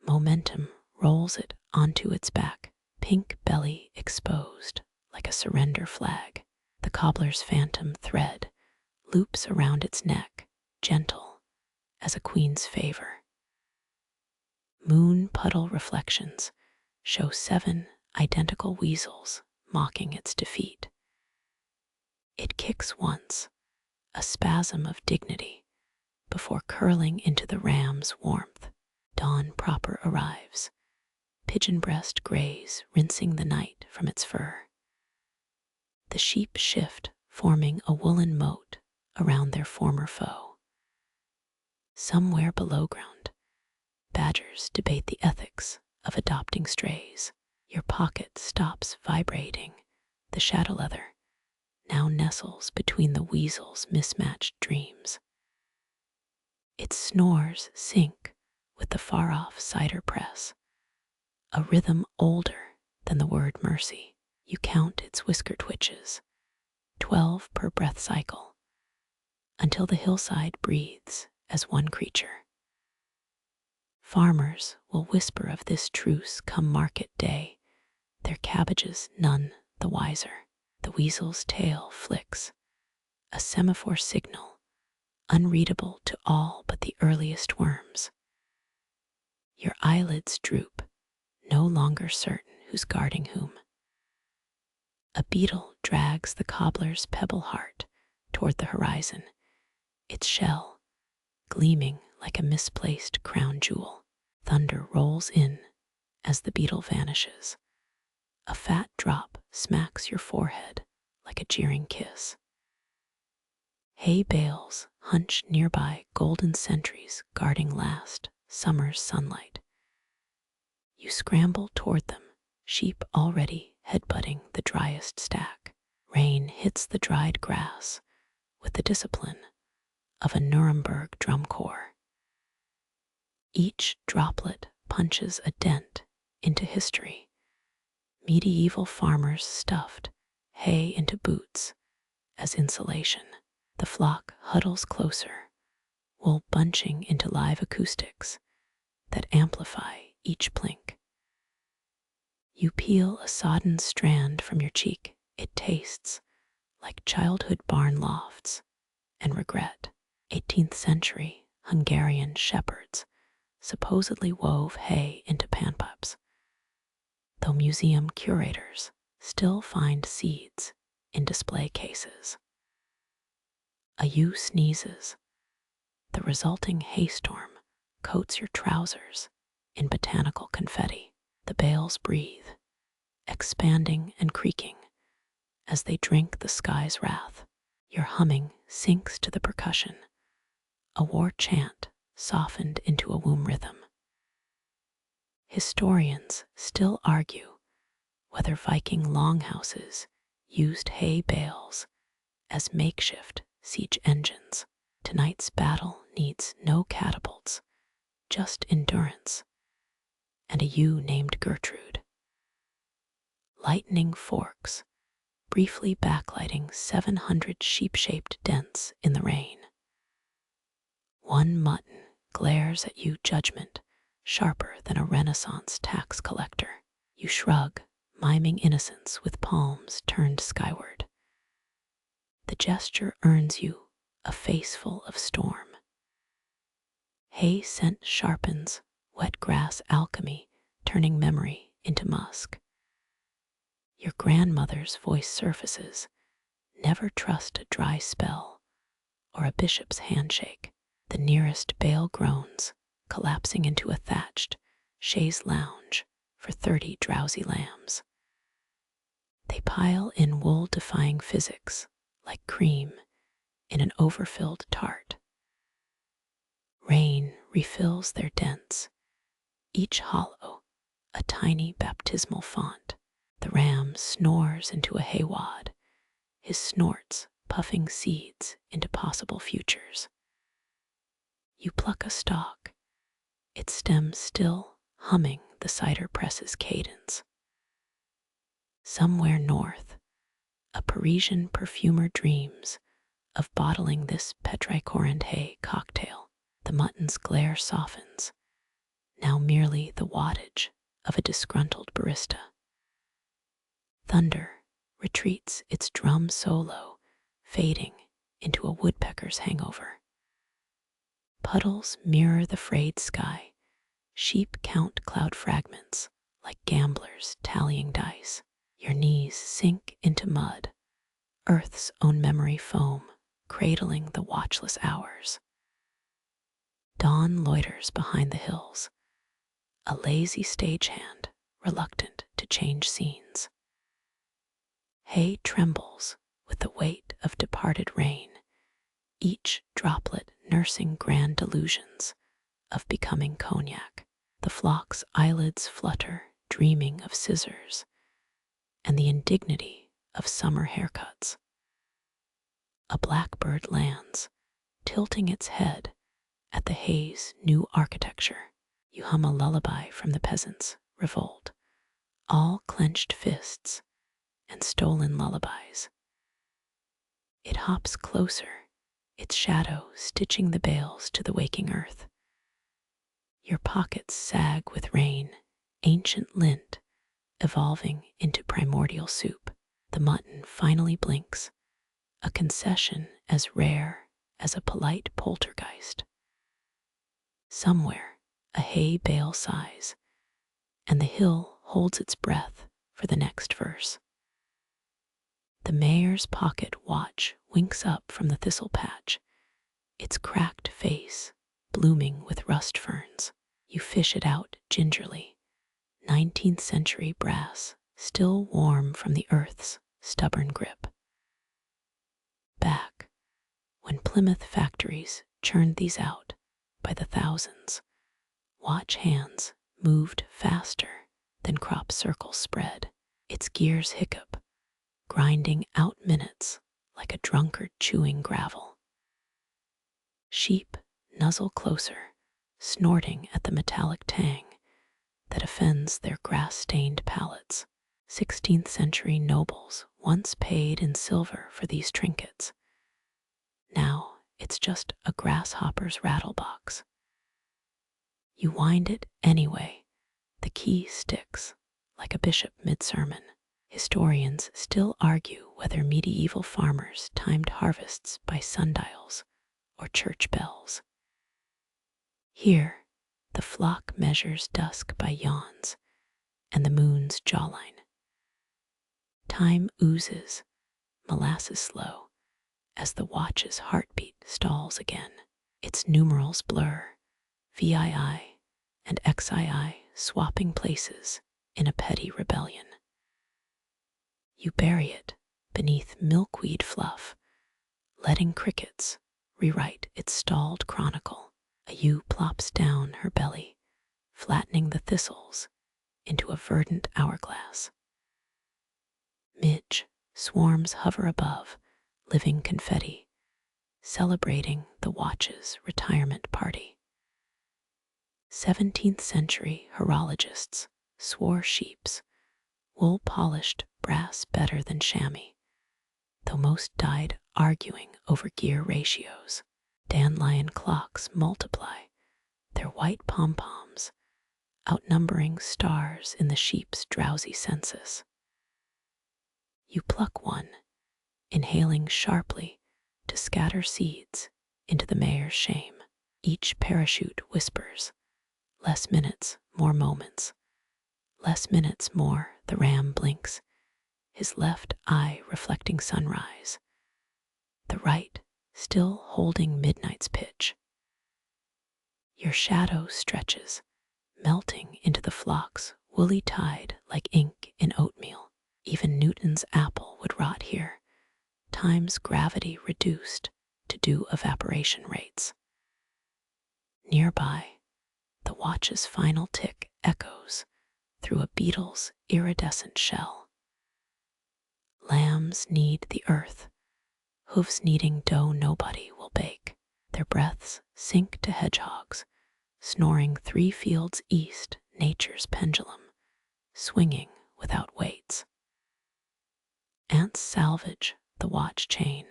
Speaker 1: Momentum rolls it onto its back, pink belly exposed like a surrender flag. The cobbler's phantom thread loops around its neck, gentle as a queen's favor. Moon puddle reflections show 7 identical weasels mocking its defeat. It kicks once, a spasm of dignity, before curling into the ram's warmth. Dawn proper arrives, pigeon breast grays rinsing the night from its fur. The sheep shift, forming a woolen moat around their former foe. Somewhere below ground, badgers debate the ethics of adopting strays. Your pocket stops vibrating. The shadow leather now nestles between the weasel's mismatched dreams. Its snores sync with the far-off cider press, a rhythm older than the word mercy. You count its whisker twitches, 12 per breath cycle, until the hillside breathes as one creature. Farmers will whisper of this truce come market day, their cabbages none the wiser. The weasel's tail flicks, a semaphore signal, unreadable to all but the earliest worms. Your eyelids droop, no longer certain who's guarding whom. A beetle drags the cobbler's pebble heart toward the horizon, its shell gleaming like a misplaced crown jewel. Thunder rolls in as the beetle vanishes. A fat drop smacks your forehead like a jeering kiss. Hay bales hunch nearby, golden sentries guarding last summer's sunlight. You scramble toward them, sheep already headbutting the driest stack. Rain hits the dried grass with the discipline of a Nuremberg drum corps. Each droplet punches a dent into history. Medieval farmers stuffed hay into boots as insulation. The flock huddles closer, wool bunching into live acoustics that amplify each plink. You peel a sodden strand from your cheek. It tastes like childhood barn lofts and regret. 18th century Hungarian shepherds supposedly wove hay into panpipes, though museum curators still find seeds in display cases. A ewe sneezes. The resulting haystorm coats your trousers in botanical confetti. The bales breathe, expanding and creaking as they drink the sky's wrath. Your humming sinks to the percussion, a war chant softened into a womb rhythm. Historians still argue whether Viking longhouses used hay bales as makeshift siege engines. Tonight's battle needs no catapults, just endurance, and a ewe named Gertrude. Lightning forks, briefly backlighting 700 sheep-shaped dents in the rain. One mutton glares at you, judgment sharper than a Renaissance tax collector. You shrug, miming innocence with palms turned skyward. The gesture earns you a face full of storm. Hay scent sharpens, wet grass alchemy, turning memory into musk. Your grandmother's voice surfaces. Never trust a dry spell or a bishop's handshake. The nearest bale groans, collapsing into a thatched chaise lounge for 30 drowsy lambs. They pile in wool-defying physics like cream in an overfilled tart. Rain refills their dents, each hollow a tiny baptismal font. The ram snores into a haywad, his snorts puffing seeds into possible futures. You pluck a stalk, its stem still humming the cider press's cadence. Somewhere north, a Parisian perfumer dreams of bottling this petrichorant hay cocktail. The mutton's glare softens, now merely the wattage of a disgruntled barista. Thunder retreats its drum solo, fading into a woodpecker's hangover. Puddles mirror the frayed sky. Sheep count cloud fragments like gamblers tallying dice. Your knees sink into mud, Earth's own memory foam, cradling the watchless hours. Dawn loiters behind the hills, a lazy stagehand reluctant to change scenes. Hay trembles with the weight of departed rain, each droplet nursing grand delusions of becoming cognac. The flock's eyelids flutter, dreaming of scissors and the indignity of summer haircuts. A blackbird lands, tilting its head at the hay's new architecture. You hum a lullaby from the peasants' revolt, all clenched fists and stolen lullabies. It hops closer, its shadow stitching the bales to the waking earth. Your pockets sag with rain, ancient lint evolving into primordial soup. The mutton finally blinks, a concession as rare as a polite poltergeist. Somewhere, a hay bale sighs, and the hill holds its breath for the next verse. The mayor's pocket watch winks up from the thistle patch, its cracked face blooming with rust ferns. You fish it out gingerly, 19th century brass, still warm from the earth's stubborn grip. Back, when Plymouth factories churned these out by the thousands, watch hands moved faster than crop circles spread. Its gears hiccup, grinding out minutes like a drunkard chewing gravel. Sheep nuzzle closer, snorting at the metallic tang that offends their grass-stained palates. 16th century nobles once paid in silver for these trinkets. Now it's just a grasshopper's rattlebox. You wind it anyway. The key sticks like a bishop mid-sermon. Historians still argue whether medieval farmers timed harvests by sundials or church bells. Here, the flock measures dusk by yawns and the moon's jawline. Time oozes, molasses slow, as the watch's heartbeat stalls again. Its numerals blur, VII and XII swapping places in a petty rebellion. You bury it beneath milkweed fluff, letting crickets rewrite its stalled chronicle. A ewe plops down her belly, flattening the thistles into a verdant hourglass. Midge swarms hover above, living confetti, celebrating the watch's retirement party. 17th century horologists swore sheep's wool-polished brass better than chamois, though most died arguing over gear ratios. Dandelion clocks multiply their white pom-poms, outnumbering stars in the sheep's drowsy census. You pluck one, inhaling sharply to scatter seeds into the mayor's shame. Each parachute whispers, less minutes, more moments. Less minutes, more, the ram blinks, his left eye reflecting sunrise, the right still holding midnight's pitch. Your shadow stretches, melting into the flock's woolly tide like ink in oatmeal. Even Newton's apple would rot here, time's gravity reduced to due evaporation rates. Nearby, the watch's final tick echoes through a beetle's iridescent shell. Lambs need the earth, hooves needing dough nobody will bake. Their breaths sink to hedgehogs, snoring 3 fields east, nature's pendulum, swinging without weights. Ants salvage the watch chain,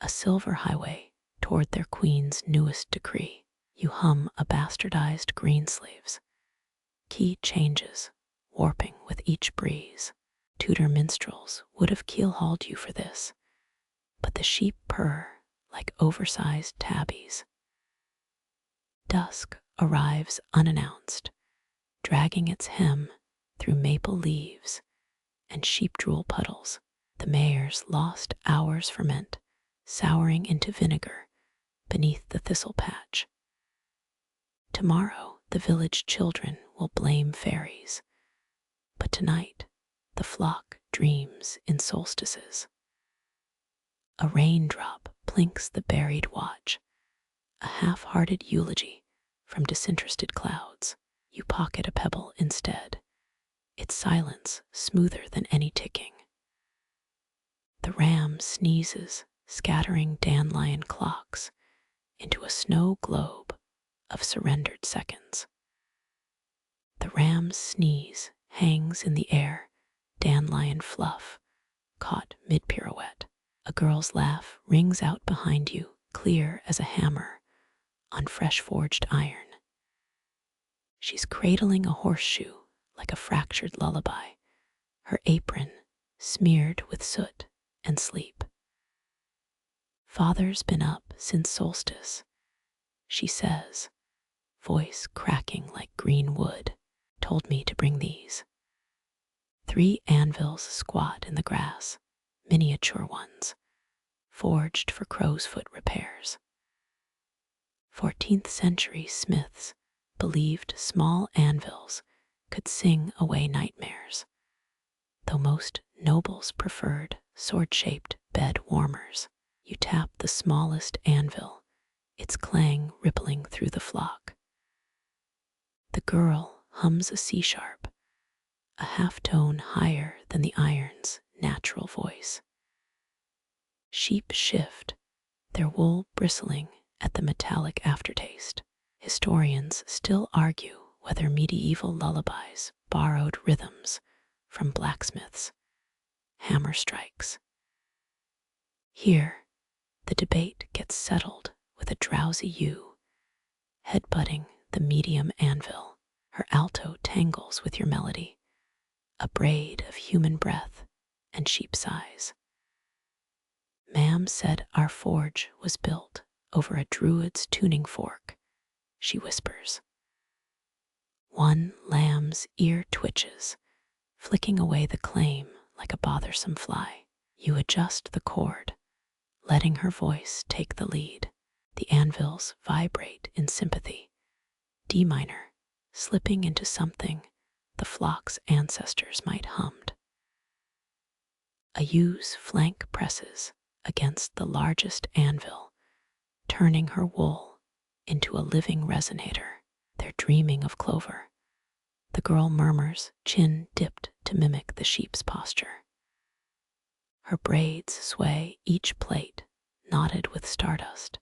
Speaker 1: a silver highway toward their queen's newest decree. You hum a bastardized Greensleeves, key changes, warping with each breeze. Tudor minstrels would have keel-hauled you for this, but the sheep purr like oversized tabbies. Dusk arrives unannounced, dragging its hem through maple leaves and sheep drool puddles. The mayor's lost hours ferment, souring into vinegar beneath the thistle patch. Tomorrow, the village children will blame fairies, but tonight, the flock dreams in solstices. A raindrop plinks the buried watch, a half-hearted eulogy from disinterested clouds. You pocket a pebble instead, its silence smoother than any ticking. The ram sneezes, scattering dandelion clocks into a snow globe of surrendered seconds. The ram's sneeze hangs in the air, dandelion fluff, caught mid-pirouette. A girl's laugh rings out behind you, clear as a hammer on fresh-forged iron. She's cradling a horseshoe like a fractured lullaby, her apron smeared with soot and sleep. Father's been up since solstice, she says, voice cracking like green wood. Told me to bring these. 3 anvils squat in the grass, miniature ones, forged for crow's foot repairs. 14th century smiths believed small anvils could sing away nightmares, though most nobles preferred sword-shaped bed warmers. You tap the smallest anvil, its clang rippling through the flock. The girl hums a C-sharp, a half-tone higher than the iron's natural voice. Sheep shift, their wool bristling at the metallic aftertaste. Historians still argue whether medieval lullabies borrowed rhythms from blacksmiths' hammer strikes. Here, the debate gets settled with a drowsy ewe, headbutting the medium anvil. Her alto tangles with your melody, a braid of human breath and sheep sighs. Ma'am said our forge was built over a druid's tuning fork, she whispers. One lamb's ear twitches, flicking away the claim like a bothersome fly. You adjust the cord, letting her voice take the lead. The anvils vibrate in sympathy, D minor, slipping into something the flock's ancestors might hummed. A ew's flank presses against the largest anvil, turning her wool into a living resonator. They're dreaming of clover. The girl murmurs, chin dipped to mimic the sheep's posture. Her braids sway each plait, knotted with stardust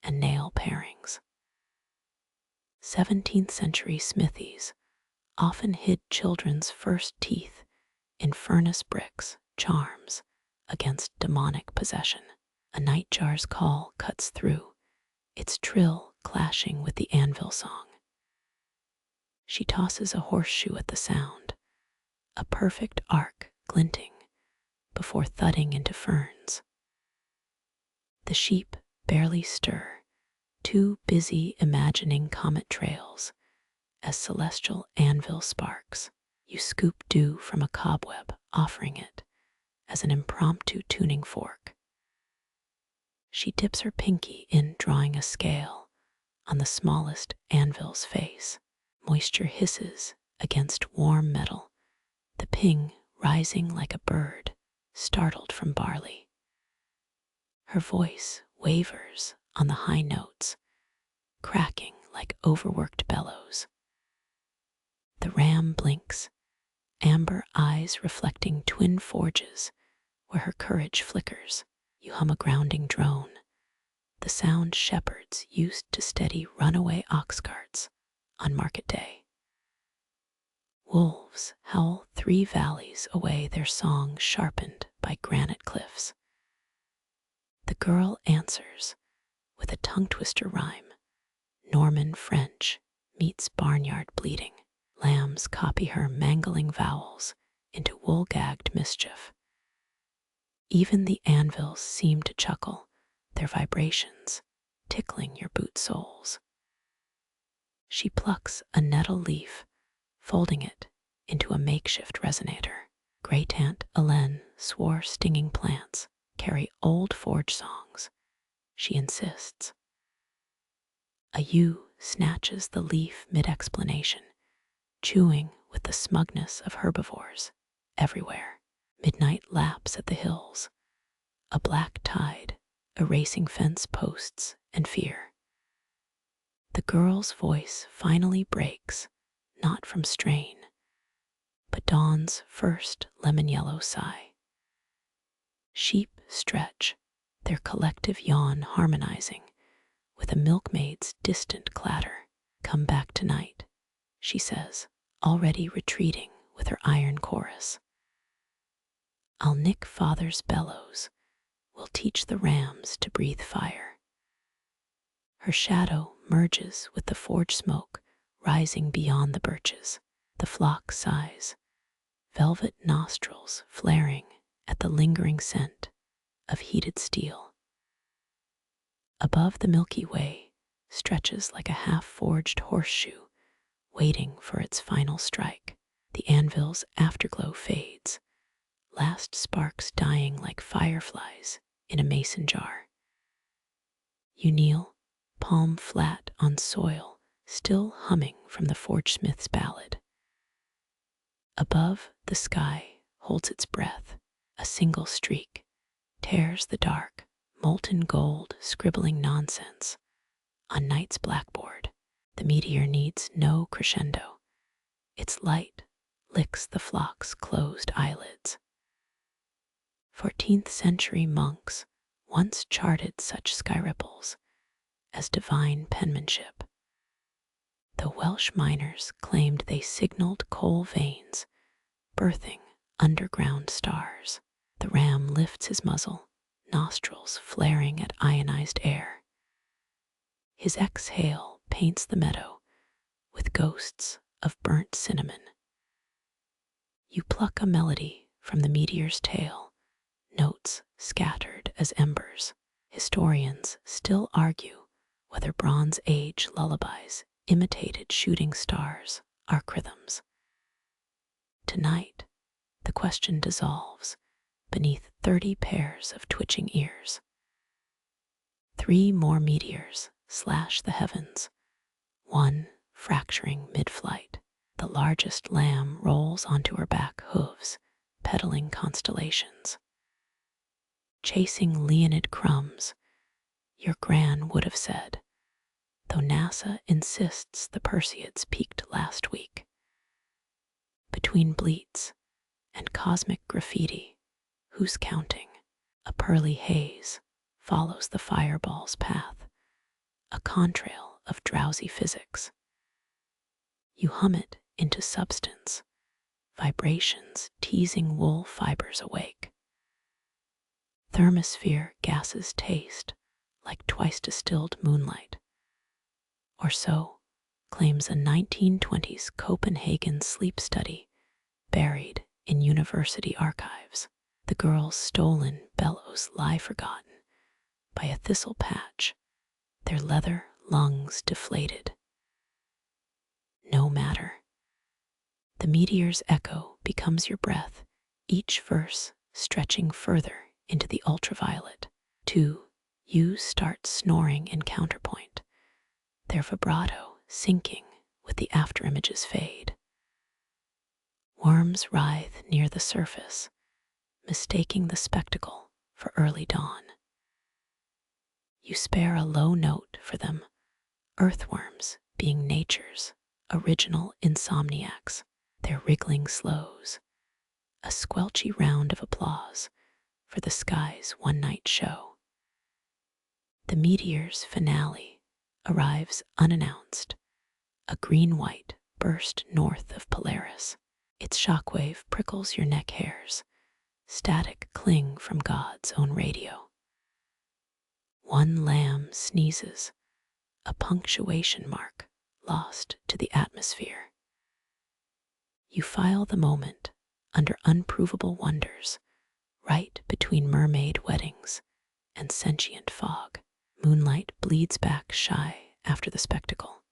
Speaker 1: and nail parings. 17th century smithies often hid children's first teeth in furnace bricks, charms against demonic possession. A nightjar's call cuts through, its trill clashing with the anvil song. She tosses a horseshoe at the sound, a perfect arc glinting before thudding into ferns. The sheep barely stir, too busy imagining comet trails as celestial anvil sparks. You scoop dew from a cobweb, offering it as an impromptu tuning fork. She dips her pinky in, drawing a scale on the smallest anvil's face. Moisture hisses against warm metal, the ping rising like a bird startled from barley. Her voice wavers on the high notes, cracking like overworked bellows. The ram blinks, amber eyes reflecting twin forges where her courage flickers. You hum a grounding drone, the sound shepherds used to steady runaway ox carts on market day. Wolves howl 3 valleys away, their song sharpened by granite cliffs. The girl answers with a tongue-twister rhyme. Norman French meets barnyard bleating. Lambs copy her mangling vowels into wool-gagged mischief. Even the anvils seem to chuckle, their vibrations tickling your boot soles. She plucks a nettle leaf, folding it into a makeshift resonator. Great Aunt Hélène swore stinging plants carry old forge songs. She insists. A ewe snatches the leaf mid-explanation, chewing with the smugness of herbivores everywhere. Midnight laps at the hills, a black tide erasing fence posts and fear. The girl's voice finally breaks, not from strain, but dawn's first lemon-yellow sigh. Sheep stretch, their collective yawn harmonizing with a milkmaid's distant clatter. Come back tonight, she says, already retreating with her iron chorus. I'll nick father's bellows, will teach the rams to breathe fire. Her shadow merges with the forge smoke rising beyond the birches. The flock sighs, velvet nostrils flaring at the lingering scent of heated steel. Above the Milky Way stretches like a half-forged horseshoe, waiting for its final strike. The anvil's afterglow fades, last sparks dying like fireflies in a mason jar. You kneel, palm flat on soil, still humming from the forgesmith's ballad. Above, the sky holds its breath. A single streak tears the dark, molten gold scribbling nonsense on night's blackboard. The meteor needs no crescendo. Its light licks the flock's closed eyelids. 14th century monks once charted such sky ripples as divine penmanship. The Welsh miners claimed they signaled coal veins, birthing underground stars. The ram lifts his muzzle, nostrils flaring at ionized air. His exhale paints the meadow with ghosts of burnt cinnamon. You pluck a melody from the meteor's tail, notes scattered as embers. Historians still argue whether Bronze Age lullabies imitated shooting stars are rhythms. Tonight, the question dissolves beneath 30 pairs of twitching ears. 3 more meteors slash the heavens, one fracturing mid-flight. The largest lamb rolls onto her back hooves, peddling constellations. Chasing Leonid crumbs, your gran would have said, though NASA insists the Perseids peaked last week. Between bleats and cosmic graffiti, who's counting? A pearly haze follows the fireball's path, a contrail of drowsy physics. You hum it into substance, vibrations teasing wool fibers awake. Thermosphere gases taste like twice distilled moonlight. Or so claims a 1920s Copenhagen sleep study buried in university archives. The girl's stolen bellows lie forgotten by a thistle patch, their leather lungs deflated. No matter. The meteor's echo becomes your breath, each verse stretching further into the ultraviolet. 2. You start snoring in counterpoint, their vibrato sinking with the afterimage's fade. Worms writhe near the surface, mistaking the spectacle for early dawn. You spare a low note for them, earthworms being nature's original insomniacs, their wriggling slows, a squelchy round of applause for the sky's one-night show. The meteor's finale arrives unannounced, a green-white burst north of Polaris. Its shockwave prickles your neck hairs, static cling from God's own radio. One lamb sneezes, a punctuation mark lost to the atmosphere. You file the moment under unprovable wonders, right between mermaid weddings and sentient fog. Moonlight bleeds back shy after the spectacle.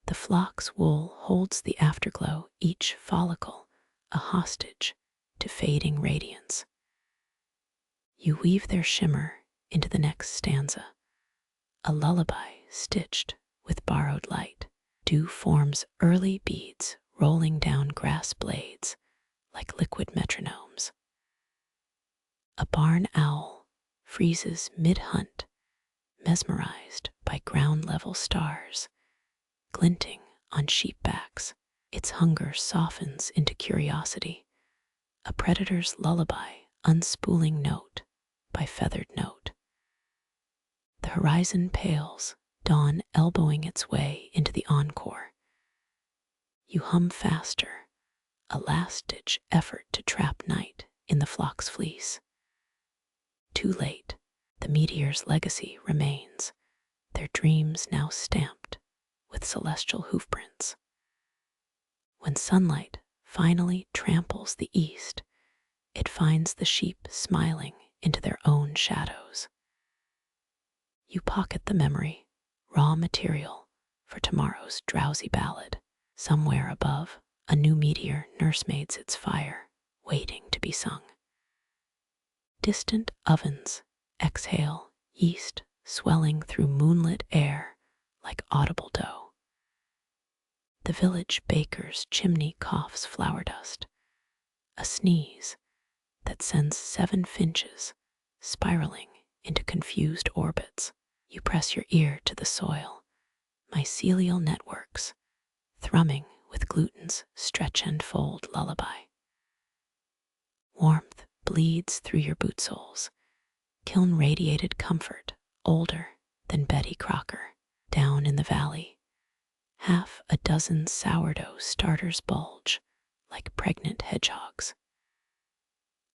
Speaker 1: The flock's wool holds the afterglow, each follicle a hostage to fading radiance. You weave their shimmer into the next stanza, a lullaby stitched with borrowed light. Dew forms early beads rolling down grass blades like liquid metronomes. A barn owl freezes mid-hunt, mesmerized by ground-level stars, glinting on sheep backs. Its hunger softens into curiosity, a predator's lullaby unspooling note by feathered note. The horizon pales, dawn elbowing its way into the encore. You hum faster, a last-ditch effort to trap night in the flock's fleece. Too late, the meteor's legacy remains, their dreams now stamped with celestial hoofprints. When sunlight finally tramples the east, it finds the sheep smiling into their own shadows. You pocket the memory, raw material for tomorrow's drowsy ballad. Somewhere above, a new meteor nursemaids its fire, waiting to be sung. Distant ovens exhale yeast swelling through moonlit air like audible dough. The village baker's chimney coughs flour dust, a sneeze that sends 7 finches spiraling into confused orbits. You press your ear to the soil, mycelial networks thrumming with gluten's stretch and fold lullaby. Warmth bleeds through your boot soles, kiln-radiated comfort older than Betty Crocker. Down in the valley, half a dozen sourdough starters bulge like pregnant hedgehogs.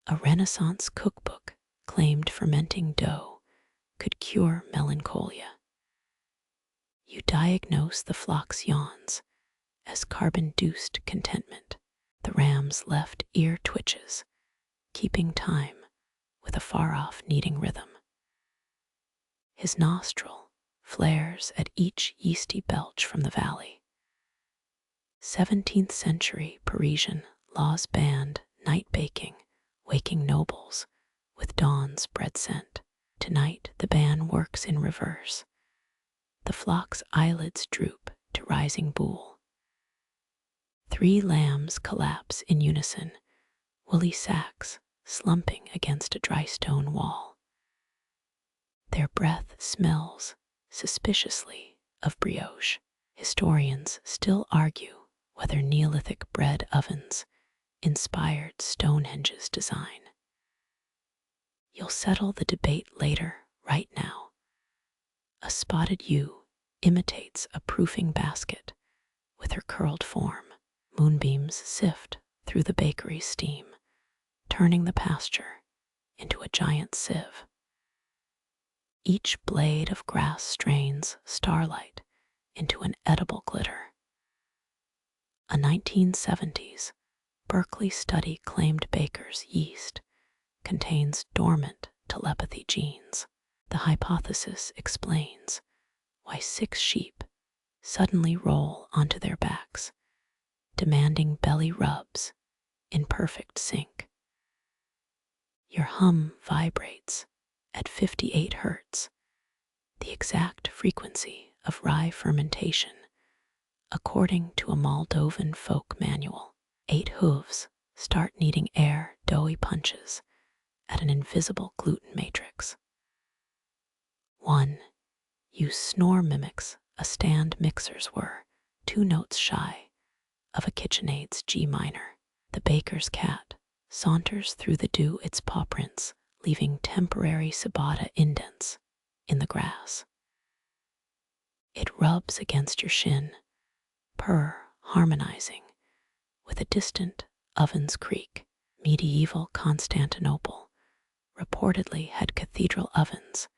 Speaker 1: A Renaissance cookbook claimed fermenting dough could cure melancholia. You diagnose the flock's yawns as carbon-induced contentment. The ram's left ear twitches, keeping time with a far-off kneading rhythm. His nostril flares at each yeasty belch from the valley. 17th century Parisian laws banned night baking, waking nobles with dawn's bread scent. Tonight the ban works in reverse. The flock's eyelids droop to rising boule. 3 lambs collapse in unison, woolly sacks slumping against a dry stone wall. Their breath smells suspiciously of brioche. Historians still argue whether Neolithic bread ovens inspired Stonehenge's design. You'll settle the debate later, right now. A spotted ewe imitates a proofing basket with her curled form. Moonbeams sift through the bakery's steam, turning the pasture into a giant sieve. Each blade of grass strains starlight into an edible glitter. A 1970s Berkeley study claimed baker's yeast contains dormant telepathy genes. The hypothesis explains why 6 sheep suddenly roll onto their backs, demanding belly rubs in perfect sync. Your hum vibrates at 58 hertz, the exact frequency of rye fermentation, according to a Moldovan folk manual. 8 hooves start kneading air doughy punches at an invisible gluten matrix. 1. You snore mimics a stand mixers were 2 notes shy of a KitchenAid's G minor. The baker's cat saunters through the dew its paw prints, leaving temporary ciabatta indents in the grass. It rubs against your shin, purr harmonizing with a distant oven's creak. Medieval Constantinople reportedly had cathedral ovens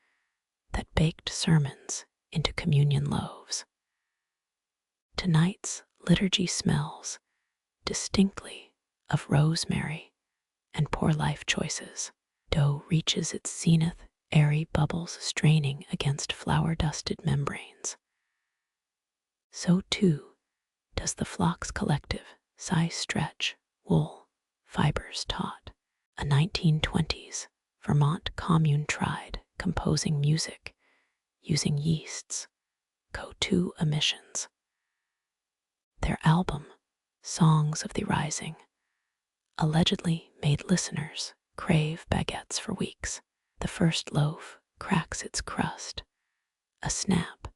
Speaker 1: that baked sermons into communion loaves. Tonight's liturgy smells distinctly of rosemary and poor life choices. Dough reaches its zenith, airy bubbles straining against flour-dusted membranes. So too does the flock's collective size stretch wool fibers taut. A 1920s Vermont commune tried composing music using yeasts, CO2 emissions. Their album, Songs of the Rising, allegedly made listeners crave baguettes for weeks. The first loaf cracks its crust, a snap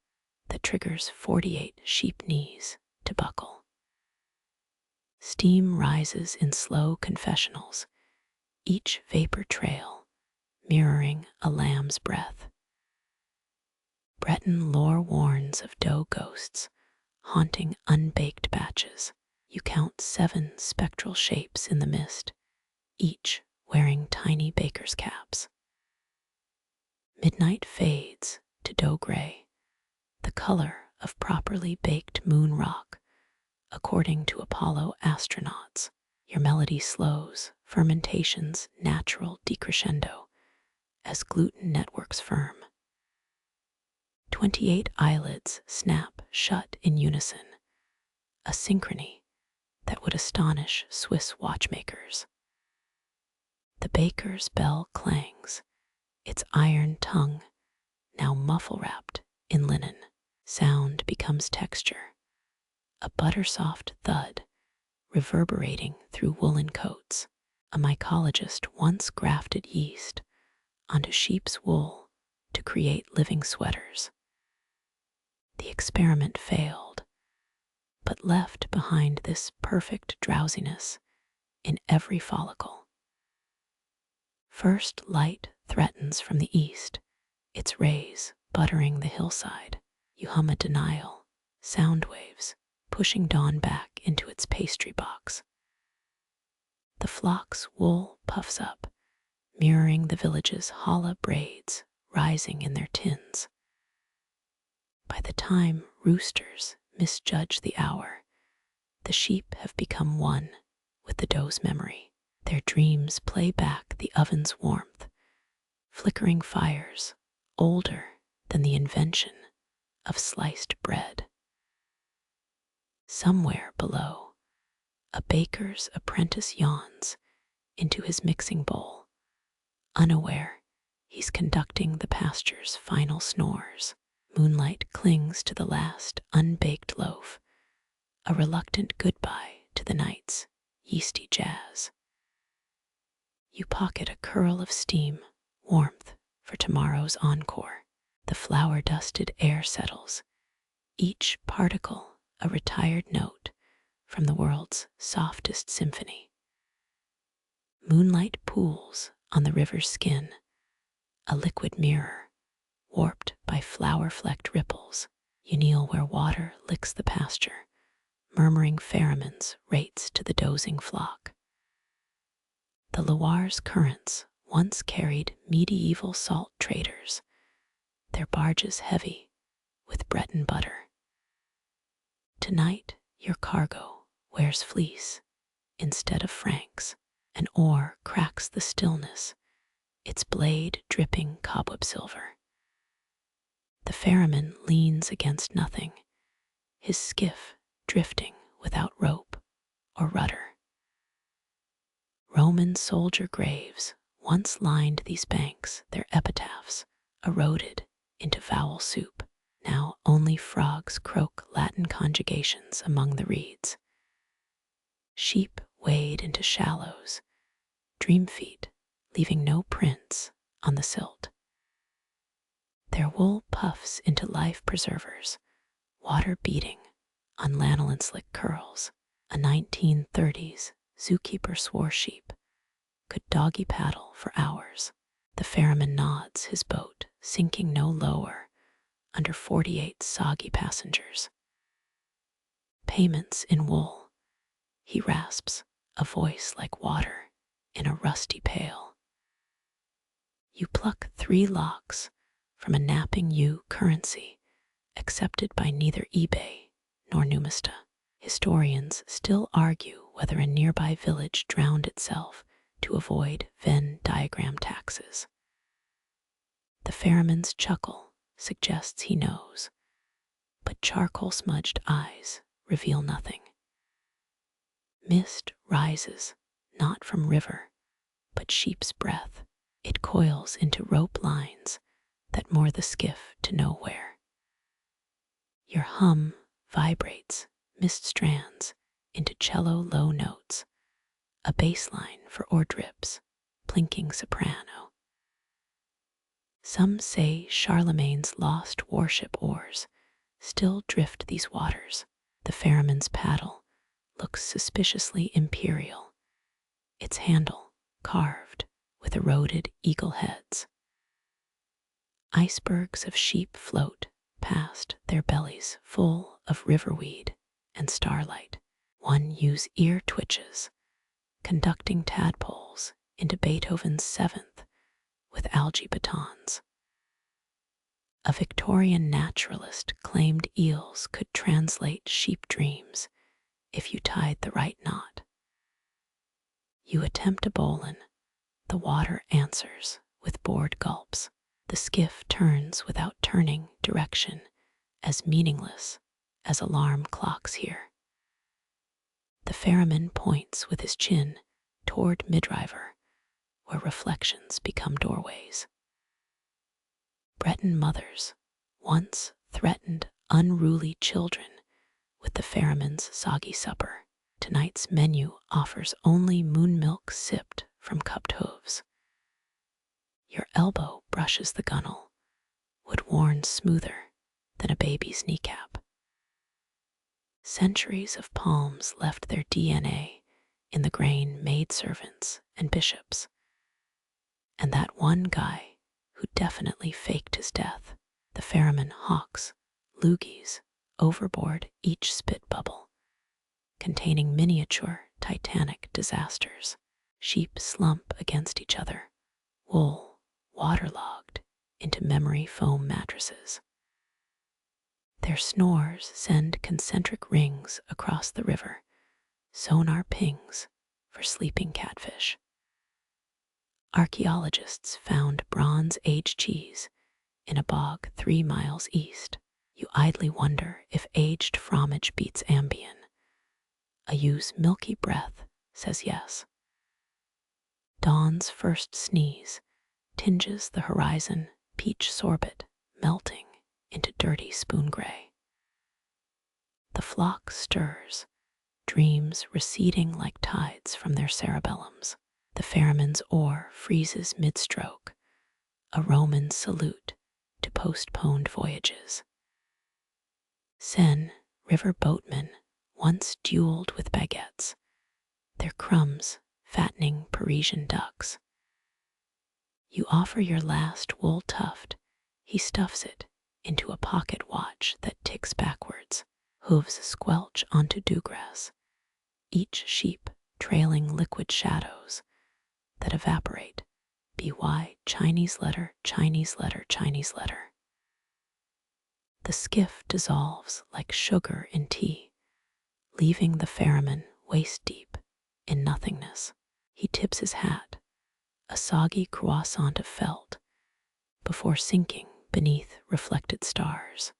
Speaker 1: that triggers 48 sheep knees to buckle. Steam rises in slow confessionals, each vapor trail mirroring a lamb's breath. Breton lore warns of dough ghosts haunting unbaked batches. You count 7 spectral shapes in the mist, each wearing tiny baker's caps. Midnight fades to dough gray, the color of properly baked moon rock, according to Apollo astronauts. Your melody slows fermentation's natural decrescendo as gluten networks firm. 28 eyelids snap shut in unison, a synchrony that would astonish Swiss watchmakers. The baker's bell clangs, its iron tongue now muffle-wrapped in linen. Sound becomes texture, a butter-soft thud reverberating through woolen coats. A mycologist once grafted yeast onto sheep's wool to create living sweaters. The experiment failed, but left behind this perfect drowsiness in every follicle. First light threatens from the east, its rays buttering the hillside. You hum a denial, sound waves pushing dawn back into its pastry box. The flock's wool puffs up, mirroring the village's challah braids rising in their tins. By the time roosters misjudge the hour, the sheep have become one with the dough's memory. Their dreams play back the oven's warmth, flickering fires older than the invention of sliced bread. Somewhere below, a baker's apprentice yawns into his mixing bowl, unaware he's conducting the pasture's final snores. Moonlight clings to the last unbaked loaf, a reluctant goodbye to the night's yeasty jazz. You pocket a curl of steam, warmth for tomorrow's encore. The flour-dusted air settles, each particle a retired note from the world's softest symphony. Moonlight pools on the river's skin, a liquid mirror, warped by flower-flecked ripples. You kneel where water licks the pasture, murmuring pheromones rates to the dozing flock. The Loire's currents once carried medieval salt traders, their barges heavy with Breton butter. Tonight, your cargo wears fleece instead of francs. An oar cracks the stillness, its blade dripping cobweb silver. The ferryman leans against nothing, his skiff drifting without rope or rudder. Roman soldier graves once lined these banks, their epitaphs eroded into vowel soup. Now only frogs croak Latin conjugations among the reeds. Sheep wade into shallows, dream feet leaving no prints on the silt. Their wool puffs into life preservers, water beating on lanolin-slick curls. A 1930s zookeeper swore sheep could doggy paddle for hours. The ferryman nods his boat, sinking no lower under 48 soggy passengers. Payments in wool, he rasps, a voice like water in a rusty pail. You pluck 3 locks from a napping ewe currency accepted by neither eBay nor Numista. Historians still argue whether a nearby village drowned itself to avoid Venn diagram taxes. The ferryman's chuckle suggests he knows, but charcoal-smudged eyes reveal nothing. Mist rises, not from river, but sheep's breath. It coils into rope lines that moor the skiff to nowhere. Your hum vibrates mist strands into cello low notes, a bass line for hors d'oeuvres, plinking soprano. Some say Charlemagne's lost warship oars still drift these waters. The ferryman's paddle looks suspiciously imperial, its handle carved with eroded eagle heads. Icebergs of sheep float past, their bellies full of riverweed and starlight. One use ear twitches, conducting tadpoles into Beethoven's Seventh with algae batons. A Victorian naturalist claimed eels could translate sheep dreams if you tied the right knot. You attempt a bowline, the water answers with bored gulps. The skiff turns without turning direction, as meaningless as alarm clocks here. The ferryman points with his chin toward midriver, where reflections become doorways. Breton mothers once threatened unruly children with the ferryman's soggy supper. Tonight's menu offers only moon milk sipped from cupped hooves. Your elbow brushes the gunwale, wood worn smoother than a baby's kneecap. Centuries of palms left their DNA in the grain maidservants and bishops. And that one guy who definitely faked his death, the ferryman hawks loogies overboard each spit bubble, containing miniature titanic disasters. Sheep slump against each other, wool waterlogged into memory foam mattresses. Their snores send concentric rings across the river, sonar pings for sleeping catfish. Archaeologists found Bronze Age cheese in a bog 3 miles east. You idly wonder if aged fromage beats Ambien. A ewe's milky breath says yes. Dawn's first sneeze tinges the horizon, peach sorbet melting into dirty spoon gray. The flock stirs, dreams receding like tides from their cerebellums. The ferryman's oar freezes mid-stroke, a Roman salute to postponed voyages. Seine river boatmen once dueled with baguettes, their crumbs fattening Parisian ducks. You offer your last wool tuft, he stuffs it into a pocket watch that ticks backwards. Hooves squelch onto dewgrass, each sheep trailing liquid shadows that evaporate. BY Chinese letter, Chinese letter, Chinese letter. The skiff dissolves like sugar in tea, leaving the ferryman waist deep in nothingness. He tips his hat, a soggy croissant of felt, before sinking beneath reflected stars.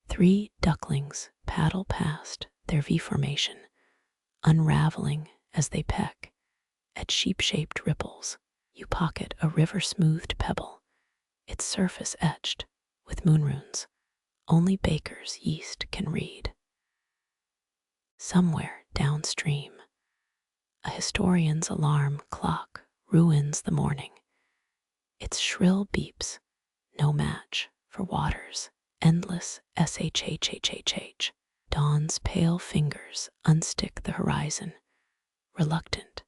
Speaker 1: 3 ducklings paddle past their V formation, unraveling as they peck at sheep-shaped ripples. You pocket a river-smoothed pebble, its surface etched with moon runes only baker's yeast can read. Somewhere downstream, a historian's alarm clock ruins the morning. Its shrill beeps, no match for water's endless shhhhh. Dawn's pale fingers unstick the horizon, reluctant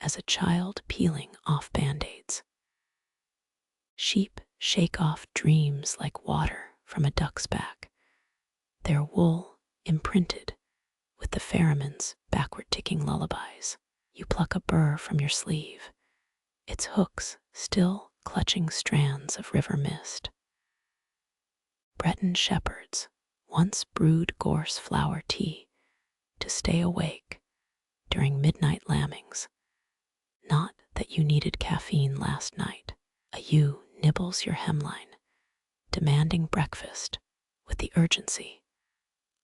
Speaker 1: as a child peeling off band-aids. Sheep shake off dreams like water from a duck's back, their wool imprinted with the ferryman's backward-ticking lullabies. You pluck a burr from your sleeve, its hooks still clutching strands of river mist. Breton shepherds once brewed gorse flower tea to stay awake during midnight lambings. Not that you needed caffeine last night. A ewe nibbles your hemline, demanding breakfast with with the urgency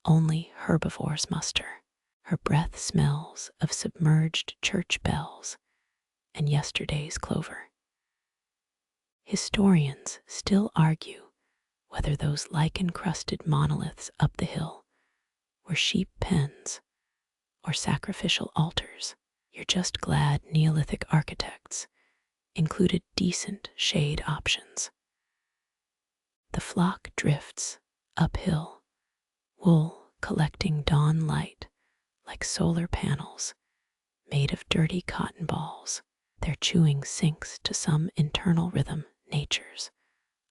Speaker 1: only herbivores muster. Her breath smells of submerged church bells and yesterday's clover. Historians still argue whether those lichen-crusted monoliths up the hill were sheep pens or sacrificial altars. You're just glad Neolithic architects included decent shade options. The flock drifts uphill, wool collecting dawn light like solar panels made of dirty cotton balls. Their chewing syncs to some internal rhythm, nature's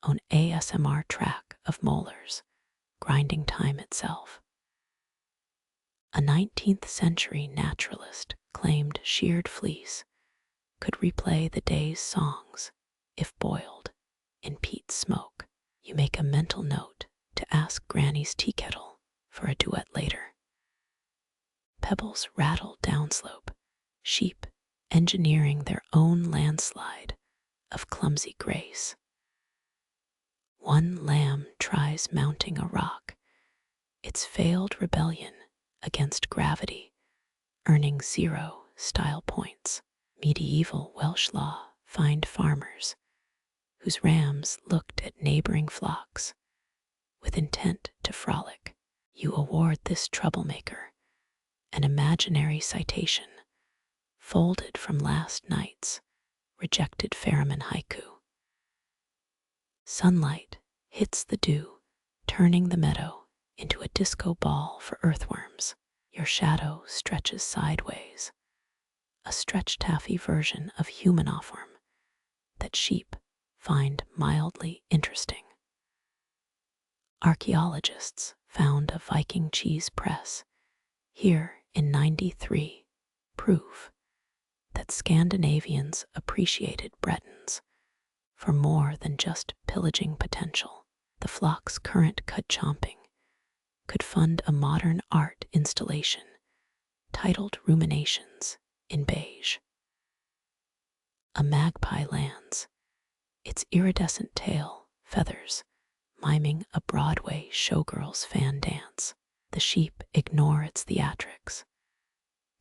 Speaker 1: own ASMR track of molars, grinding time itself. A 19th century naturalist claimed sheared fleece could replay the day's songs if boiled in peat smoke. You make a mental note to ask Granny's tea kettle for a duet later. Pebbles rattle downslope, sheep engineering their own landslide of clumsy grace. One lamb tries mounting a rock, its failed rebellion against gravity, earning 0 style points. Medieval Welsh law fined farmers whose rams looked at neighboring flocks with intent to frolic. You award this troublemaker an imaginary citation folded from last night's rejected ferryman haiku. Sunlight hits the dew, turning the meadow into a disco ball for earthworms. Your shadow stretches sideways, a stretch taffy version of humanoform that sheep find mildly interesting. Archaeologists found a Viking cheese press here in 93, proof that Scandinavians appreciated Bretons for more than just pillaging potential. The flock's current chomping could fund a modern art installation titled Ruminations in Beige. A magpie lands, its iridescent tail feathers miming a Broadway showgirl's fan dance. The sheep ignore its theatrics,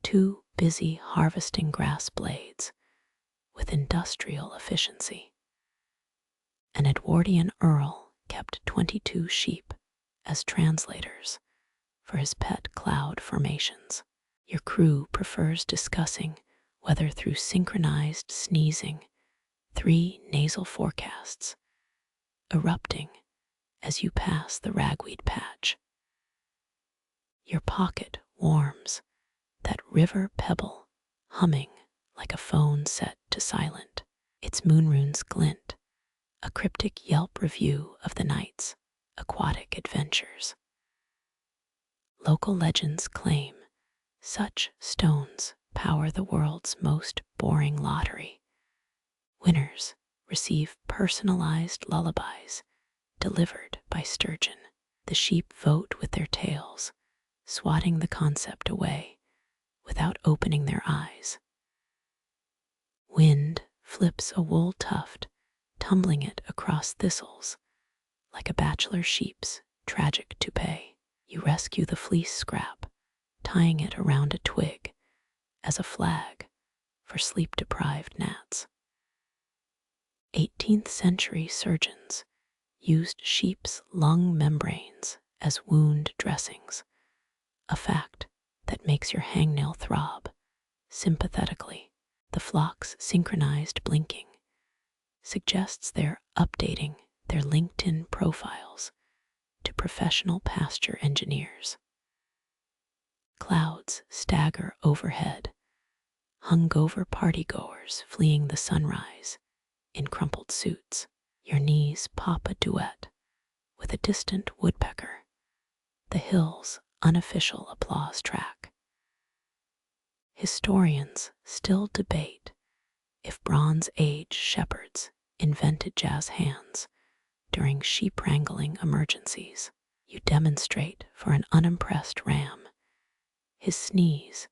Speaker 1: too busy harvesting grass blades with industrial efficiency. An Edwardian earl kept 22 sheep as translators for his pet cloud formations. Your crew prefers discussing whether through synchronized sneezing, 3 nasal forecasts erupting as you pass the ragweed patch. Your pocket warms, that river pebble humming like a phone set to silent. Its moonrunes glint, a cryptic Yelp review of the night's aquatic adventures. Local legends claim such stones power the world's most boring lottery. Winners receive personalized lullabies delivered by sturgeon. The sheep vote with their tails, swatting the concept away without opening their eyes. Wind flips a wool tuft, tumbling it across thistles like a bachelor sheep's tragic toupee. You rescue the fleece scrap, tying it around a twig as a flag for sleep-deprived gnats. 18th century surgeons used sheep's lung membranes as wound dressings, a fact that makes your hangnail throb sympathetically. The flock's synchronized blinking suggests they're updating their LinkedIn profiles to professional pasture engineers. Clouds stagger overhead, hungover partygoers fleeing the sunrise in crumpled suits. Your knees pop a duet with a distant woodpecker, the hill's unofficial applause track. Historians still debate if Bronze Age shepherds invented jazz hands during sheep wrangling emergencies. You demonstrate for an unimpressed ram, his sneeze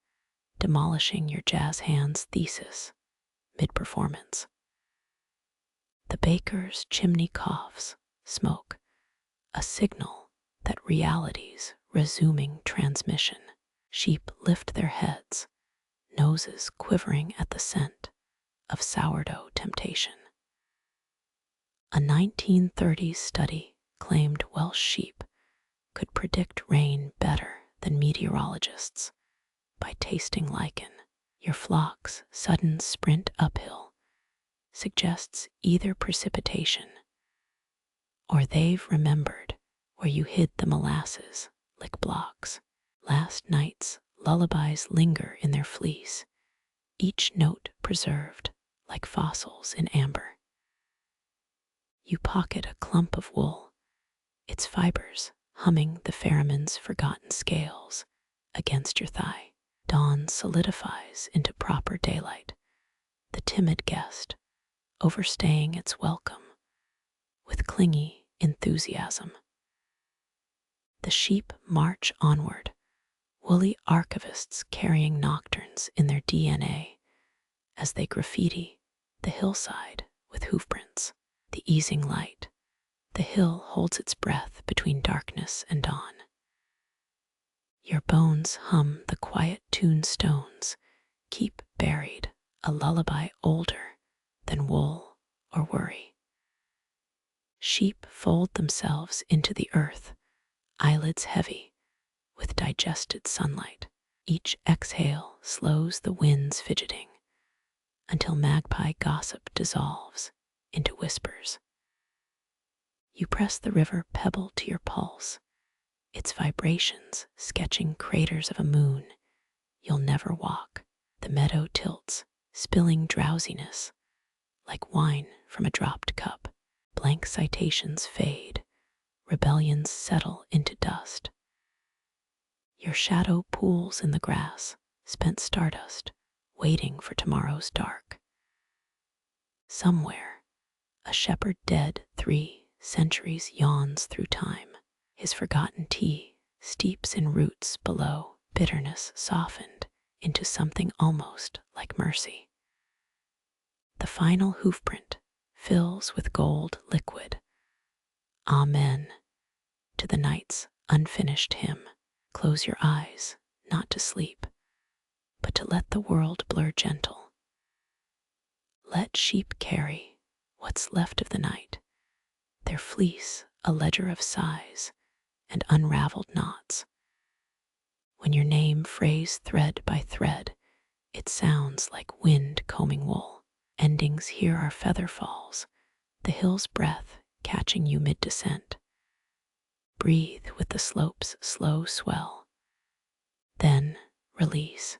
Speaker 1: demolishing your jazz hands thesis mid-performance. The baker's chimney coughs smoke, a signal that reality's resuming transmission. Sheep lift their heads, noses quivering at the scent of sourdough temptation. A 1930s study claimed Welsh sheep could predict rain better than meteorologists by tasting lichen. Your flock's sudden sprint uphill suggests either precipitation or they've remembered where you hid the molasses lick blocks. Last night's lullabies linger in their fleece, each note preserved like fossils in amber. You pocket a clump of wool, its fibers humming the ferryman's forgotten scales against your thigh. Dawn solidifies into proper daylight, the timid guest overstaying its welcome with clingy enthusiasm. The sheep march onward, woolly archivists carrying nocturnes in their DNA as they graffiti the hillside with hoofprints. The easing light, the hill holds its breath between darkness and dawn. Your bones hum the quiet tuned stones, keep buried a lullaby older than wool or worry. Sheep fold themselves into the earth, eyelids heavy with digested sunlight. Each exhale slows the wind's fidgeting until magpie gossip dissolves into whispers. You press the river pebble to your pulse, its vibrations sketching craters of a moon you'll never walk. The meadow tilts, spilling drowsiness like wine from a dropped cup. Blank citations fade, rebellions settle into dust. Your shadow pools in the grass, spent stardust, waiting for tomorrow's dark. Somewhere, a shepherd dead 3 centuries yawns through time. His forgotten tea steeps in roots below, bitterness softened into something almost like mercy. The final hoofprint fills with gold liquid. Amen to the night's unfinished hymn. Close your eyes, not to sleep, but to let the world blur gentle. Let sheep carry what's left of the night, their fleece a ledger of sighs and unraveled knots. When your name phrase thread by thread, it sounds like wind combing wool. Endings here are feather falls, the hill's breath catching you mid-descent. Breathe with the slope's slow swell, then release.